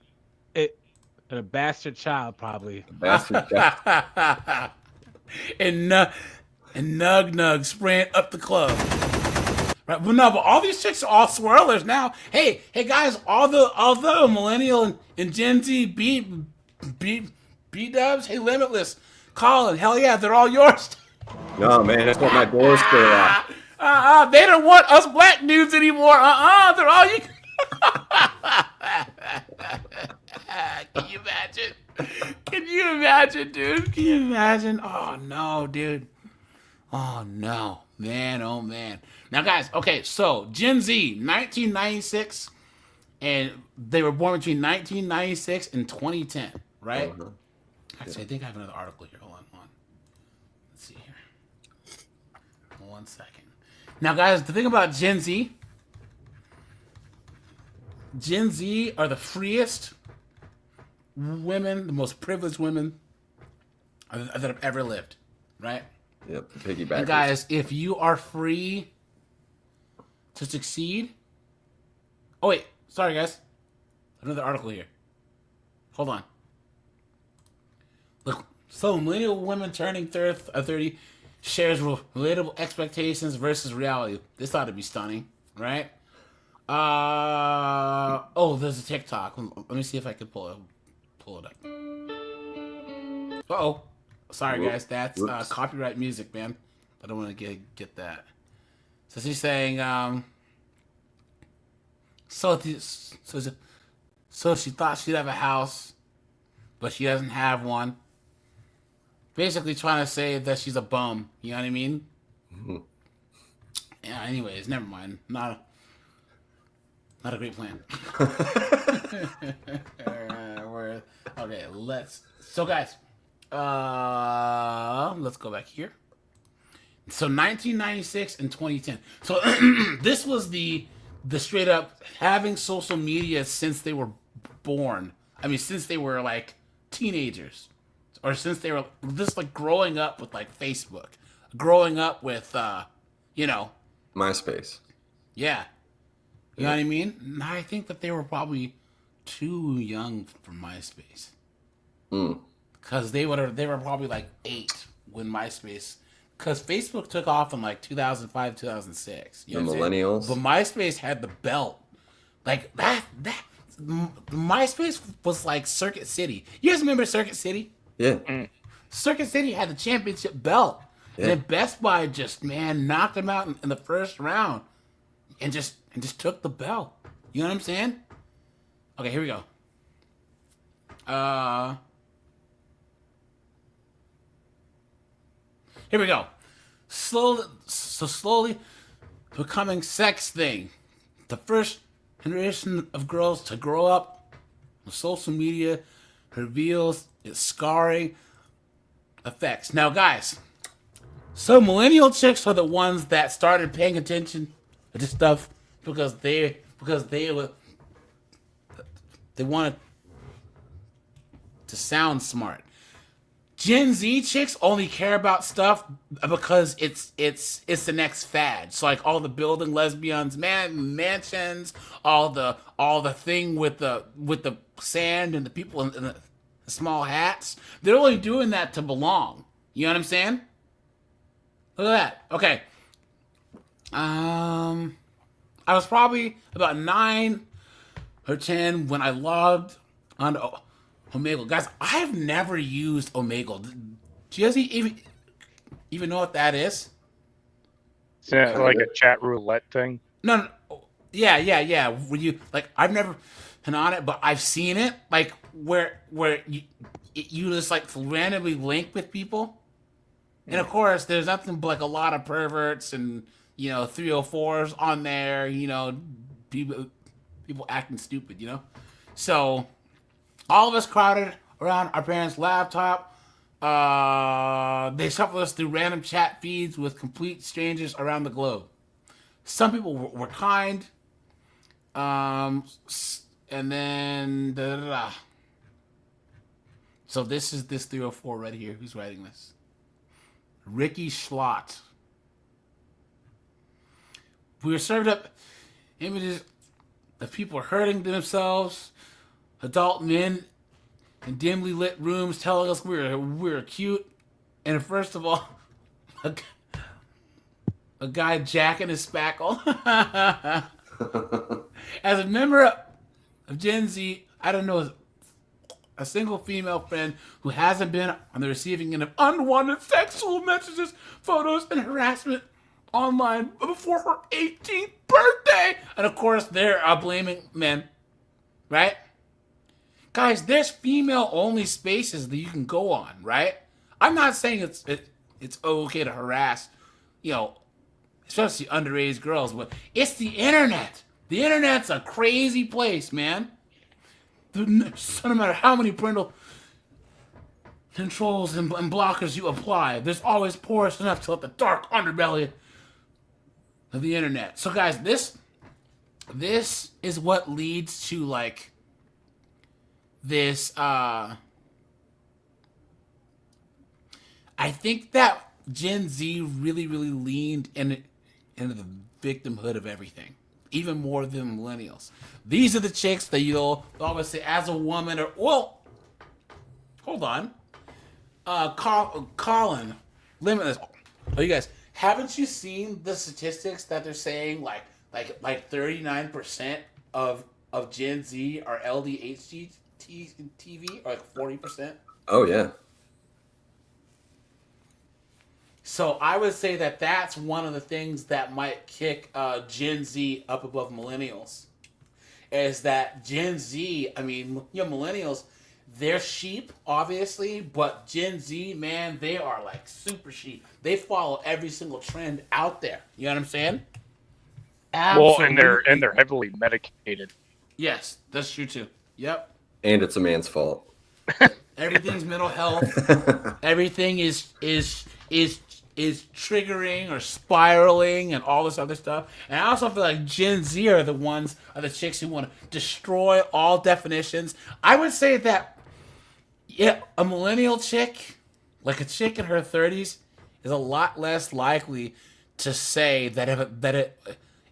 a bastard child, probably. Bastard child. and Nug spraying up the club. Right? Well, no, but all these chicks are all swirlers now. Hey, guys, although Millennial and Gen Z B-dubs, hey, Limitless, Colin, hell yeah, they're all yours. No, man, that's what my doors stay at. They don't want us black dudes anymore. They're all you. Can you imagine? Can you imagine, dude? Can you imagine? Oh no, dude. Oh no, man. Oh man. Now, guys. Okay, so Gen Z, 1996, and they were born between 1996 and 2010, right? Uh-huh. Actually, I think I have another article here. Hold on. Let's see here. 1 second. Now, guys, the thing about Gen Z are the freest women, the most privileged women that have ever lived, right? Yep, the piggybackers. And guys, if you are free to succeed... Oh, wait. Sorry, guys. Another article here. Hold on. Look, so millennial women turning 30 shares relatable expectations versus reality. This ought to be stunning, right? Oh, there's a TikTok. Let me see if I can pull it up. Uh-oh. Sorry, guys. That's copyright music, man. I don't want to get that. So she's saying, so she thought she'd have a house, but she doesn't have one. Basically trying to say that she's a bum. You know what I mean? Mm-hmm. Yeah, anyways, never mind. Not a great plan. Okay, so guys, let's go back here. So 1996 and 2010. So this was the straight up having social media since they were born. I mean, since they were like teenagers, or since they were just like growing up with like Facebook, growing up with MySpace. Yeah. You know what I mean? And I think that they were probably too young for MySpace. Because they were probably like 8 when MySpace... Because Facebook took off in like 2005, 2006. You know the Millennials. But MySpace had the belt. Like that MySpace was like Circuit City. You guys remember Circuit City? Yeah. Circuit City had the championship belt. Yeah. And then Best Buy just, knocked them out in the first round. And just took the belt. You know what I'm saying? Okay, here we go. Here we go. Slowly becoming sex thing. The first generation of girls to grow up with social media reveals its scarring effects. Now, guys, so millennial chicks are the ones that started paying attention to this stuff because they wanted to sound smart. Gen Z chicks only care about stuff because it's the next fad. So like all the building lesbians, mansions, all the thing with the sand and the people in the small hats. They're only doing that to belong. You know what I'm saying? Look at that. Okay. I was probably about 9 or 10 when I logged on Omegle. Guys, I've never used Omegle. Do you guys even know what that is? Is that like a chat roulette thing? No. Yeah. Where you I've never been on it, but I've seen it. Like where you just like randomly link with people. And of course, there's nothing but like a lot of perverts and 304s on there. People acting stupid. So all of us crowded around our parents' laptop. They shuffled us through random chat feeds with complete strangers around the globe. Some people were kind. And then... So this is this 304 right here. Who's writing this? Ricky Schlott. We were served up images of people hurting themselves. Adult men in dimly lit rooms telling us we're cute. And first of all, a guy jacking his spackle. As a member of Gen Z, I don't know a single female friend who hasn't been on the receiving end of unwanted sexual messages, photos, and harassment online before her 18th birthday. And of course, they're blaming men, right? Guys, there's female-only spaces that you can go on, right? I'm not saying it's okay to harass, especially underage girls, but it's the internet. The internet's a crazy place, man. So no matter how many parental controls and blockers you apply, there's always porous enough to let the dark underbelly of the internet. So guys, this is what leads to this I think that Gen Z really, really leaned into the victimhood of everything, even more than millennials. These are the chicks that you'll always say, as a woman, or well, hold on, Colin, Limitless. Oh, you guys, haven't you seen the statistics that they're saying like 39% of Gen Z are LDHD TV, or like 40%? Oh yeah. So I would say that that's one of the things that might kick Gen Z up above millennials. Is that Gen Z? I mean, millennials, they're sheep, obviously, but Gen Z, man, they are like super sheep. They follow every single trend out there. You know what I'm saying? Absolutely. Well, and they're heavily medicated. Yes, that's true too. Yep. And it's a man's fault. Everything's mental health. Everything is triggering or spiraling and all this other stuff. And I also feel like Gen Z are the chicks who want to destroy all definitions. I would say that, yeah, a millennial chick, like a chick in her 30s, is a lot less likely to say that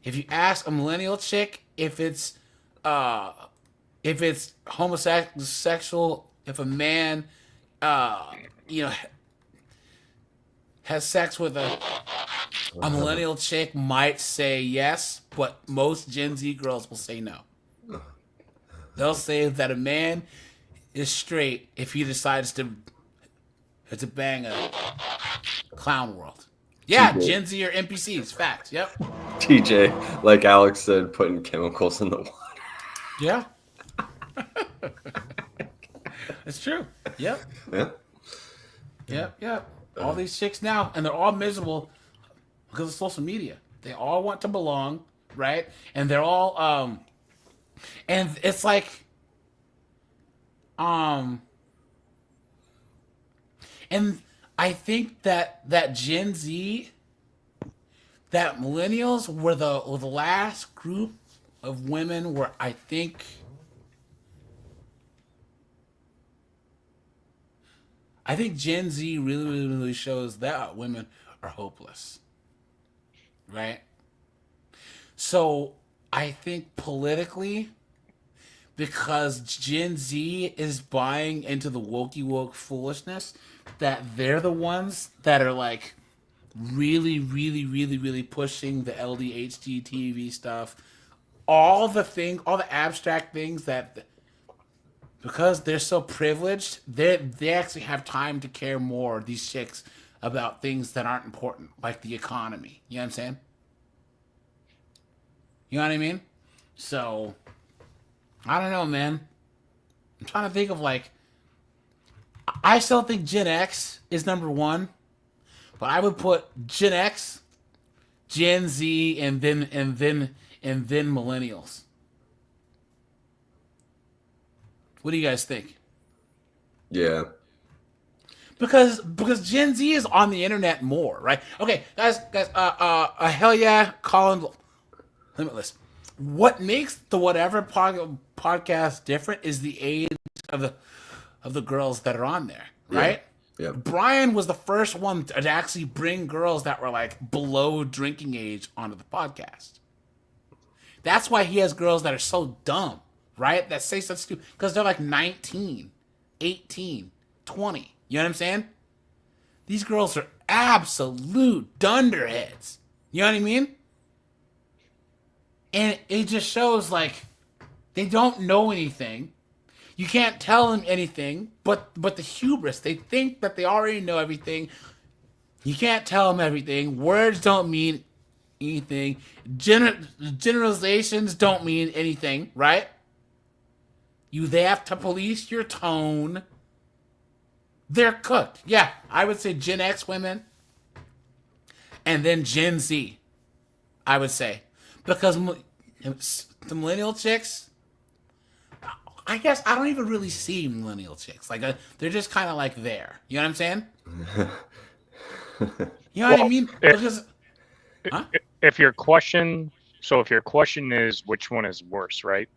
if you ask a millennial chick if it's homosexual, if a man has sex with a millennial chick, might say yes, but most Gen Z girls will say no. They'll say that a man is straight if he decides to bang a clown world. Yeah, TJ. Gen Z or NPCs. Facts. Yep. TJ, like Alex said, putting chemicals in the water. Yeah. It's true. Yep. Yeah. Yep. All these chicks now, and they're all miserable because of social media. They all want to belong, right? And they're all and it's like and I think that Gen Z, that millennials were the last group of women where I think Gen Z really shows that women are hopeless, right? So I think politically, because Gen Z is buying into the woke foolishness, that they're the ones that are like really pushing the LDHD TV stuff, all the abstract things that. Because they're so privileged, they actually have time to care more, these chicks, about things that aren't important, like the economy. You know what I'm saying? You know what I mean? So, I don't know, man. I'm trying to think of I still think Gen X is number one, but I would put Gen X, Gen Z, and then millennials. What do you guys think? Yeah. Because Gen Z is on the internet more, right? Okay, guys, hell yeah, Colin, Limitless. What makes the Whatever podcast different is the age of the girls that are on there, right? Yeah. Brian was the first one to actually bring girls that were like below drinking age onto the podcast. That's why he has girls that are so dumb. Right? That say such stupid, because they're like 19, 18, 20. You know what I'm saying? These girls are absolute dunderheads. You know what I mean? And it just shows they don't know anything. You can't tell them anything, but the hubris. They think that they already know everything. You can't tell them everything. Words don't mean anything. Generalizations don't mean anything, right? They have to police your tone. They're cooked. Yeah, I would say Gen X women. And then Gen Z, I would say. Because the millennial chicks, I guess I don't even really see millennial chicks. They're just kind of there. You know what I'm saying? You know what I mean? If your question is which one is worse, right?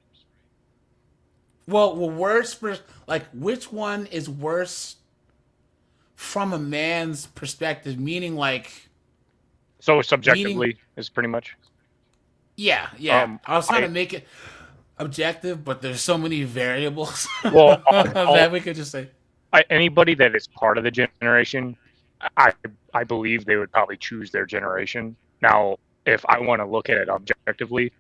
Well, worse for which one is worse from a man's perspective, meaning like. So subjectively is pretty much. Yeah. I was trying to make it objective, but there's so many variables Well, that we could just say. Anybody that is part of the generation, I believe they would probably choose their generation. Now, if I want to look at it objectively,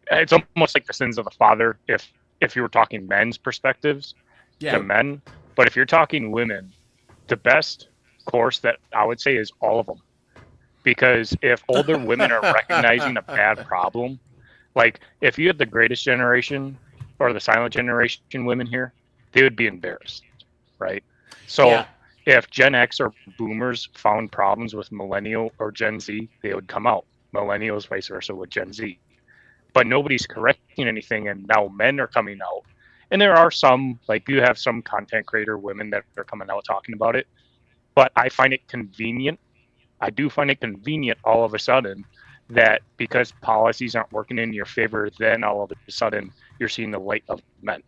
it's almost like the sins of the father. If you were talking men's perspectives to men, but if you're talking women, the best course that I would say is all of them, because if older women are recognizing a bad problem, like if you had the greatest generation or the silent generation women here, they would be embarrassed, right? So if Gen X or boomers found problems with millennial or Gen Z, they would come out. Millennials, vice versa with Gen Z. But nobody's correcting anything, and now men are coming out. And there are some, like you have some content creator women that are coming out talking about it. But I find it convenient. I do find it convenient all of a sudden that because policies aren't working in your favor, then all of a sudden you're seeing the light of men.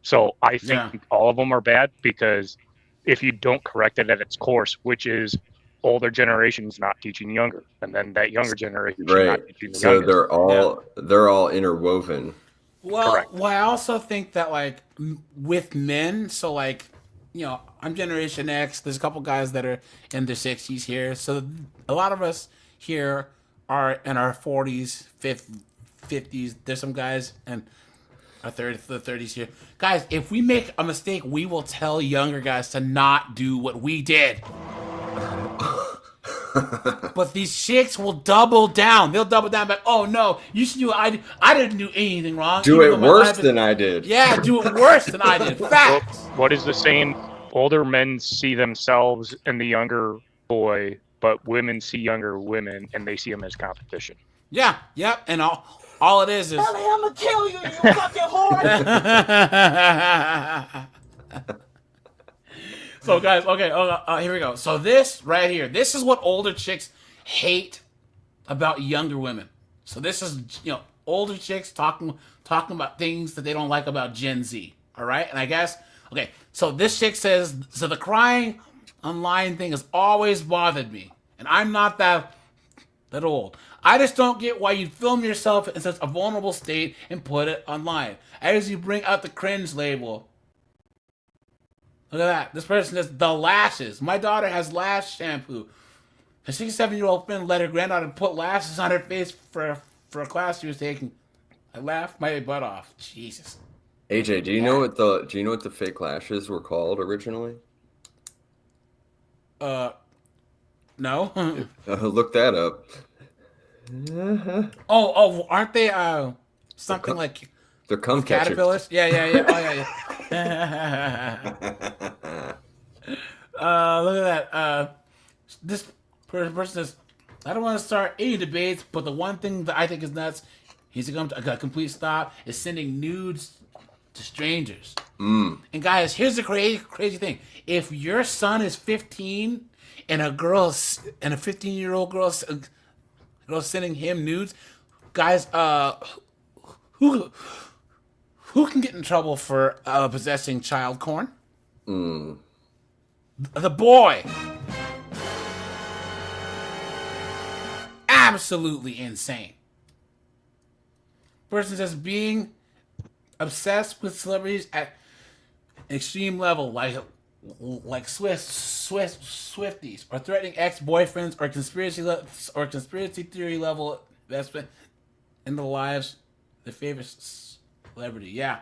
So I think all of them are bad, because if you don't correct it at its course, which is older generations not teaching younger, and then that younger generation not teaching the youngest. They're all interwoven. Well, I also think that like with men, so like, you know, I'm Generation X. There's a couple guys that are in their 60s here, so a lot of us here are in our 40s, 50s. There's some guys in our 30s here. Guys, if we make a mistake, we will tell younger guys to not do what we did. But these chicks will double down. They'll double down, but oh no, you should do it. I didn't do anything wrong. Do it worse than I did. Yeah, do it worse than I did. Facts. What is the saying? Older men see themselves in the younger boy, but women see younger women and they see them as competition. Yeah, yep, and all it is. Ellie, I'm gonna kill you, you fucking whore. So guys, okay, here we go. So this right here, this is what older chicks hate about younger women. So this is, you know, older chicks talking about things that they don't like about Gen Z. All right, and I guess okay. So this chick says, so the crying online thing has always bothered me, and I'm not that old. I just don't get why you film yourself in such a vulnerable state and put it online. As you bring out the cringe label. Look at that. This person says, the lashes. My daughter has lash shampoo. A 67-year-old friend let her granddaughter put lashes on her face for a class she was taking. I laughed my butt off. Jesus. AJ, do you know what the fake lashes were called originally? No. Look that up. Oh, aren't they something like they're cum catchers. Caterpillars? Yeah. Oh yeah. Look at that. This person says, I don't want to start any debates, but the one thing that I think is nuts, he's going to a complete stop, is sending nudes to strangers. And guys, here's the crazy thing: if your son is 15 and a 15-year-old girl sending him nudes, guys, who can get in trouble for possessing child porn? The boy. Absolutely insane. Person says being obsessed with celebrities at an extreme level, like Swifties, or threatening ex-boyfriends, or conspiracy theory level investment in the lives of their favorite celebrity. Yeah.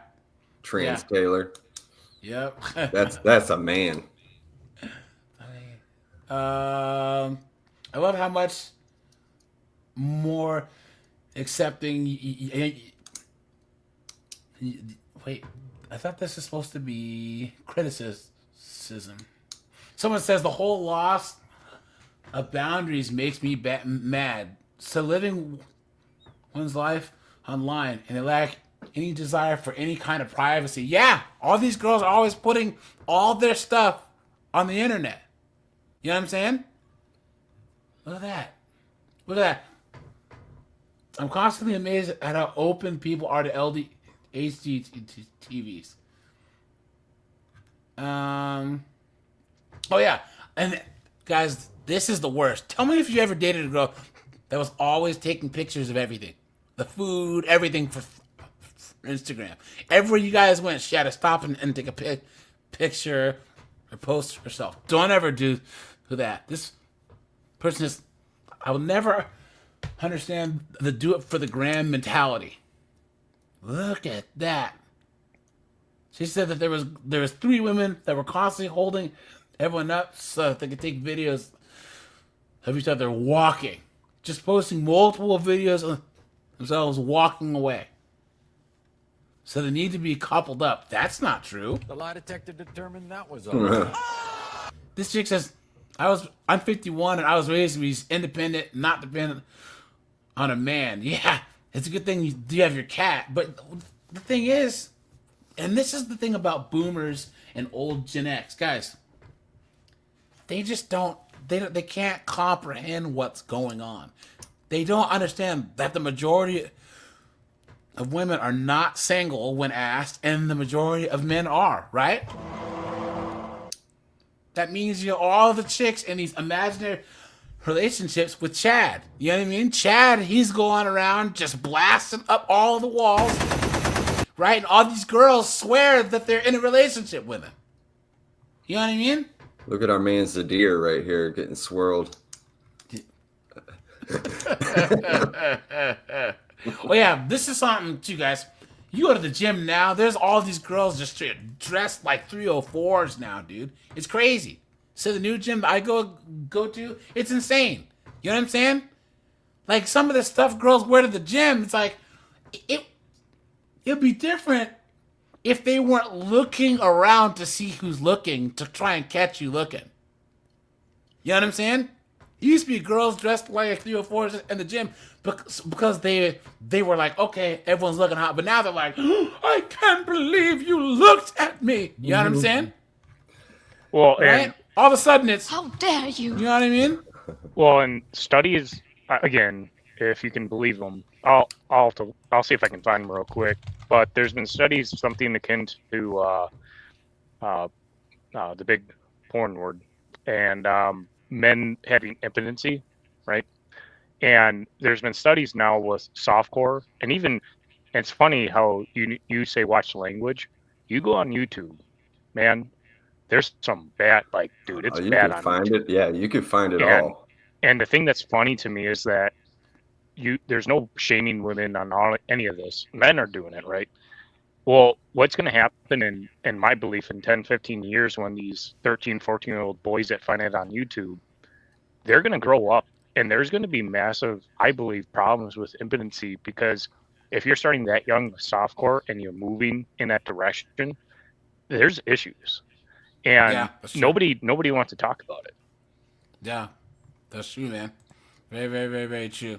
Trans Taylor. Yep. That's a man. I love how much more accepting. Wait, I thought this is supposed to be criticism. Someone says the whole loss of boundaries makes me mad. So living one's life online and they lack any desire for any kind of privacy. Yeah, all these girls are always putting all their stuff on the internet. You know what I'm saying? Look at that. Look at that. I'm constantly amazed at how open people are to HD TVs. Oh yeah, and guys, this is the worst. Tell me if you ever dated a girl that was always taking pictures of everything, the food, everything for Instagram. Everywhere you guys went, she had to stop and take a picture or post herself. Don't ever do that. This person is. I will never understand the do it for the gram mentality. Look at that. She said that there was 3 women that were constantly holding everyone up so that they could take videos of each other walking. Just posting multiple videos of themselves walking away. So they need to be coupled up. That's not true. The lie detector determined that was a lie. This chick says, I'm 51 and I was raised to be independent, not dependent on a man. Yeah, it's a good thing you have your cat. But the thing is, and this is the thing about boomers and old Gen X, guys, they just they can't comprehend what's going on. They don't understand that the majority of women are not single when asked, and the majority of men are, right? That means all the chicks in these imaginary relationships with Chad. You know what I mean? Chad, he's going around just blasting up all the walls, right? And all these girls swear that they're in a relationship with him. You know what I mean? Look at our man Zadir right here getting swirled. Well, yeah, this is something too, guys. You go to the gym now, there's all these girls just dressed like 304s now, dude. It's crazy. So the new gym I go to, it's insane. You know what I'm saying? Like some of the stuff girls wear to the gym, it's like it'd be different if they weren't looking around to see who's looking to try and catch you looking. You know what I'm saying? It used to be girls dressed like 304s in the gym because they were like, okay, everyone's looking hot. But now they're like, oh, I can't believe you looked at me. You know what I'm saying? Well, right? and all of a sudden it's, How dare you? You know what I mean? well, and studies again, if you can believe them, I'll see if I can find them real quick. But there's been studies, something akin to the big porn word, and men having impotency, right? And there's been studies now with softcore, and even it's funny how you say watch the language. You go on YouTube, man. There's some bad, like, dude, it's you bad can on find YouTube. it. Yeah, you can find it And, all. and the thing that's funny to me is that there's no shaming women on any of this. Men are doing it, right? Well, what's going to happen in my belief in 10, 15 years when these 13, 14-year-old boys that find it on YouTube, they're going to grow up and there's going to be massive, I believe, problems with impotency because if you're starting that young with softcore and you're moving in that direction, there's issues. And Yeah, that's true. nobody wants to talk about it. Yeah, that's true, man. Very, very, very, very true.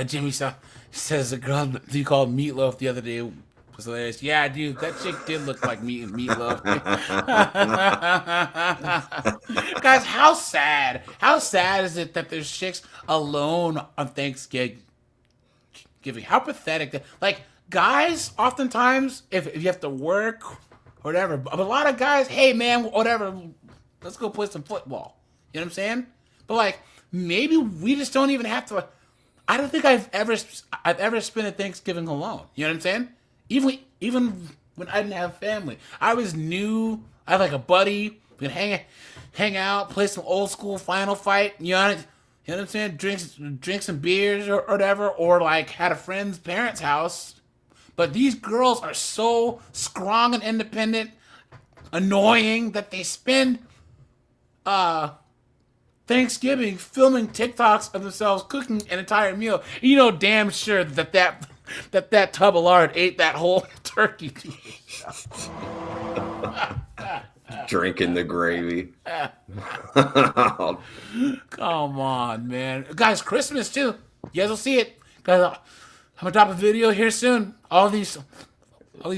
Jimmy says the girl you called Meatloaf the other day was hilarious. Yeah, dude, that chick did look like Meatloaf. Guys, how sad? How sad is it that there's chicks alone on Thanksgiving? How pathetic. Like, guys, oftentimes, if you have to work or whatever, but a lot of guys, hey, man, whatever, let's go play some football. You know what I'm saying? But, like, maybe we just don't even have to. I don't think I've ever spent a Thanksgiving alone. You know what I'm saying? Even when I didn't have family, I was new. I had like a buddy. We could hang out, play some old school Final Fight. You know what I'm saying? Drink some beers or whatever, or like had a friend's parents' house. But these girls are so strong and independent, annoying that they spend Thanksgiving filming TikToks of themselves cooking an entire meal. You know damn sure that tub of lard ate that whole turkey. Drinking the gravy. Come on, man. Guys, Christmas too. You guys will see it. Guys, I'm gonna drop a video here soon. All these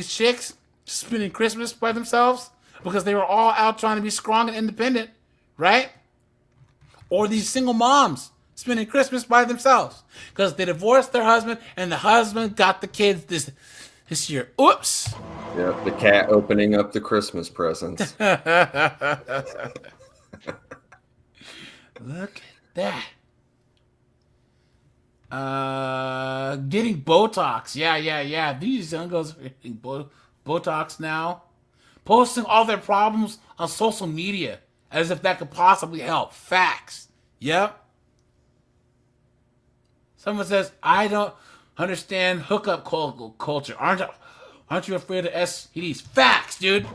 chicks spending Christmas by themselves because they were all out trying to be strong and independent, right? Or these single moms spending Christmas by themselves because they divorced their husband and the husband got the kids this year. Oops. Yep, the cat opening up the Christmas presents. Look at that. Getting Botox. Yeah. These young girls are getting Botox now. Posting all their problems on social media as if that could possibly help. Facts. Yep. Someone says, I don't understand hookup culture. Aren't you afraid of STDs? Facts, dude.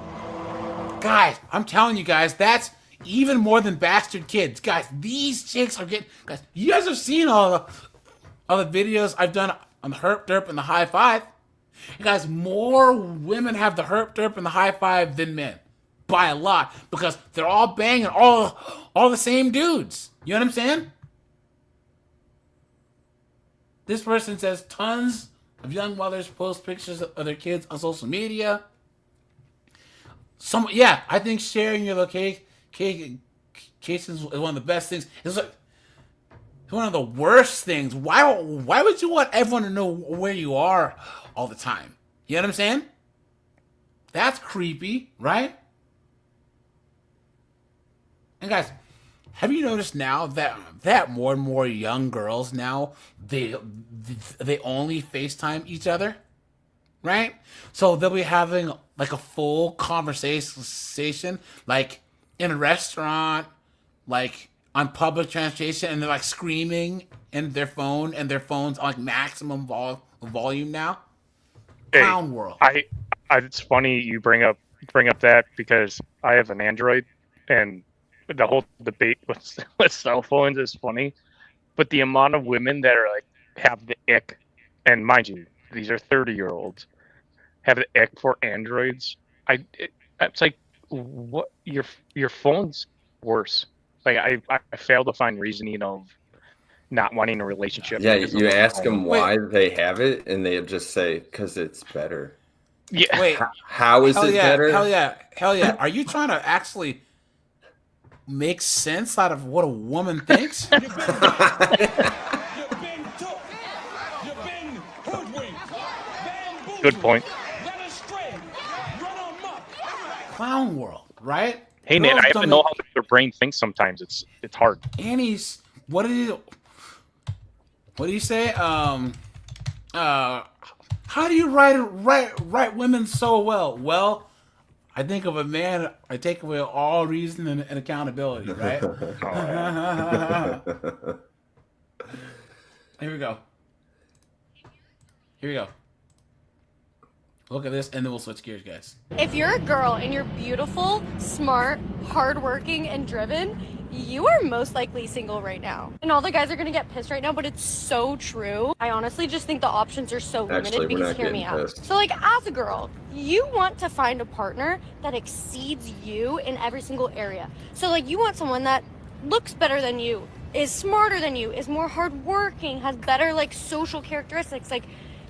Guys, I'm telling you guys, that's even more than bastard kids. Guys, these chicks are getting... Guys, you guys have seen all the videos I've done on the herp derp and the high five. And guys, more women have the herp derp and the high five than men. By a lot. Because they're all banging all the same dudes. You know what I'm saying? This person says tons of young mothers post pictures of their kids on social media. I think sharing your location is one of the best things. It's like one of the worst things. Why would you want everyone to know where you are all the time? You know what I'm saying? That's creepy, right? And guys, have you noticed now that more and more young girls now they only FaceTime each other, right? So they'll be having like a full conversation, like in a restaurant, like on public transportation, and they're like screaming in their phone, and their phone's on like maximum volume now. Clown world. It's funny you bring up that because I have an Android, and the whole debate with cell phones is funny, but the amount of women that are like have the ick, and mind you, these are 30-year-olds, have the ick for Androids. It's like, what? Your phone's worse. Like I fail to find reasoning of not wanting a relationship. Yeah, you ask them why they have it, and they just say, "'Cause it's better." Yeah. Wait. How is it better? Hell yeah. Are you trying to actually make sense out of what a woman thinks? You've been took. You've been hoodwinked. Bamboozled. Good point. Led astray. Run amok. Clown world, right? Hey man, I have to know how their brain thinks sometimes. It's hard. Annie's, what do you say? How do you write women so well? Well, I think of a man, I take away all reason and accountability, right? Here we go. Look at this, and then we'll switch gears, guys. If you're a girl and you're beautiful, smart, hardworking, and driven, you are most likely single right now. And all the guys are gonna get pissed right now, but it's so true. I honestly just think the options are so limited because hear me out. So like as a girl, you want to find a partner that exceeds you in every single area. So like you want someone that looks better than you, is smarter than you, is more hardworking, has better like social characteristics. Like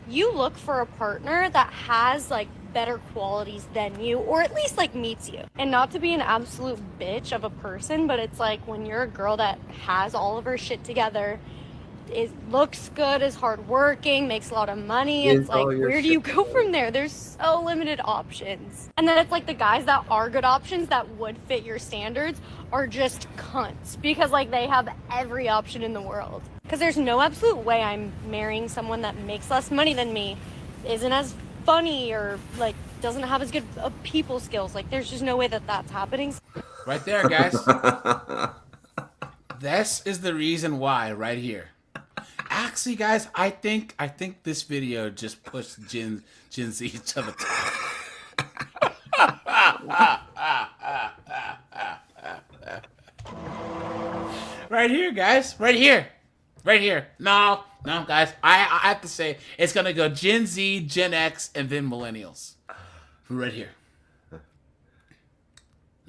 you look for a partner that has like better qualities than you, or at least like meets you. And not to be an absolute bitch of a person, but it's like when you're a girl that has all of her shit together, looks good, is hardworking, makes a lot of money, it's like where do you go from there? There's so limited options. And then it's like the guys that are good options that would fit your standards are just cunts because like they have every option in the world. Because there's no absolute way I'm marrying someone that makes less money than me, isn't as funny, or like doesn't have as good people skills. Like there's just no way that that's happening. Right there, guys. This is the reason why right here. Actually, guys, I think this video just pushed Gen Z to the top. Right here, guys. Right here. No, guys. I have to say it's gonna go Gen Z, Gen X, and then Millennials. Right here. Look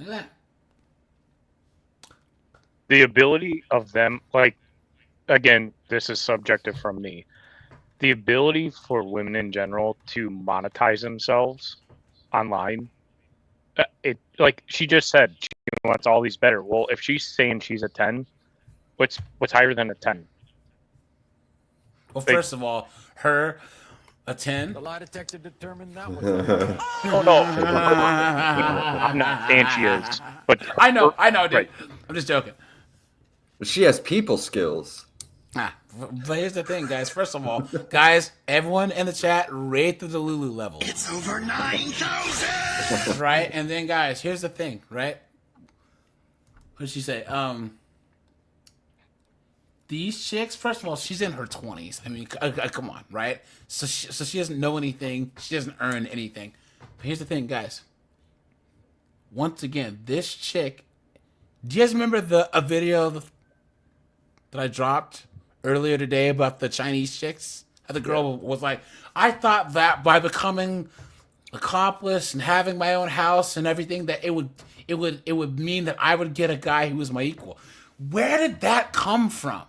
at that. The ability of them, like, again, this is subjective from me. The ability for women in general to monetize themselves online. It, like she just said, she wants all these better. Well, if she's saying she's a 10, what's higher than a 10? Well, first of all, her a 10. The lie detector determined that was. Oh no, I'm not saying she is, but I know, dude. Right. I'm just joking. But she has people skills. But here's the thing, guys. First of all, guys, everyone in the chat, rate the Delulu level. It's over 9,000. Right? And then, guys, here's the thing, right? What did she say? These chicks, first of all, she's in her 20s. I mean, come on, right? So she doesn't know anything. She doesn't earn anything. But here's the thing, guys. Once again, this chick. Do you guys remember a video that I dropped earlier today about the Chinese chicks? How the girl was like, I thought that by becoming accomplished and having my own house and everything, that it would mean that I would get a guy who was my equal. Where did that come from?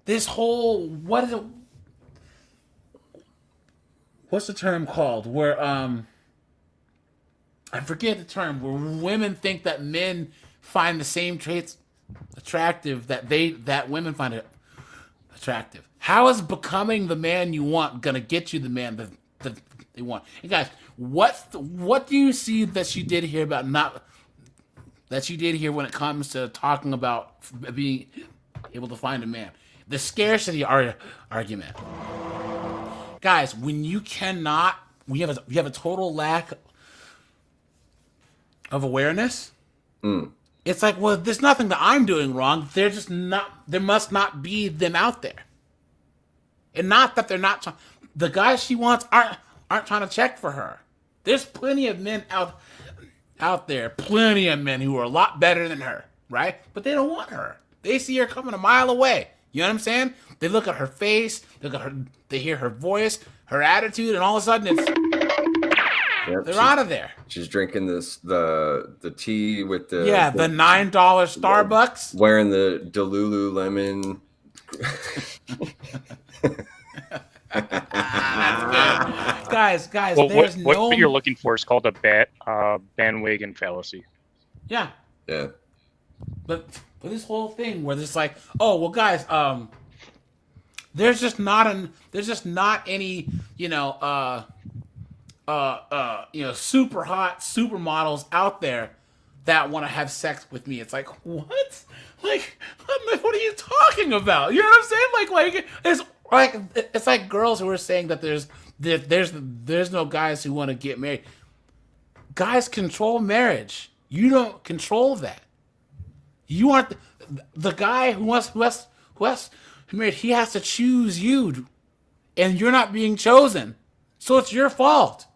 This whole what's the term called? Where I forget the term, where women think that men find the same traits attractive that women find it attractive. How is becoming the man you want gonna get you the man that they want? And guys, what do you see that she did here about that she did here when it comes to talking about being able to find a man? The scarcity argument. Guys, when you cannot, we have a total lack of awareness. It's like, well, there's nothing that I'm doing wrong. They're just not. There must not be them out there. And not that they're not. The guys she wants aren't trying to check for her. There's plenty of men out there. Plenty of men who are a lot better than her, right? But they don't want her. They see her coming a mile away. You know what I'm saying? They look at her face. They look at her. They hear her voice, her attitude, and all of a sudden they're out of there. She's drinking the tea with the the $9 Starbucks, wearing the Delulu lemon. Guys, well, there's what you're looking for is called a bandwagon fallacy. Yeah. But this whole thing where it's like, oh well, guys, there's just not any, super hot supermodels out there that want to have sex with me. It's like, what? Like, what are you talking about? You know what I'm saying? It's like girls who are saying that there's no guys who want to get married. Guys control marriage. You don't control that. You aren't the guy who has married. He has to choose you, and you're not being chosen, so it's your fault.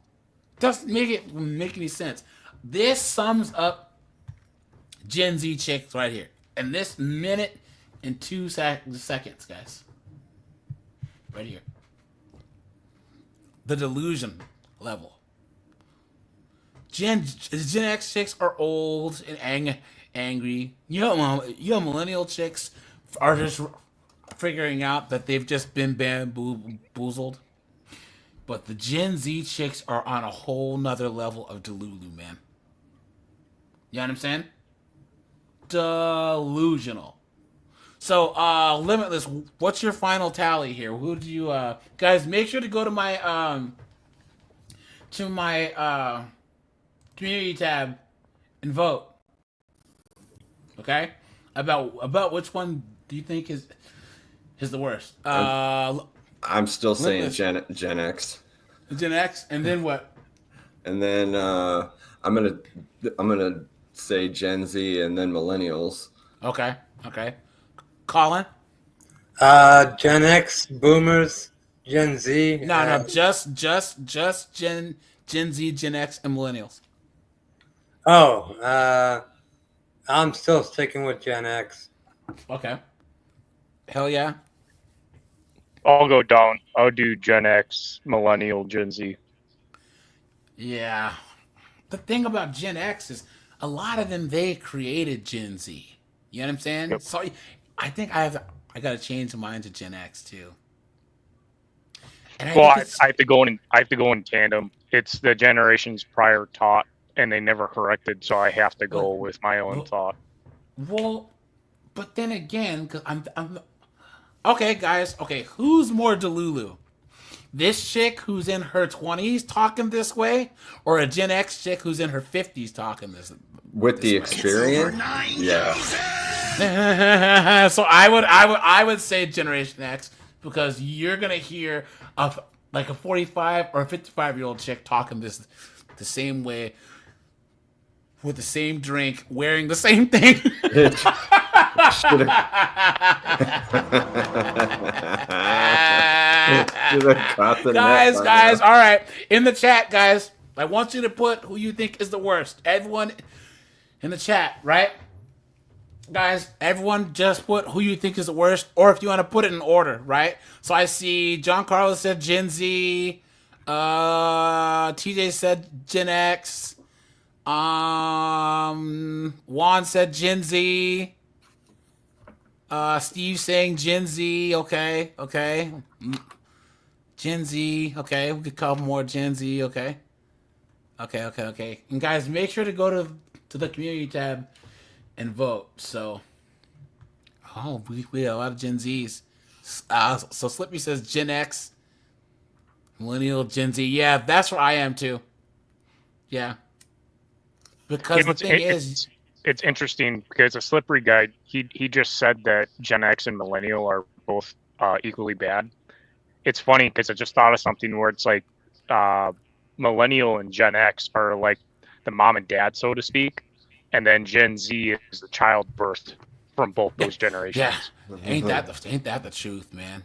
Doesn't make any sense. This sums up Gen Z chicks right here in this minute and 2 seconds, guys. Right here. The delusion level. Gen X chicks are old and angry. You know, millennial chicks are just figuring out that they've just been bamboozled. But the Gen Z chicks are on a whole nother level of delulu, man. You know what I'm saying? Delusional. So, Limitless, what's your final tally here? Who do you, guys, make sure to go to my community tab and vote. Okay? About which one do you think is the worst? I'm still saying Limitless. Gen X. Gen X, and then what? And then I'm gonna say Gen Z, and then Millennials. Okay. Colin? Gen X, Boomers, Gen Z. No, just Gen Z, Gen X, and Millennials. I'm still sticking with Gen X. Okay. Hell yeah. I'll go down. I'll do Gen X, Millennial, Gen Z. Yeah. The thing about Gen X is a lot of them, they created Gen Z. You know what I'm saying? Yep. So I think I got to change mine to Gen X too. And I have to go in tandem. It's the generations prior taught, and they never corrected, so I have to go with my own thought. Well, but then again, because I'm okay, guys. Okay, who's more Delulu? this chick who's in her 20s talking this way, or a Gen X chick who's in her 50s talking this With the way? experience, yeah. So I would say Generation X, because you're gonna hear of like a 45 or a 55-year-old chick talking this the same way, with the same drink, wearing the same thing. Guys, all right. In the chat, guys, I want you to put who you think is the worst. Everyone in the chat, right? Guys, everyone just put who you think is the worst, or if you want to put it in order, right? So I see John Carlos said Gen Z, TJ said Gen X, Juan said Gen Z, Steve saying Gen Z, okay. Gen Z, okay, we could call more Gen Z, okay. And guys, make sure to go to the community tab and vote. So, we have a lot of Gen Zs. So Slippy says Gen X, Millennial, Gen Z. Yeah, that's where I am too. Yeah. Because the thing is, it's interesting because a Slippery guy, he just said that Gen X and Millennial are both equally bad. It's funny because I just thought of something where it's like Millennial and Gen X are like the mom and dad, so to speak. And then Gen Z is the child birthed from both those generations. yeah, ain't that the truth, man?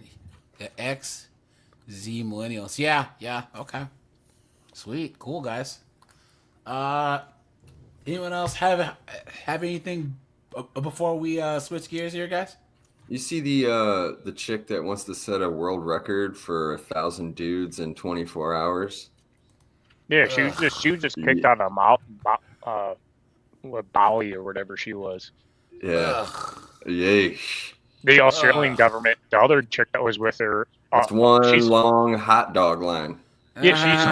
The X, Z, Millennials. Yeah, okay, sweet, cool, guys. Anyone else have anything before we switch gears here, guys? You see the chick that wants to set a world record for 1,000 dudes in 24 hours? Yeah, she was just kicked out of Bali or whatever she was. Yeah. Yeesh. The Australian government, the other chick that was with her. It's one long hot dog line. Yeah, she's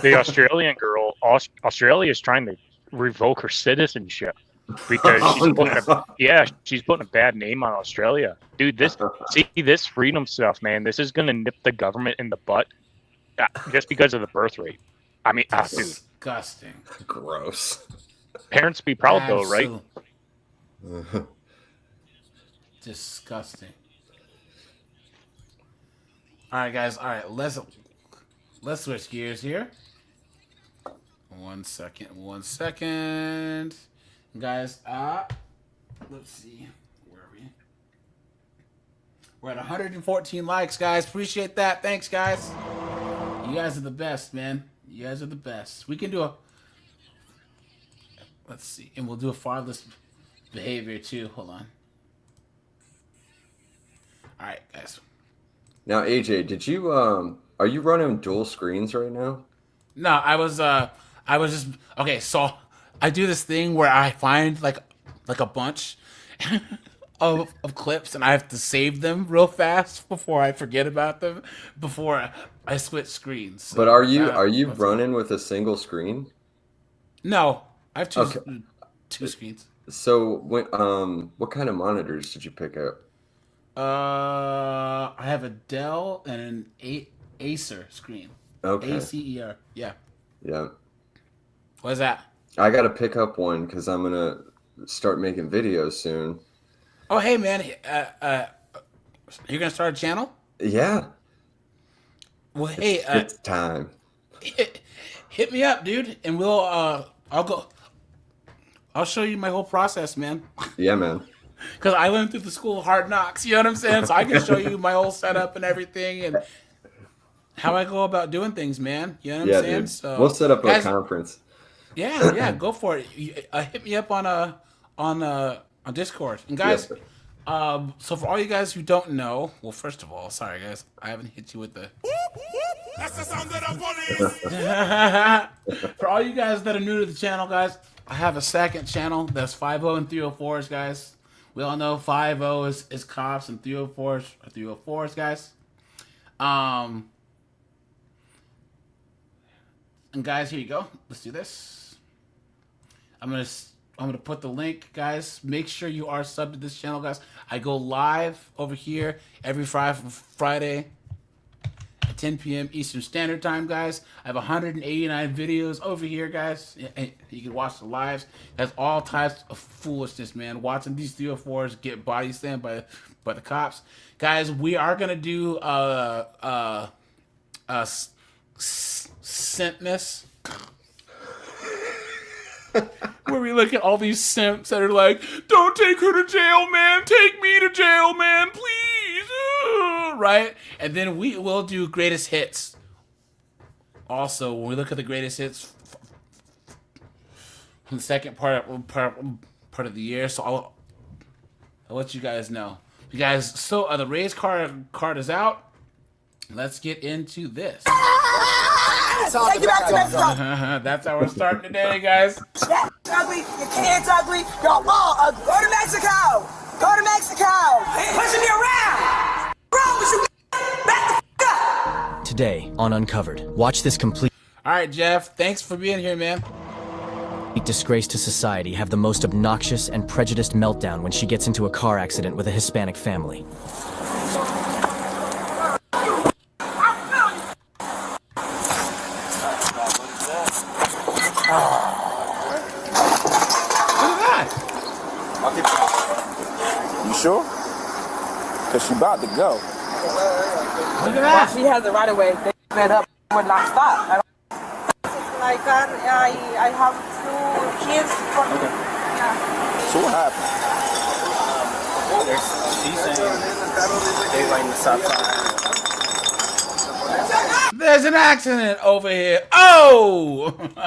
the Australian girl. Australia is trying to revoke her citizenship because she's putting a bad name on Australia. Dude, this freedom stuff, man, this is gonna nip the government in the butt just because of the birth rate. I mean, dude. Disgusting. Gross. Parents be proud though, right? Disgusting. All right, guys. All right, let's switch gears here. One second, guys. Let's see. Where are we? We're at 114 likes, guys. Appreciate that. Thanks, guys. You guys are the best, man. You guys are the best. We can do a. Let's see, and we'll do a fatherless behavior too. Hold on. All right, guys. Now, AJ, did you are you running dual screens right now? No, I was just okay. So I do this thing where I find like a bunch of clips, and I have to save them real fast before I forget about them before I switch screens. So, but are you running with a single screen? No, I have two screens. So what kind of monitors did you pick up? I have a Dell and an Acer screen. Okay. ACER. Yeah. Yeah. What is that? I got to pick up one because I'm gonna start making videos soon. Oh, hey man, you're gonna start a channel? Yeah. Well, hey, it's time. Hit me up, dude, and I'll show you my whole process, man. Yeah, man. Because I went through the school of hard knocks, you know what I'm saying? So I can show you my whole setup and everything, and how I go about doing things, man. You know what I'm saying? Dude. So we'll set up a conference. Yeah, go for it. Hit me up on Discord. And guys, so for all you guys who don't know, well, first of all, sorry guys, I haven't hit you with the. That's the sound of the police. For all you guys that are new to the channel, guys, I have a second channel that's 50 and 304s, guys. We all know 50 is cops and 304s are 304s, guys. And guys, here you go. Let's do this. I'm gonna put the link, guys. Make sure you are subbed to this channel, guys. I go live over here every Friday at 10 p.m. Eastern Standard Time, guys. I have 189 videos over here, guys. You can watch the lives. That's all types of foolishness, man. Watching these 304s get body slammed by the cops. Guys, we are going to do simpness. Where we look at all these simps that are like, don't take her to jail, man. Take me to jail, man, please. Right? And then we will do greatest hits. Also, when we look at the greatest hits from the second part of the year, so I'll let you guys know. You guys, so the race card is out. Let's get into this. Take you back to Mexico. That's how we're starting today, guys. That's ugly. Your kids ugly. Your wall ugly. Go to Mexico. Go to Mexico. Pushing me around. Wrong with you? Back the up. Today on Uncovered, watch this complete. All right, Jeff. Thanks for being here, man. Disgrace to society have the most obnoxious and prejudiced meltdown when she gets into a car accident with a Hispanic family. You sure? Because she about to go. Look at that. She has the right of way. They sped up would not stop. Like I have two kids from So what happened? She's saying they right in the stop sign. There's an accident over here. Oh! I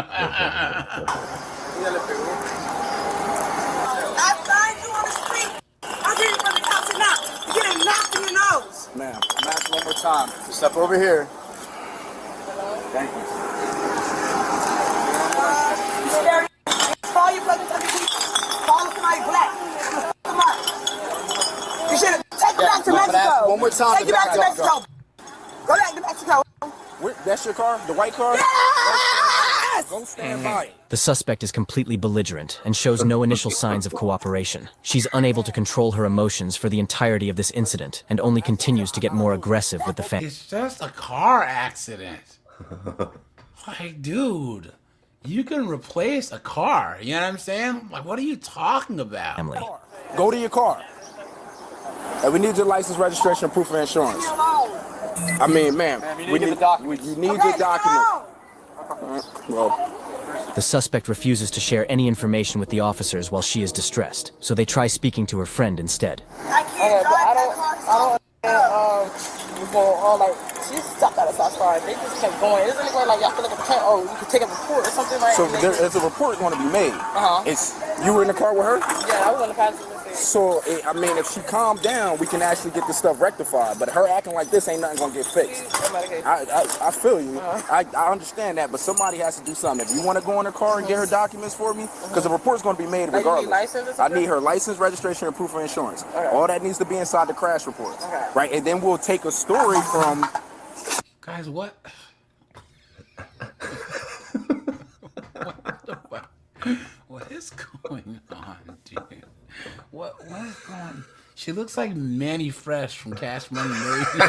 find you on the street. I'm getting from the house and knock. You're getting knocked in the nose. Ma'am, I'm asking one more time. Step over here. Thank you. You scary. Call your brother, call somebody black. Come on. You should have taken back to Mexico. One more time. Take you back to Mexico. Go back to Mexico. That's your car? The white car? Yes! Go stand by it. The suspect is completely belligerent and shows no initial signs of cooperation. She's unable to control her emotions for the entirety of this incident and only continues to get more aggressive with the family. It's just a car accident. Like, dude, you can replace a car. You know what I'm saying? Like, what are you talking about? Go to your car. And we need your license, registration, proof of insurance. I mean, ma'am, you need your document. Well, the suspect refuses to share any information with the officers while she is distressed, so they try speaking to her friend instead. I can't drive that car. Before, like, she stopped at a stop sign. They just kept going. Is there any way, like, y'all feel like a pen? Oh, you could take a report or something like that? So there's a report going to be made. It's you were in the car with her? Yeah, I was on the passenger seat. So, I mean, if she calmed down, we can actually get this stuff rectified. But her acting like this ain't nothing going to get fixed. I feel you. I understand that, but somebody has to do something. If you want to go in her car and get her documents for me, because the report's going to be made regardless. I need her license, registration, and proof of insurance. All that needs to be inside the crash report. Right? And then we'll take a story from... Guys, what? What is going on, dude? What is going on? She looks like Manny Fresh from Cash Money Maybe.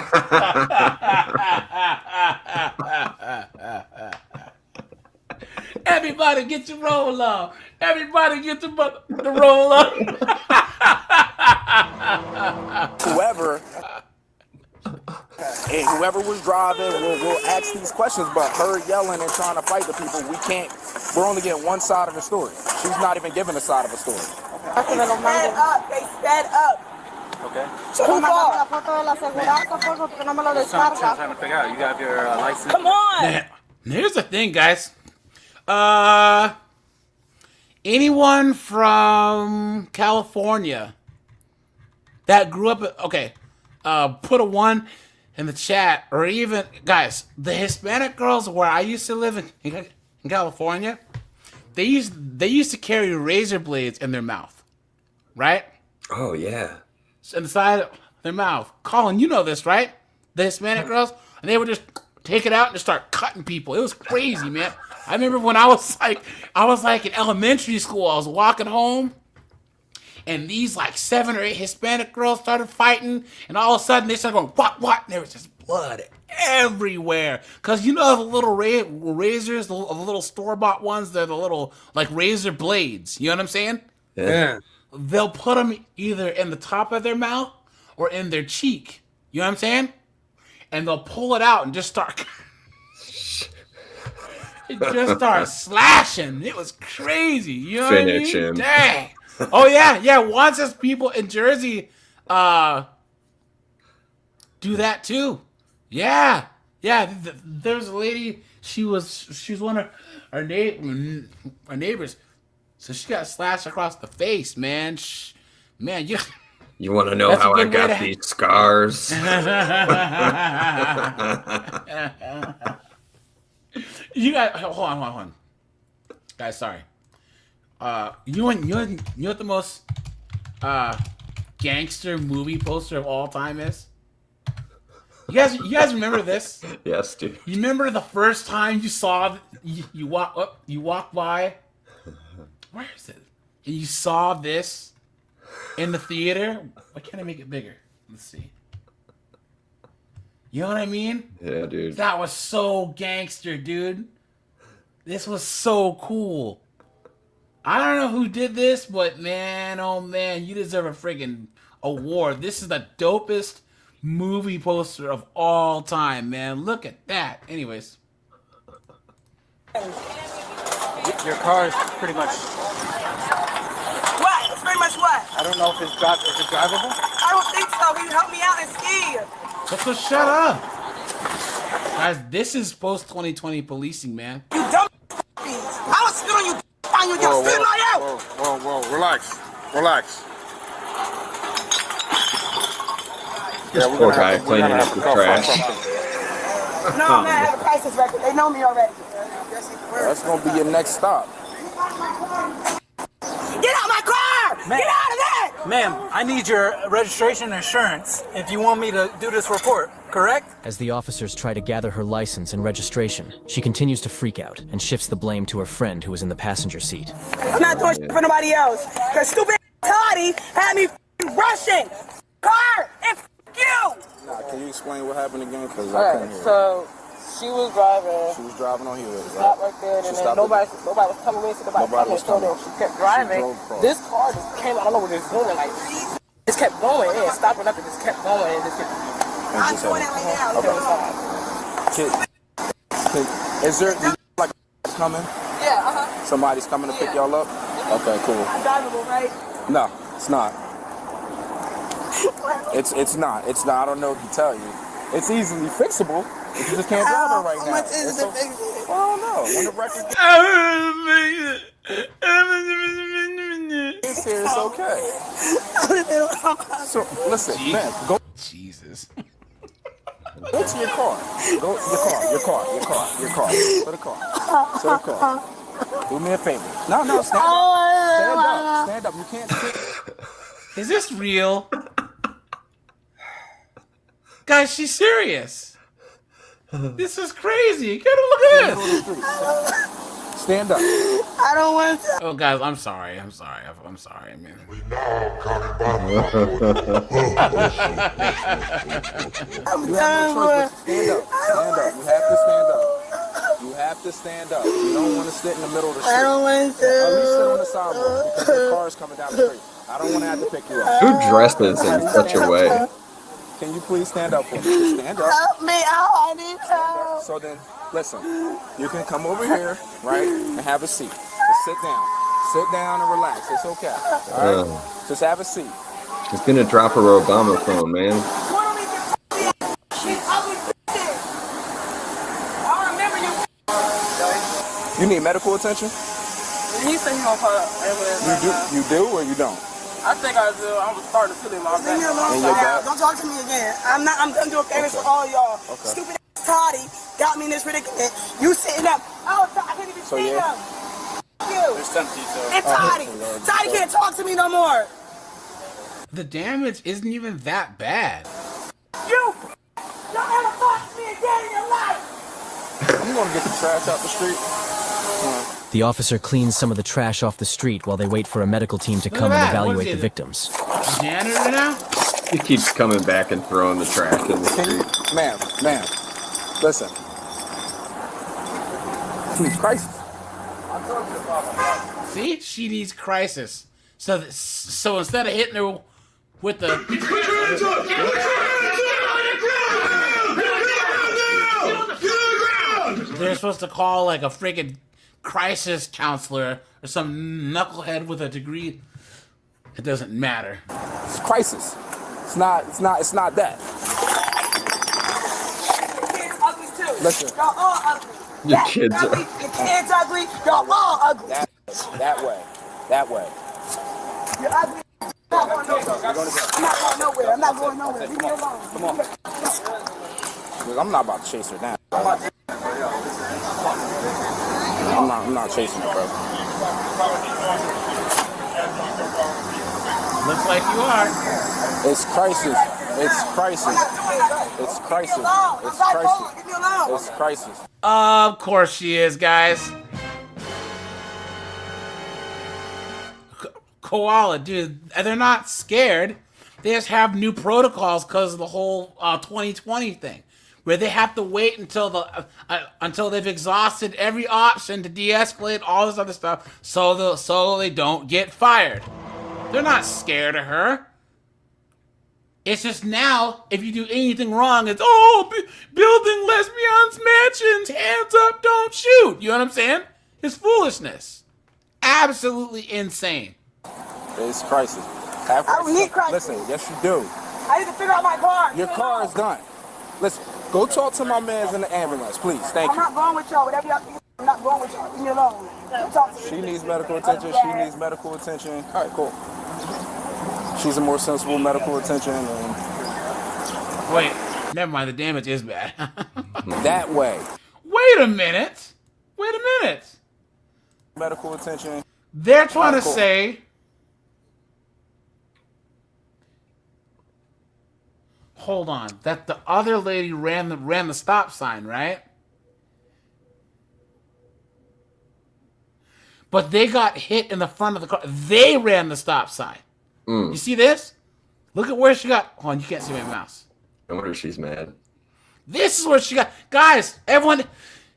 Everybody get your roll on. Everybody get the roll on. Whoever was driving, we'll ask these questions, but her yelling and trying to fight the people, we're only getting one side of the story. She's not even giving a side of a story. They sped up. Okay. Too far. Trying to figure out. You got your license. Come on. Now, here's the thing, guys. Anyone from California that grew up, put a 1 in the chat, or even, guys, the Hispanic girls where I used to live in California, they used to carry razor blades in their mouth, right? Oh, yeah. In the side of their mouth. Colin, you know this, right? The Hispanic girls, and they would just take it out and just start cutting people. It was crazy, man. I remember when I was like in elementary school, I was walking home, and these like 7 or 8 Hispanic girls started fighting, and all of a sudden they started going, what? And there was just blood everywhere. Cause you know the little razors, the little store-bought ones, they're the little like razor blades. You know what I'm saying? Yeah. They'll put them either in the top of their mouth or in their cheek. You know what I'm saying? And they'll pull it out and just start. It just started slashing. It was crazy. You know Finish what I mean? him. Dang. Oh yeah. Once as people in Jersey do that too. Yeah. There's a lady. She was one of our neighbors. So she got slashed across the face, man. Man, you want to know how I got these scars? You got hold on, guys. Sorry. You know what the most gangster movie poster of all time is? You guys remember this? Yes, dude. You remember the first time you saw you walk by? Where is it? And you saw this in the theater. Why can't I make it bigger? Let's see. You know what I mean? Yeah, dude. That was so gangster, dude. This was so cool. I don't know who did this, but man, oh man, you deserve a friggin' award. This is the dopest movie poster of all time, man. Look at that. Anyways. Your car is pretty much... What? It's pretty much what? I don't know if it's drivable. I don't think so. Can you help me out and ski? So shut up. Guys, this is post-2020 policing, man. You dumb I was spit on you and you get spit my out. Whoa, relax. This poor guy cleaning up the trash. No, man, I have a crisis record. They know me already. That's gonna be your next stop. Get out my car! Get out of that! Ma'am, I need your registration and insurance if you want me to do this report, correct? As the officers try to gather her license and registration, she continues to freak out and shifts the blame to her friend who was in the passenger seat. I'm not doing shit for nobody else. Cause stupid Toddy had me rushing. Car and you! Nah, can you explain what happened again? Cause I Alright, couldn't hear. so she was driving. She was driving on here. Stopped right there, and then nobody was coming in, so nobody was coming. She kept driving. This car just came, I don't know what it's doing, like, just kept going in, stopping up and just kept going, and just kept... I'm doing it right now. Is there like coming? Yeah, Somebody's coming to pick y'all up? Okay, cool. I'm drivable, right? No, it's not. It's not. I don't know what to tell you. It's easily fixable. You just can't drive it right now. How much is it to fix it? I don't know. When the record it's here, it's okay. So listen, man, go. Jesus. Go to your car. Go your car. To the car. Do me a favor. No, stand up. Stand up. You can't sit. Is this real? Guys, she's serious. This is crazy. Look at this. Stand up. I don't want to. Oh, guys, I'm sorry, man. I'm done with Stand up. You have to stand up. You don't want to sit in the middle of the street. I don't want to. At least sit on the sidewalk because your car is coming down the street. I don't want to have to pick you up. Who dresses in such a way? Can you please stand up for me? Stand up. Help me out. I need help. So then, listen. You can come over here, right, and have a seat. Just sit down. Sit down and relax. It's okay. All right? Just have a seat. She's gonna drop her Obama phone, man. You need medical attention? He said he gonna call ambulance. You do or you don't? I think I do. I'm starting to feel it in my back. Leave me alone, don't talk to me again. I'm gonna do a favor for all y'all. Stupid ass Toddy got me in this predicament. You sitting up. Oh, I can't even stand up. You. There's some details. And Toddy. Toddy can't talk to me no more. The damage isn't even that bad. You. Don't ever talk to me again in your life. You want to get the trash out the street? The officer cleans some of the trash off the street while they wait for a medical team to come and evaluate the victims. Janitor now? He keeps coming back and throwing the trash in the street. Ma'am, listen. She needs crisis. See, she needs crisis. So instead of hitting her with the they're supposed to call like a freaking crisis counselor or some knucklehead with a degree. It doesn't matter. It's crisis. It's not that. Listen. Y'all all ugly. Your kids are. Your kids ugly. Y'all all ugly. That way. You're ugly. I'm not going nowhere. I'm not going nowhere. Leave me alone. Come on. Look, I'm not about to chase her down. I'm not chasing her, bro. Looks like you are. It's crisis. It's crisis. It's crisis. It's crisis. It's crisis. Of course she is, guys. Koala, dude, they're not scared. They just have new protocols because of the whole 2020 thing, where they have to wait until they've exhausted every option to de-escalate all this other stuff, so they don't get fired. They're not scared of her. It's just now, if you do anything wrong, it's building lesbians mansions, hands up, don't shoot. You know what I'm saying? It's foolishness. Absolutely insane. It's crisis. I don't need crisis. Listen, yes you do. I need to figure out my car. Your car is done. Listen, go talk to my man's in the ambulance, please. Thank you. I'm not going with y'all. Whatever y'all think, I'm not going with y'all. Leave me alone. Talk to me. She needs medical attention. She needs medical attention. All right, cool. She's a more sensible medical attention. Wait, never mind. The damage is bad. That way. Wait a minute. Medical attention. They're trying to say. Hold on. That the other lady ran the stop sign, right? But they got hit in the front of the car. They ran the stop sign. You see this? Look at where she got. Hold on, you can't see my mouse. I wonder if she's mad. This is where she got. Guys, everyone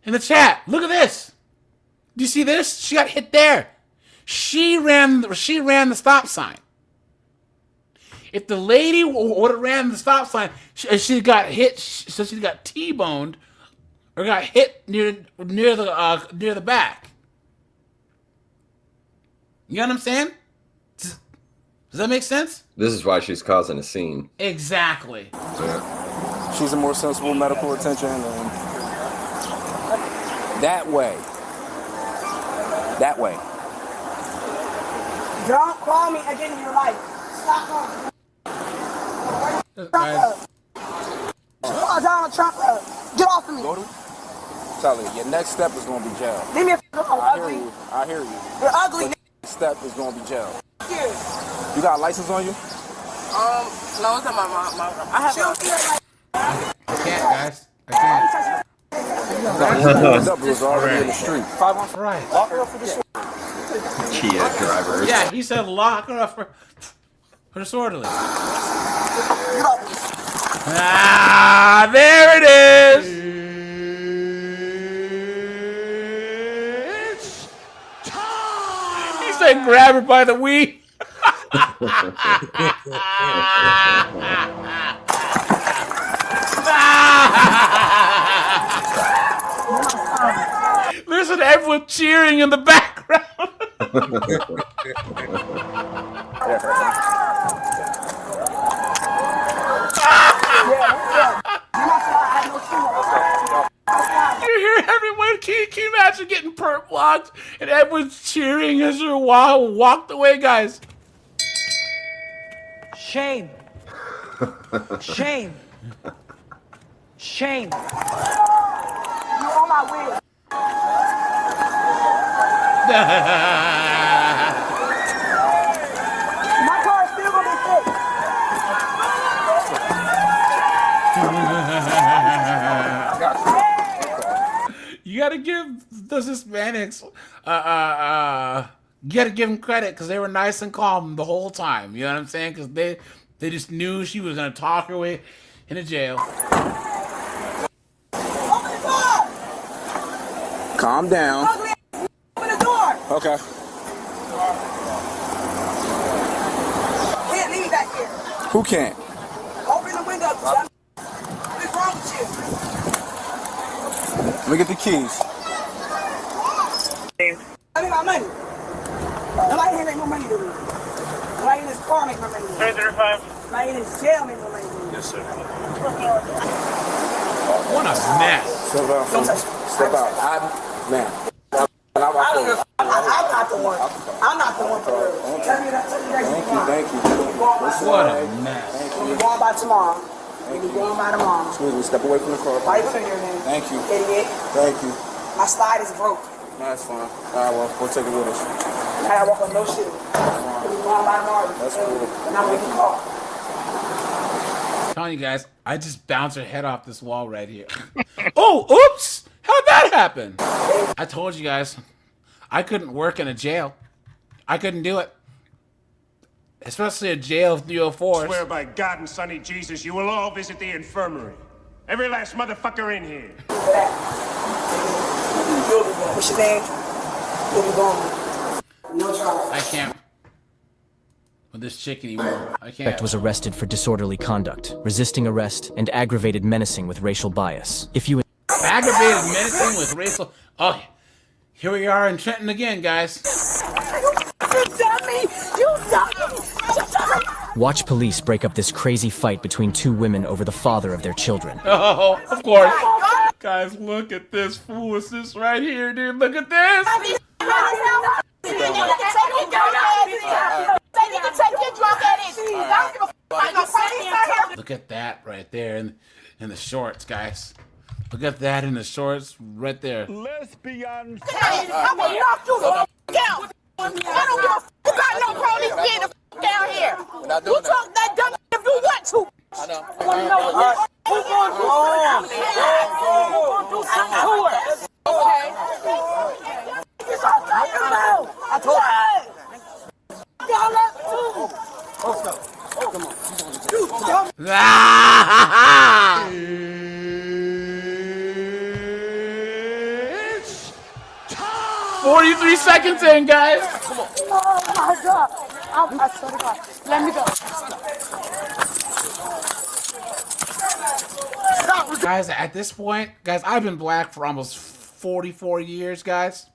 in the chat, look at this. Do you see this? She got hit there. She ran the stop sign. If the lady would have ran the stop sign, she got hit. So she got T-boned or got hit near the back. You know what I'm saying? Does that make sense? This is why she's causing a scene. Exactly. Yeah. She's a more sensible medical attention. And that way. Don't call me again in your life. Stop calling me. Donald Trump, get off of me. Charlie, your next step is going to be jail. Leave me alone. I hear you. You're ugly. Your next step is going to be jail. Here. You got a license on you? No, it's on my I have I can't, guys. I can't. Double was already in the street. 5 on right. Lock her up for the short. Kia drivers. Yeah, he said lock her up for disorderly. Ah, there it is. It's time. He said grab her by the wee. Listen to everyone cheering in the background. You hear everyone, can you imagine getting perp blocked and everyone's cheering as you walked away, guys? Shame. Shame. Shame. You're on my wheel. My car is still gonna be fixed. You gotta give those Hispanics, you gotta give them credit because they were nice and calm the whole time. You know what I'm saying? Because They just knew she was gonna talk her way into jail. Calm down. Open the door. Okay. Can't leave back here. Who can't? Open the window. What is wrong with you? Let me get the keys. I need my money. Nobody here make no money to me. Nobody in this car make no money to me. 305. Nobody in this jail make no money to me. Yes, sir. What a mess. Step out. Step out. Man. I'm not the one. I'm not the one for real. Tell me that. Thank you. What a mess. We'll be going by tomorrow. We'll be going by tomorrow. Excuse me, step away from the car. Why you put your name? Thank you. Idiot. Thank you. My slide is broke. That's fine. All right, well, we'll take it with us. I gotta walk on no shit. We'll be going by tomorrow. That's cool. And I'm with the car. I'm telling you guys, I just bounced her head off this wall right here. Oh, oops! How'd that happen? I told you guys, I couldn't work in a jail. I couldn't do it. Especially a jail of 304s. Swear by God and Sonny Jesus, you will all visit the infirmary. Every last motherfucker in here. What's your name? Where we going? No trouble. I can't with this chick anymore. I can't. Was arrested for disorderly conduct, resisting arrest, and aggravated menacing with racial bias. If you Aggravated menacing with racial... Oh, here we are in Trenton again, guys. You dummy! You dummy! watch police break up this crazy fight between two women over the father of their children. Oh, of course. Guys, look at this foolishness right here, dude. Look at this. Look at that right there in the shorts, guys. Look at that in the shorts right there. Lesbians. I'm gonna knock you the down. I don't give a f about no police being the f down here. You talk that dumb if you want to. I know. Who's going to do something to her? Okay. It's all talking about. I told you. Y'all love too. Come on. You dumb. 43 seconds in, guys. Oh my God. I swear to God. Let me go. Guys, at this point, guys, I've been black for almost 44 years, guys.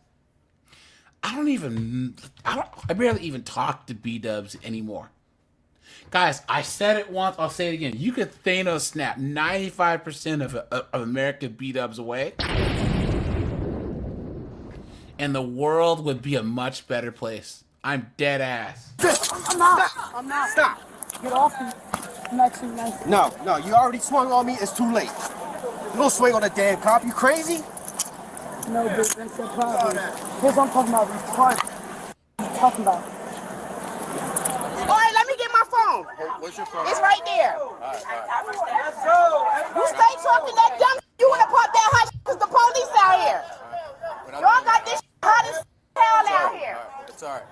I barely even talk to B-dubs anymore. Guys, I said it once, I'll say it again. You could Thanos snap 95% of American B-dubs away, and the world would be a much better place. I'm dead ass. I'm not. Stop. Get off me. No, you already swung on me. It's too late. You don't swing on a damn cop. You crazy? No, bitch, that's your problem. Here's what I'm talking about. What I'm talking about. All right, let me get my phone. What's your phone? It's right there. All right. Let's go. You stay talking that dumb you wanna pop that hot because the police out here. Y'all got this hot as hell out here. It's all right.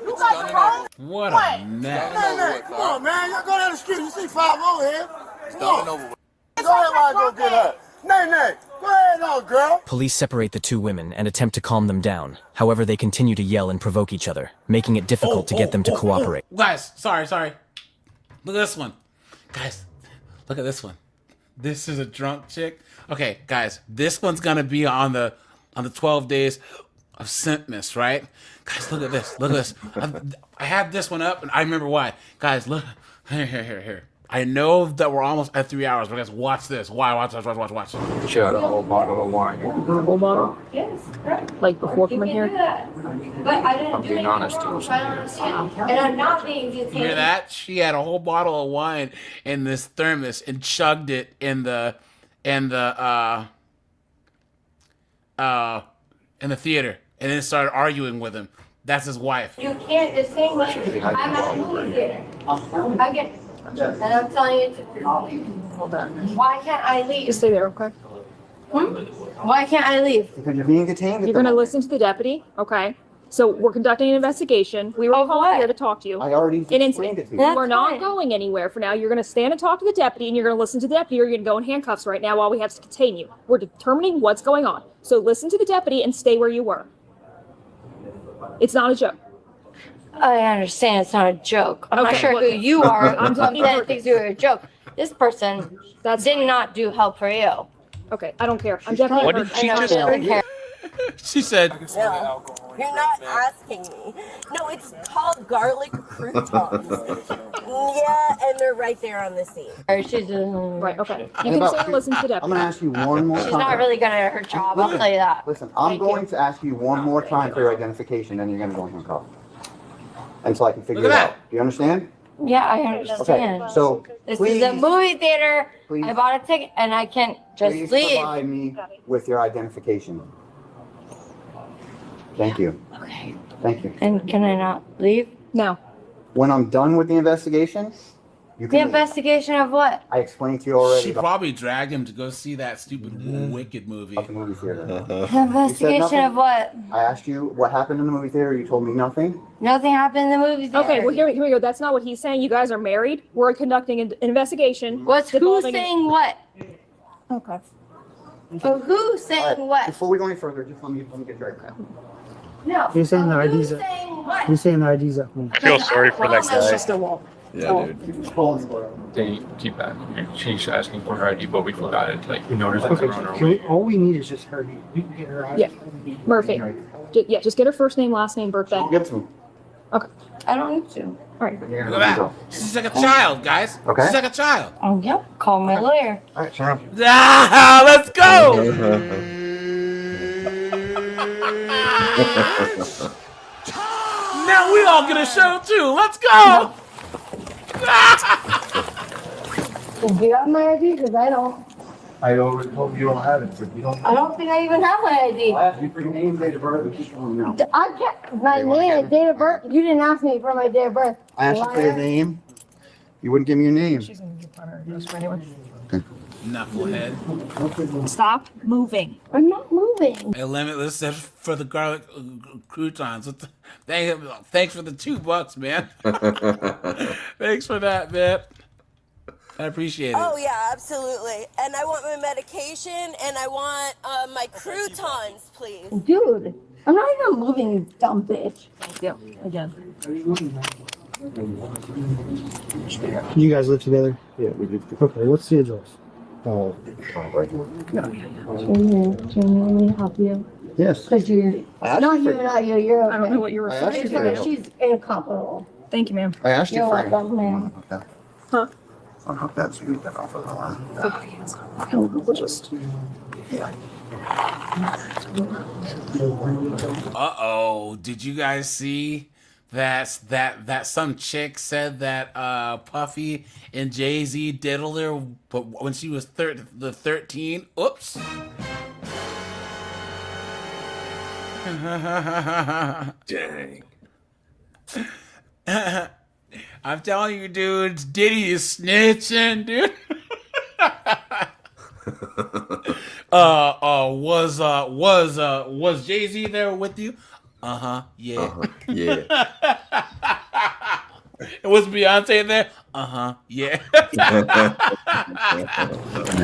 You got the wrong What a mess. Come on, man. Y'all go down the street. You see 5 over here. It's done over with. Go ahead while I go get her. Nay. Go ahead, little girl. Police separate the two women and attempt to calm them down. However, they continue to yell and provoke each other, making it difficult to get them to cooperate. Guys, sorry. Look at this one. Guys, look at this one. This is a drunk chick. Okay, guys, this one's gonna be on the 12 days of sentness, right? Guys, look at this. I have this one up, and I remember why. Guys, look. Here. I know that we're almost at 3 hours, but guys, watch this. Watch. She had a whole bottle of wine. A whole bottle? Yes, correct. Like before coming here? But I didn't I'm do being anything honest. wrong. I'm trying to understand. And I'm not being detained. You hear that? She had a whole bottle of wine in this thermos and chugged it in the theater, and then started arguing with him. That's his wife. You can't distinguish. I'm at the movie theater. Again. And I'm telling you to Hold on. why can't I leave? Just stay there, okay? Why can't I leave? Because you're being detained. You're gonna listen to the deputy, okay? So we're conducting an investigation. We were called here to talk to you. I already explained it to you. You are not going anywhere for now. You're going to stand and talk to the deputy, and you're going to listen to the deputy, or you're going to go in handcuffs right now while we have to detain you. We're determining what's going on. So listen to the deputy and stay where you were. It's not a joke. I understand it's not a joke. I'm not Okay, sure well, who you are. I'm talking that about- thinks you're a joke. This person did not do help for you. Okay, I don't care. I'm definitely What did she just say? She said, No, you're not asking me. No, it's called garlic croutons. Yeah, and they're right there on the scene. She's right. Okay, you can stay and listen to the deputy. I'm gonna ask you one more time. She's not really good at her job. I'll tell you that. Listen, I'm going to ask you one more time for your identification, then you're gonna go in handcuffs. Until I can figure it out. Do you understand? Yeah, I understand. Okay, so This please, is a movie theater. please- I bought a ticket and I can't just please leave. provide me with your identification. Thank you. Okay. Thank you. And can I not leave? No. When I'm done with the investigation, you The can leave. investigation of what? I explained to you already. she probably dragged him to go see that stupid Wicked movie. The movie theater. The investigation of what? I asked you what happened in the movie theater. You told me nothing. Nothing happened in the movie theater. Okay, well here we go. That's not what he's saying. You guys are married. We're conducting an investigation. What's who's involving- saying what? Okay. So who's saying All right, what? Before we go any further, just let me get right. No. You're saying the Who's IDs saying what? You're saying the IDs at home. I feel sorry for that guy. just a wall. Yeah, dude. They keep that. She's asking for her ID, but we forgot it. Like, we noticed that Okay, we're on our can way. we, all we need is just her. We can get her out. Yeah. Murphy. Yeah, just get her first name, last name, birthday. Give it to me. Okay. I don't need to. All right. Look at that. She's like a child, guys. Okay. She's like a child. Oh, yep. Call my lawyer. All right, sure. Ah, let's go. Now we all get a show too. Let's go. Do you have my ID? Because I don't. I already told you don't have it, but you don't. I don't think I even have my ID. I asked you for your name, date of birth, but you don't know. I can't. My name and date of birth. You didn't ask me for my date of birth. I asked you for your name. You wouldn't give me your name. She's gonna get her address anyway. Knucklehead. Stop moving. I'm not moving. Hey, Limitless said for the garlic croutons. Thanks for the $2, man. Thanks for that, man. I appreciate it. Oh yeah, absolutely. And I want my medication and I want my croutons, please. Dude, I'm not even moving, you dumb bitch. Yeah, again. You guys live together? Yeah, we do. Okay, what's the address? Oh, right. Do you need me to help you? Yes. Because you're not you, not you. You're okay. I don't know what you're I asked referring you to. for your help. She's incomparable. Thank you, ma'am. I asked you You're for your welcome, ma'am. help. Okay. Huh? Unhook that so you get that off of the line. We'll just. Uh-oh. Did you guys see that some chick said that Puffy and Jay-Z diddled her but when she was 13? Oops. Dang. I'm telling you, dudes, Diddy is snitching, dude. Was Jay-Z there with you? Yeah. Yeah. And was Beyonce there? Yeah.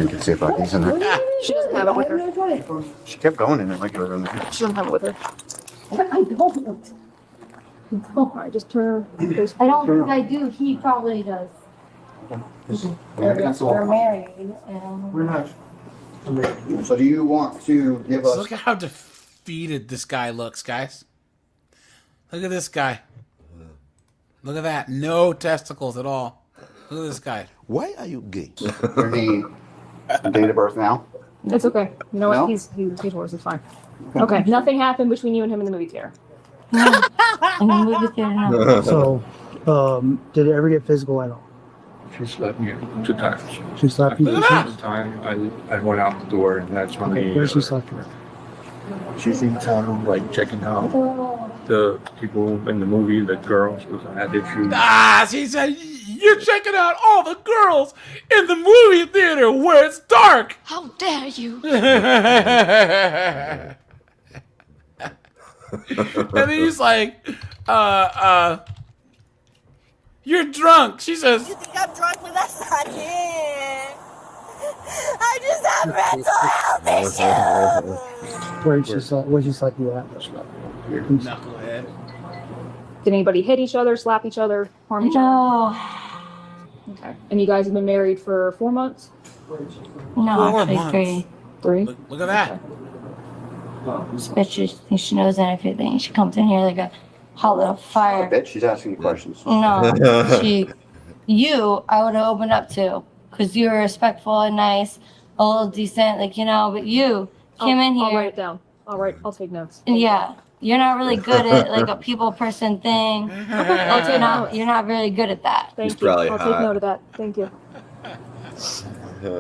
You can see if he's in there. She doesn't have it with her. She kept going in there like it was in there. She doesn't have it with her. I don't. Oh, I just turn her. I don't think I do. He probably does. We're married. And We're not. So do you want to give us? Look at how defeated this guy looks, guys. Look at this guy. Look at that. No testicles at all. Look at this guy. Why are you gay? Your name, date of birth now. It's okay. You know what? No? He's yours. It's fine. Okay. Nothing happened between you and him in the movie theater. in the movie theater now. So, did it ever get physical at all? She slapped me 2 times. She slapped you? After the time, I went out the door, and that's when Okay, where's she slapped you? she's in town, like checking out the people in the movie, the girls who had issues. She said, you're checking out all the girls in the movie theater where it's dark. How dare you? And then he's like, you're drunk. She says, You think I'm drunk, but that's not it. I just have mental health issues. Where'd you suck you at? knucklehead. Did anybody hit each other, slap each other, harm each other? Okay. And you guys have been married for 4 months? No, 4 actually months. 3. 3? Look at that. This bitch just thinks she knows everything. She comes in here like a hot little fire. Bitch, she's asking you questions. No, I would have opened up to, because you were respectful and nice, a little decent, like, but you came in here. I'll write it down. I'll take notes. Yeah, you're not really good at like a people person thing. I'll take notes. You're not really good at that. Thank you. I'll take note of that. Thank you.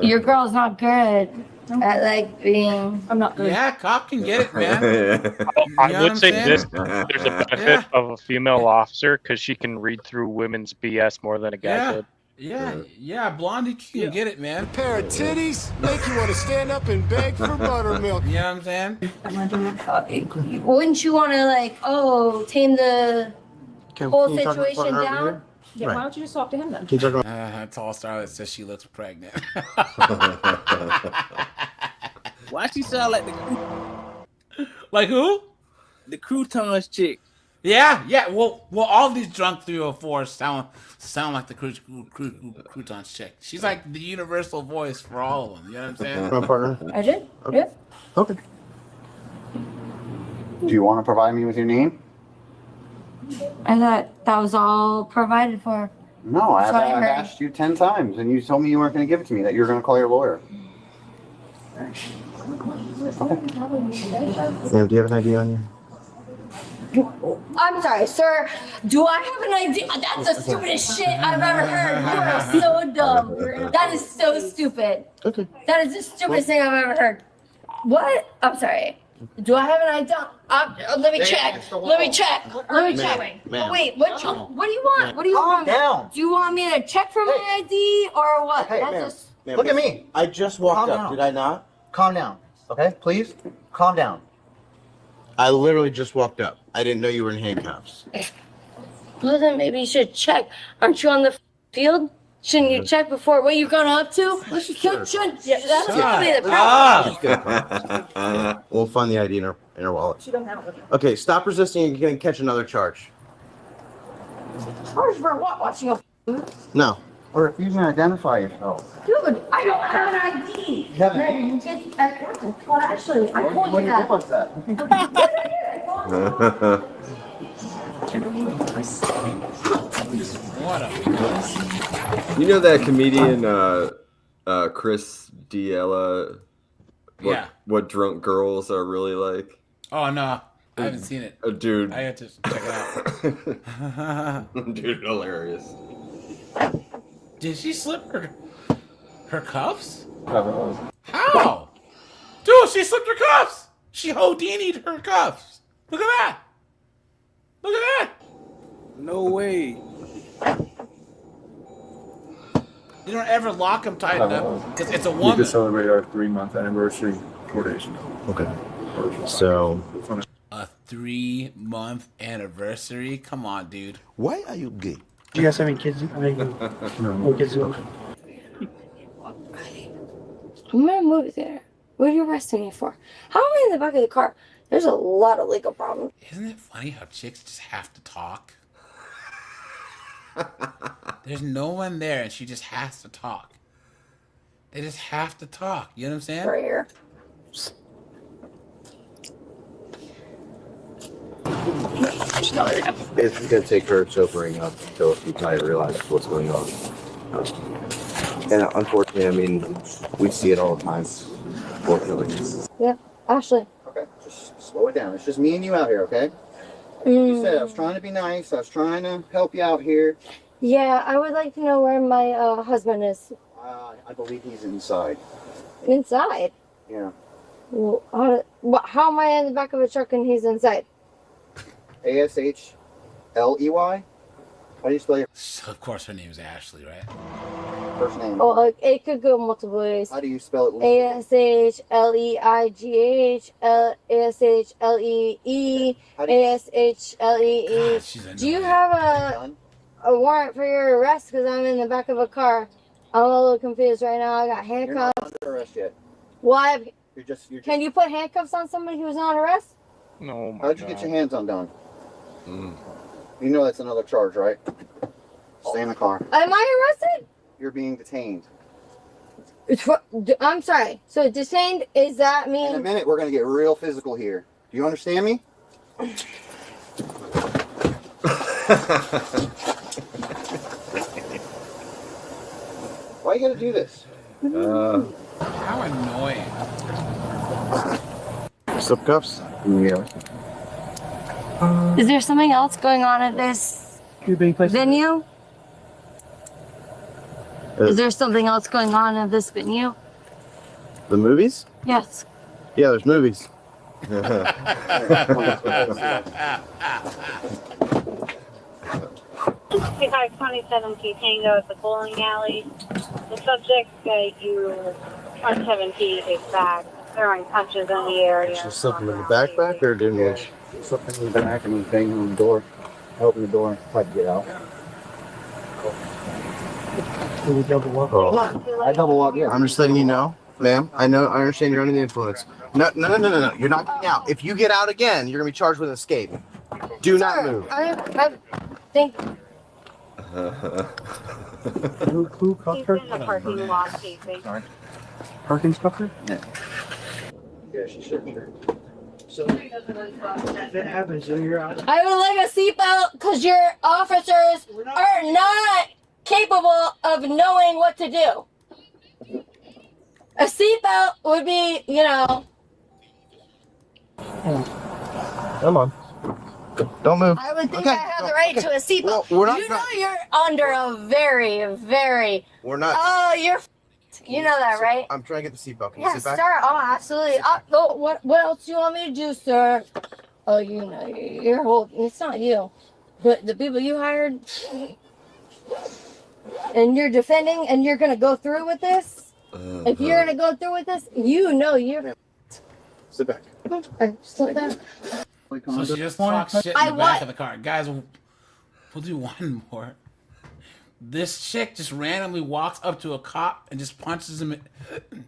Your girl's not good at like being. I'm not good. Yeah, cop can get it, man. I would say this: there's a benefit of a female officer because she can read through women's BS more than a guy could. Yeah, Blondie can get it, man. Pair of titties make you want to stand up and beg for buttermilk. You know what I'm saying? Wouldn't you want to tame the whole situation down? Yeah, why don't you just talk to him then? Tall Starlet says she looks pregnant. Why she sound like the Like who? The croutons chick. Yeah. Well, all these drunk 304s sound like the croutons chick. She's like the universal voice for all of them. You know what I'm saying? My partner. I did. Okay. Yeah. Okay. Do you want to provide me with your name? I thought that was all provided for. No, I've That's what I heard. asked you 10 times, and you told me you weren't going to give it to me, that you were going to call your lawyer. Sam, do you have an idea on you? I'm sorry, sir. Do I have an idea? That's the stupidest shit I've ever heard. You are so dumb. That is so stupid. Okay. That is the stupidest thing I've ever heard. What? I'm sorry. Do I have an idea? Let me check. Let me check. Let me check. Ma'am. Wait, what do you want? What do you Calm want? down. Do you want me to check for my ID or what? Hey, That's ma'am. just... Look at me. I just walked Calm up, down. did I not? Calm down. Okay, please? Calm down. I literally just walked up. I didn't know you were in handcuffs. Well, then maybe you should check. Aren't you on the field? Shouldn't you check before what you're going up to? That's gonna be the problem. We'll find the ID in her wallet. She don't have it with her. Okay, stop resisting and you're gonna catch another charge. Charge for what? Watching a No. Or refusing to identify yourself. Dude, I don't have an ID. Kevin. Well, actually, I told you that. What's that? What up? You know that comedian Chris D'Elia? What drunk girls are really like? Oh no, I haven't seen it. Dude. I had to check it out. Dude, hilarious. Did she slip her cuffs? How? Dude, she slipped her cuffs. She Houdini'd her cuffs. Look at that. Look at that. No way. You don't ever lock them tight enough because it's a We woman. just celebrated our 3-month anniversary 4 days ago. Okay. So. A 3-month anniversary? Come on, dude. Why are you gay? Do you guys have any kids? No kids. I'm in a movie theater. What are you arresting me for? How am I in the back of the car? There's a lot of legal problems. Isn't it funny how chicks just have to talk? There's no one there and she just has to talk. They just have to talk. You know what I'm saying? Right here. It's gonna take her sobering up until she kind of realizes what's going on. And unfortunately, I mean, we see it all the time. Fortunately. Yeah, Ashley. Okay, just slow it down. It's just me and you out here, okay? You said I was trying to be nice. I was trying to help you out here. Yeah, I would like to know where my husband is. I believe he's inside. Inside? Yeah. Well, how am I in the back of a truck and he's inside? ASHLEY? How do you spell your... So, of course, her name is Ashley, right? First name. Oh, it could go multiple ways. How do you spell it? ASHLEIGH, ASHLEE, ASHLEE. Do you have a warrant for your arrest? Because I'm in the back of a car. I'm a little confused right now. I got handcuffs. You're not under arrest yet. Why? You're just. Can you put handcuffs on somebody who's not on arrest? No. How'd you get your hands undone? You know that's another charge, right? Stay in the car. Am I arrested? You're being detained. I'm sorry. So detained, is that mean? In a minute, we're going to get real physical here. Do you understand me? Why you got to do this? How annoying. Slip cuffs? Yeah. Is there something else going on at this venue? Is there something else going on at this venue? The movies? Yes. Yeah, there's movies. 2527 T Tango at the bowling alley. The subject that you on 7P is back, throwing punches in the area. Is there something in the backpack or didn't you? Something in the back and he's banging on the door. I open the door and try to get out. I double walk, yeah. I'm just letting you know, ma'am. I understand you're under the influence. No. You're not getting out. If you get out again, you're gonna be charged with escape. Do not move. I think. Who caught her? He's in the parking lot, casing. Parking instructor? Yeah. Yeah, she should. So if it happens, then you're out. I would like a seatbelt because your officers are not capable of knowing what to do. A seatbelt would be, Come on. Don't move. I would think I have the right to a seatbelt. Well, we're not you're under a very, very. We're not. Oh, you're. You know that, right? I'm trying to get the seatbelt. Can you Yeah, sit back? sir. Oh, absolutely. What else do you want me to do, sir? Oh, you're holding. It's not you, but the people you hired, and you're defending, and you're gonna go through with this. If you're gonna go through with this, you're. Sit back. Sit back. So she just talks shit in the back of the car. Guys, we'll do one more. This chick just randomly walks up to a cop and just punches him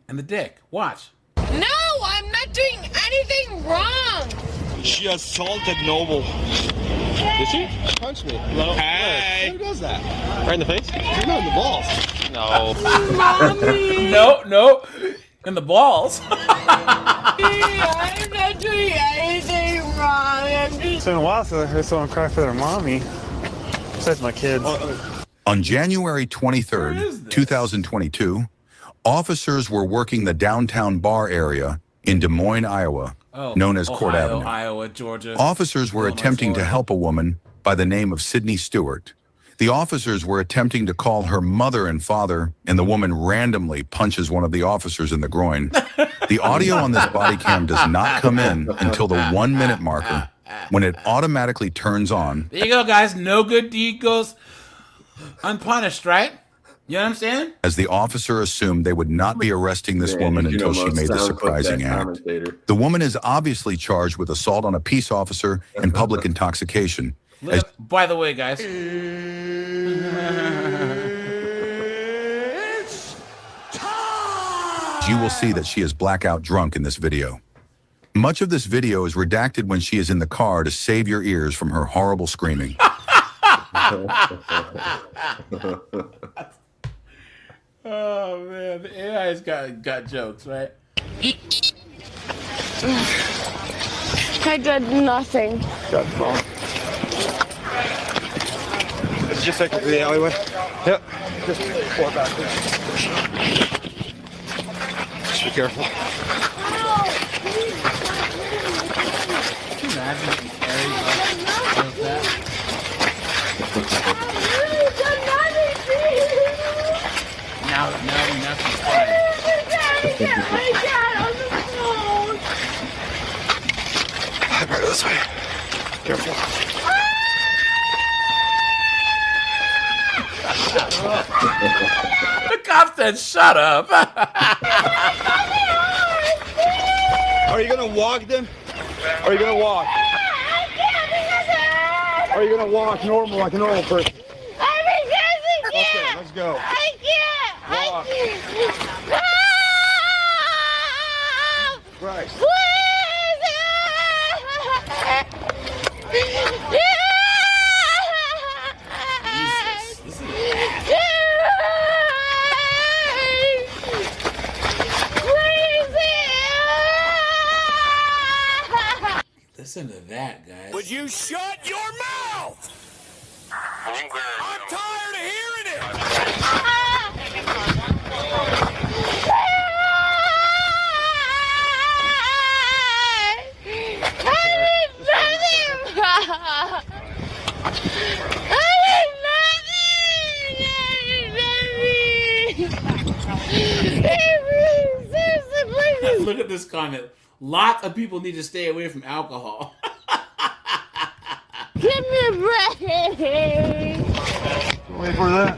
in the dick. Watch. No, I'm not doing anything wrong. She assaulted Noble. Did she? Punched me. Hello? Hey. Who does that? Right in the face? No, in the balls. No. Mommy. No. In the balls. I'm not doing anything wrong. It's been a while since I heard someone cry for their mommy. Besides my kids. On January 23rd, 2022, officers were working the downtown bar area in Des Moines, Iowa, known as Court Avenue. Iowa, Georgia. Officers were attempting to help a woman by the name of Sydney Stewart. The officers were attempting to call her mother and father, and the woman randomly punches one of the officers in the groin. The audio on this body cam does not come in until the 1 minute marker, when it automatically turns on. There you go, guys. No good deed goes unpunished, right? You know what I'm saying? As the officer assumed they would not be arresting this woman until she made the surprising act. The woman is obviously charged with assault on a peace officer and public intoxication. By the way, guys. You will see that she is blackout drunk in this video. Much of this video is redacted when she is in the car to save your ears from her horrible screaming. Oh man, the AI's got jokes, right? I did nothing. Just take it to the alleyway. Yep. Just pull it back. Just be careful. Can you imagine if Harry does that? Now she's fine. Right this way. Careful. The cop said, "Shut up." Are you gonna walk them? Are you gonna walk? Are you gonna walk normal like a normal person? Okay, let's go. I can't. Walk. Right. Listen to that, guys. Would you shut your mouth? I'm tired of hearing it. Look at this comment. Lots of people need to stay away from alcohol. Give me a break. Wait for that.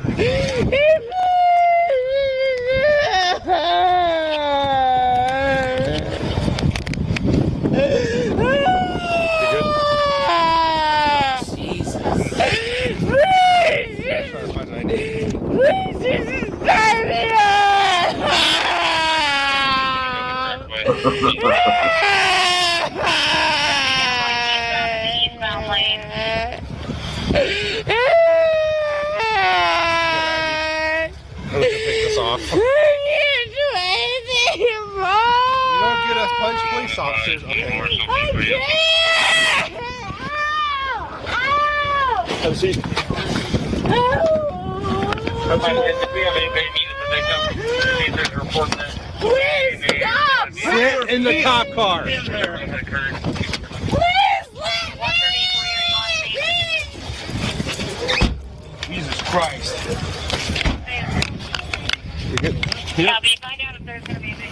Police officers. Okay. Have a seat. Please stop! Sit in the cop car. Please let me! Jesus Christ. You good? Yeah, find out if there's going to be anything.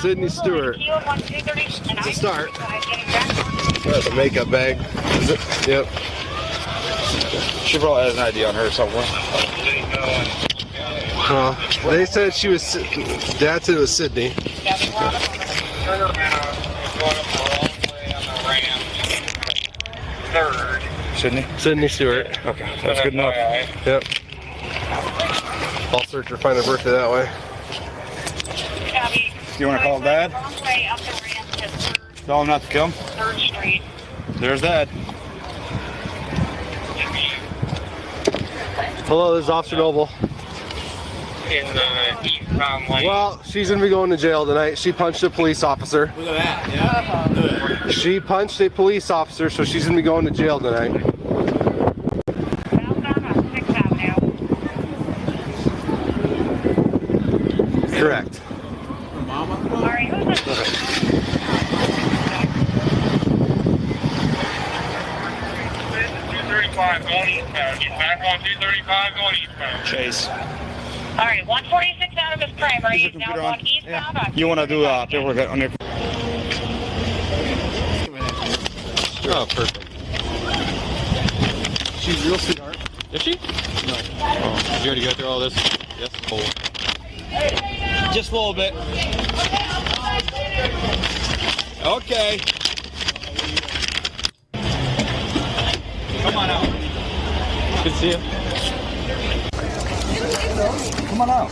Sydney Stewart. To start. That's a makeup bag. Is it? Yep. She probably has an ID on her somewhere. They said she was. Dad said it was Sydney. Sydney? Sydney Stewart. Okay, that's good enough. Yep. I'll search her, find her birthday that way. Do you want to call Dad? Tell him not to come. 3rd Street. There's Dad. Hello, this is Officer Noble. In the eastbound lane. Well, she's gonna be going to jail tonight. She punched a police officer. Look at that, yeah? Good. She punched a police officer, so she's gonna be going to jail tonight. Correct. Alright, who's this? 235 going eastbound. Get back on 235 going eastbound. Chase. Alright, 146 out of his primary. He's now going eastbound. On You want to do paperwork on your... Oh, perfect. She's a real sweetheart. Is she? No. Oh, you already got through all this? Yes, cool. Just a little bit. Okay. Come on out. Good to see you. Come on out.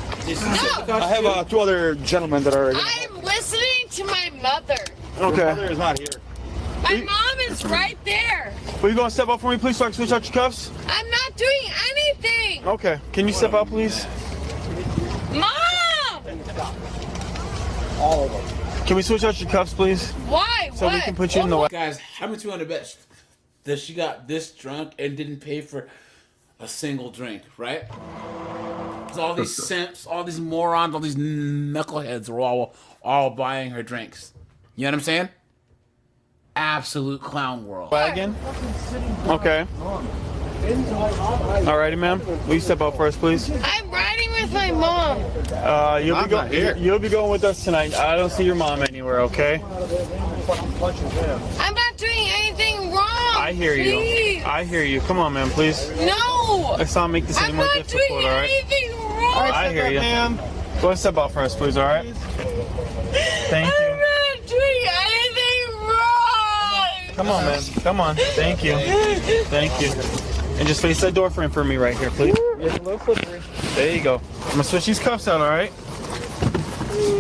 No. I have 2 other gentlemen that are... I'm listening to my mother. Okay. Your mother is not here. My mom is right there. Will you go and step up for me, please, so I can switch out your cuffs? I'm not doing anything. Okay. Can you step out, please? Mom! All of them. Can we switch out your cuffs, please? Why? So we can put you in the way. Guys, how much you want to bet that she got this drunk and didn't pay for a single drink, right? 'Cause all these simps, all these morons, all these knuckleheads are all buying her drinks. You know what I'm saying? Absolute clown world. Wagon? Okay. Alrighty, ma'am. Will you step out first, please? I'm riding with my mom? You'll be going with us tonight. I don't see your mom anywhere, okay? I'm not doing anything wrong. I hear please. you. I hear you. Come on, man, please. No. Let's not make this any more difficult, all right? I'm not doing anything wrong. I hear you. Ma'am. Go and step out for us, please, all right? Thank you. I'm not doing anything wrong. Come on, man. Come on. Thank you. Thank you. And just face that door frame for me right here, please. It's a little slippery. There you go. I'm gonna switch these cuffs out, all right?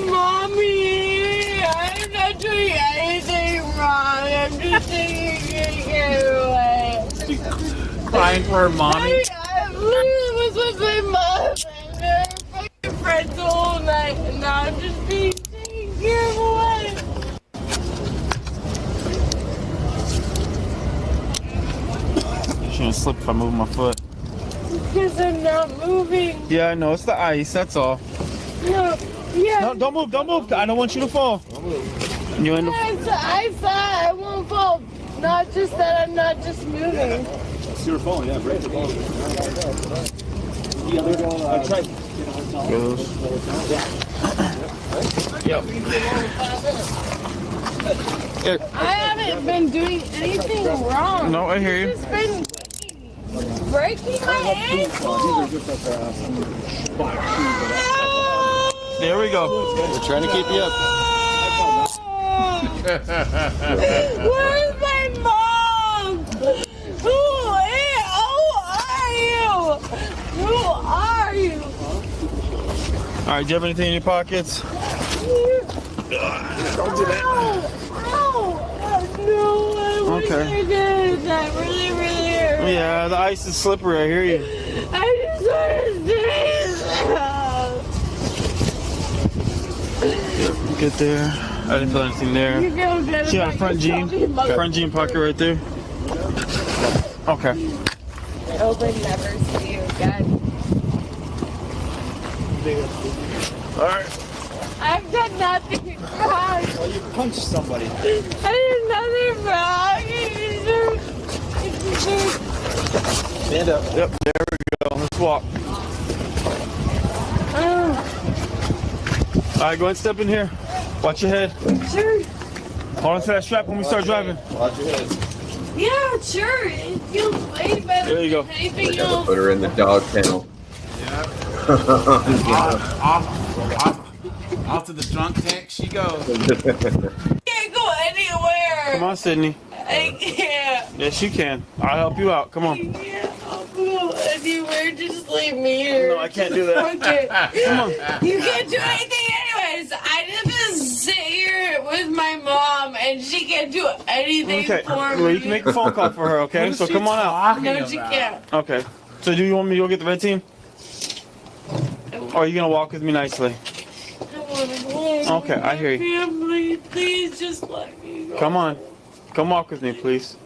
Mommy, I'm not doing anything wrong. I'm just taking it away. Crying for her mommy. I literally was with my mom and her fucking friends the whole night, and now I'm just being taken care of away. She gonna slip if I move my foot. Because I'm not moving. Yeah, I know. It's the ice. That's all. No, yeah. No, don't move. Don't move. I don't want you to fall. You end up. I thought I won't fall. Not just that I'm not just moving. You're falling, yeah, right. Try. Yep. I haven't been doing anything wrong. No, I hear you. I've just been breaking my ankle. There we go. We're trying to keep you up. Where's my mom? Who are you? All right, do you have anything in your pockets? Don't do that. No, I wish I did. That really hurt. Yeah, the ice is slippery. I hear you. I just want to stay. Get there. I didn't feel anything there. You go get it. She got a front jean. Front jean pocket right there. Okay. I hope I never see you again. All right. I've done nothing wrong. Oh, you punched somebody. I did nothing wrong. Stand up. Yep, there we go. Let's walk. All right, go ahead and step in here. Watch your head. Sure. Hold on to that strap when we start driving. Watch your head. Yeah, sure. It feels way better There you go. than anything I gotta else. put her in the dog kennel. Off to the drunk tank she goes. Can't go anywhere. Come on, Sydney. I can't. Yes, you can. I'll help you out. Come on. I'll go anywhere. Just leave me here. No, I can't do that. Okay. Come on. You can't do anything anyways. I just sit here with my mom and she can't do anything Okay. for Well, me. you can make a phone call for her, okay? What is So she come on out. talking No, she about? can't. Okay. So do you want me to go get the red team? Or are you going to walk with me nicely? I want to go. Okay, I hear you. Family, please just let me go. Come on. Come walk with me, please.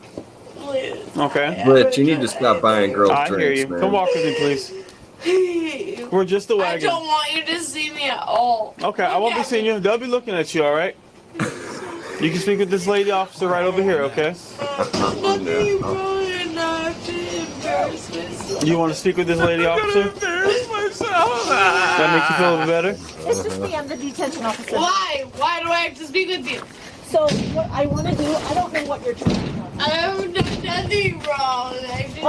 Please. Okay. But you need to stop buying girls I drinks, hear you. man. Come walk with me, please. We're just a I wagon. don't want you to see me at all. Okay, I won't be seeing you. They'll be looking at you, all right? You can speak with this lady officer right over here, okay? You want to speak with this lady officer? That makes you feel better? It's just me. I'm the detention officer. Why? Why do I have to speak with you? So what I want to do, I don't know what you're trying to do. I have done nothing wrong.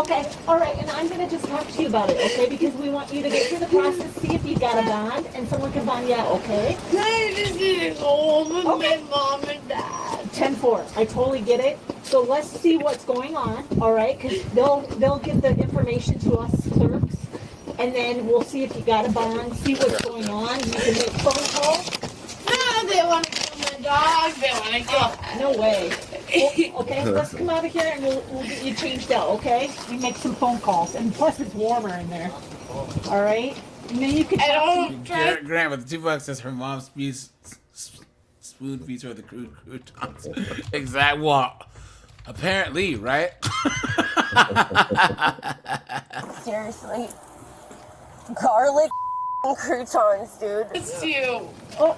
Okay, all right, and I'm gonna just talk to you about it, okay? Because we want you to get through the process, see if you got a bond, and someone can bond you out, okay? I just need to go home with my mom and dad. 10-4. I totally get it. So let's see what's going on, all right? Because they'll give the information to us clerks, and then we'll see if you got a bond, see what's going on. You can make phone calls. No, they want to kill my dog. They want to kill. No way. Well, okay, let's come out of here and we'll get you changed out, okay? You make some phone calls, and plus it's warmer in there. All right? And then you can. Grant with the $2 says her mom spoon feeds her the crude croutons. Exact. Well, apparently, right? Seriously. Garlic croutons, dude. It's you. Oh,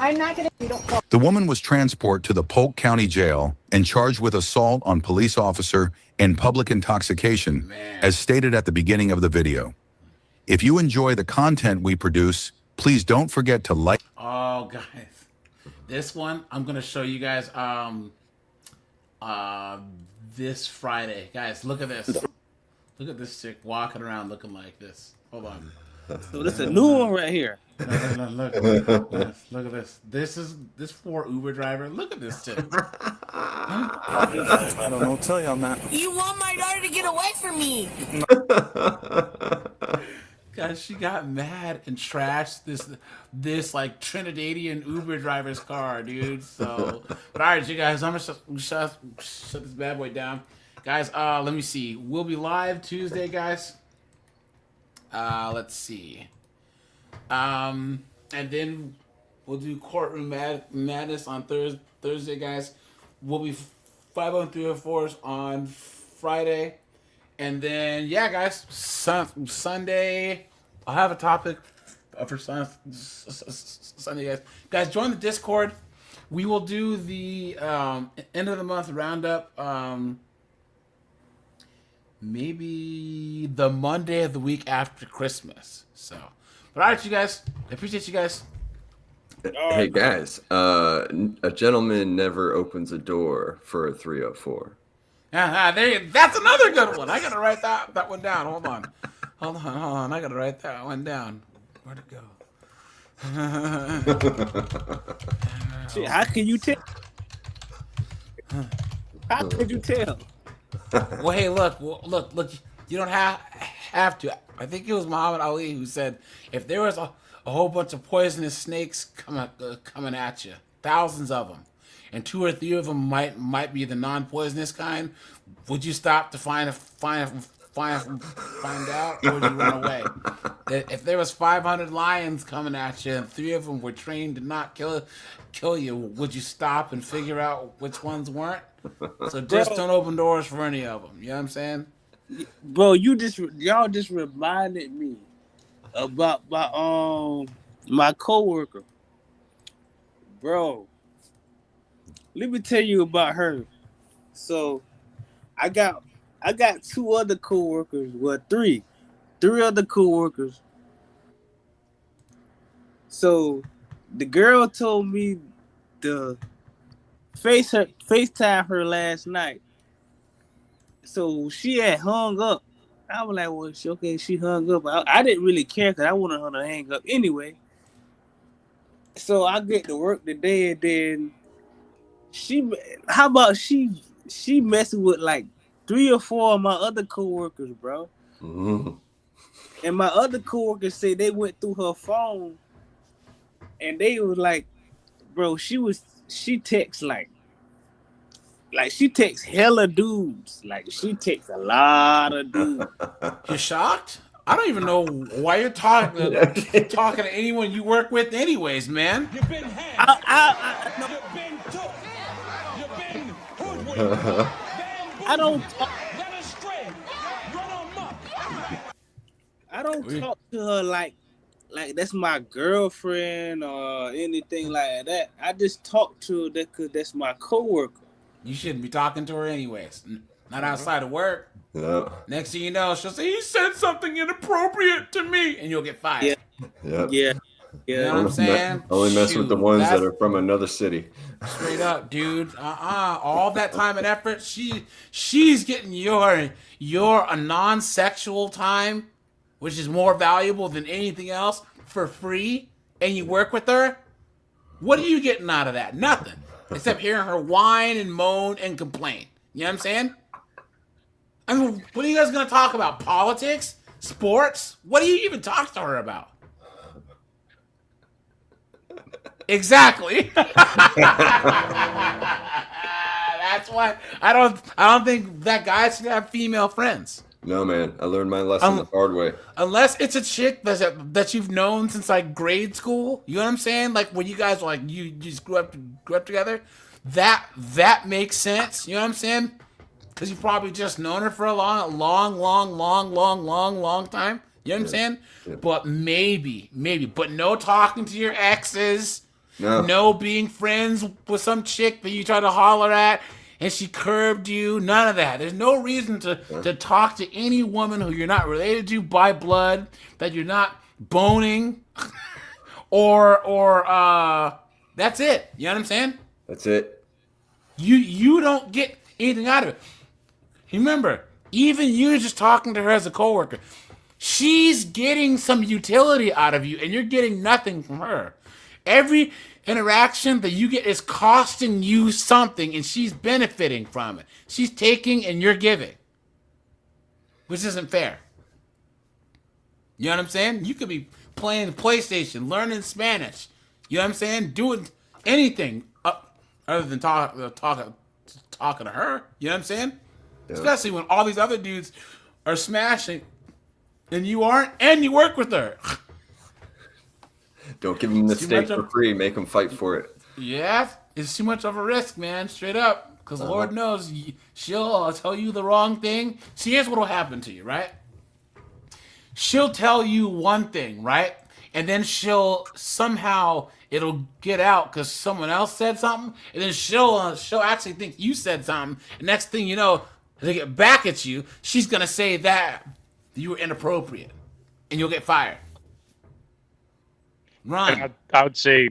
I'm not gonna. You don't call. The woman was transported to the Polk County Jail and charged with assault on police officer and public intoxication, as stated at the beginning of the video. If you enjoy the content we produce, please don't forget to like. Oh, guys, this one I'm gonna show you guys this Friday. Guys, look at this. Look at this chick walking around looking like this. Hold on. So this is a new one right here. Look at this. This poor Uber driver. Look at this chick. I don't know what to tell you on that. You want my daughter to get away from me? Guys, she got mad and trashed this like Trinidadian Uber driver's car, dude. So, but all right, you guys, I'm gonna shut this bad boy down, guys. Let me see. We'll be live Tuesday, guys. Let's see. And then we'll do Courtroom Madness on Thursday, guys. We'll be 50304s on Friday. And then, yeah, guys, Sunday, I'll have a topic for Sunday, guys. Guys, join the Discord. We will do the end of the month roundup. Maybe the Monday of the week after Christmas. So, but all right, you guys. I appreciate you guys. Hey guys, a gentleman never opens a door for a 304. That's another good one. I gotta write that one down. Hold on. I gotta write that one down. Where'd it go? Shit, how can you tell? How could you tell? Well, hey, look. You don't have to. I think it was Muhammad Ali who said, if there was a whole bunch of poisonous snakes coming at you, thousands of them, and 2 or 3 of them might be the non-poisonous kind, would you stop to find out, or would you run away? If there was 500 lions coming at you and 3 of them were trained to not kill you, would you stop and figure out which ones weren't? So just don't open doors for any of them. You know what I'm saying? Bro, y'all just reminded me about my coworker. Bro, let me tell you about her. So I got 2 other coworkers. Well, 3 other coworkers. So the girl told me to FaceTime her last night. So she had hung up. I was like, well, she hung up. I didn't really care because I wanted her to hang up anyway. So I get to work today, and then she messing with like 3 or 4 of my other coworkers, bro. Mm-hmm. And my other coworkers say they went through her phone, and they was like, bro, she texts like she texts hella dudes. Like she texts a lot of dudes. You're shocked? I don't even know why you're talking to anyone you work with anyways, man. You've been had. You've been took. You've been hoodwinked. I don't talk. Led astray. Run amok. I don't talk to her like that's my girlfriend or anything like that. I just talk to her because that's my coworker. You shouldn't be talking to her anyways. Not outside of work. Yeah. Next thing you know, she'll say, he said something inappropriate to me, and you'll get fired. Yeah. You know what I'm saying? Only mess with the ones that are from another city. Straight up, dude. All that time and effort, she's getting your a non-sexual time, which is more valuable than anything else, for free, and you work with her. What are you getting out of that? Nothing. Except hearing her whine and moan and complain. You know what I'm saying? I mean, what are you guys going to talk about? Politics? Sports? What do you even talk to her about? Exactly. That's why I don't think that guy should have female friends. No, man. I learned my lesson the hard way. Unless it's a chick that you've known since like grade school. You know what I'm saying? Like when you guys like you just grew up together. That makes sense. You know what I'm saying? Because you've probably just known her for a long time. You know what I'm saying? Yeah. But maybe. But no talking to your exes. No. No being friends with some chick that you try to holler at. and she curbed you. None of that. There's no reason to talk to any woman who you're not related to by blood, that you're not boning, or that's it. You know what I'm saying? That's it. You don't get anything out of it. Remember, even you just talking to her as a coworker, she's getting some utility out of you, and you're getting nothing from her. Every interaction that you get is costing you something, and she's benefiting from it. She's taking and you're giving, which isn't fair. You know what I'm saying? You could be playing the PlayStation, learning Spanish. You know what I'm saying? Doing anything other than talking to her. You know what I'm saying? Yeah. Especially when all these other dudes are smashing and you aren't, and you work with her. Don't give them the steak for free. Make them fight for it. Yeah, it's too much of a risk, man. Straight up. Because Lord knows she'll tell you the wrong thing. See, here's what will happen to you, right? She'll tell you one thing, right? And then it'll get out because someone else said something. And then she'll actually think you said something. And next thing you know, they get back at you. She's going to say that you were inappropriate. And you'll get fired. Run. I would say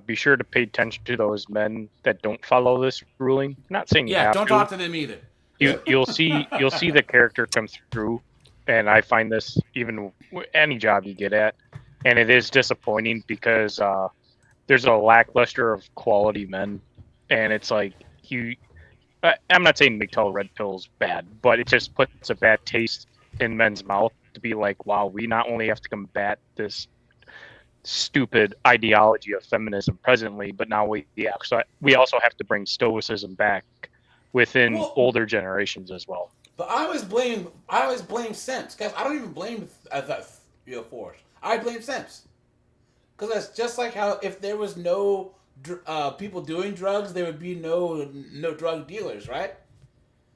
be sure to pay attention to those men that don't follow this ruling. I'm not saying you have don't talk to them either. You'll see the character come through, and I find this even any job you get at, and it is disappointing because there's a lackluster of quality men, and it's like I'm not saying MGTOW red pill's bad, but it just puts a bad taste in men's mouth to be like, wow, we not only have to combat this stupid ideology of feminism presently, but now we also have to bring stoicism back within older generations as well. But I always blame Simps, guys. I don't even blame the force. I blame Simps, because that's just like how if there was no people doing drugs, there would be no drug dealers, right?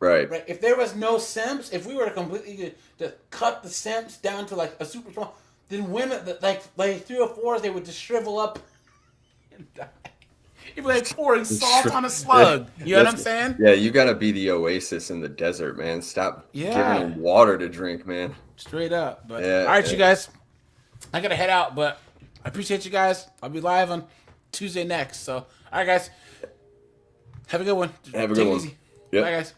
Right. If there was no Simps, if we were to completely to cut the Simps down to like a super small, then women like 3 or 4, they would just shrivel up and die. It'd be like pouring salt on a slug. You know what I'm saying? Yeah, you gotta be the oasis in the desert, man. Stop giving them water to drink, man. Straight up. But all right, you guys. I gotta head out, but I appreciate you guys. I'll be live on Tuesday next. So, all right, guys. Have a good one. Have a good one. Easy. Yep. Bye, guys.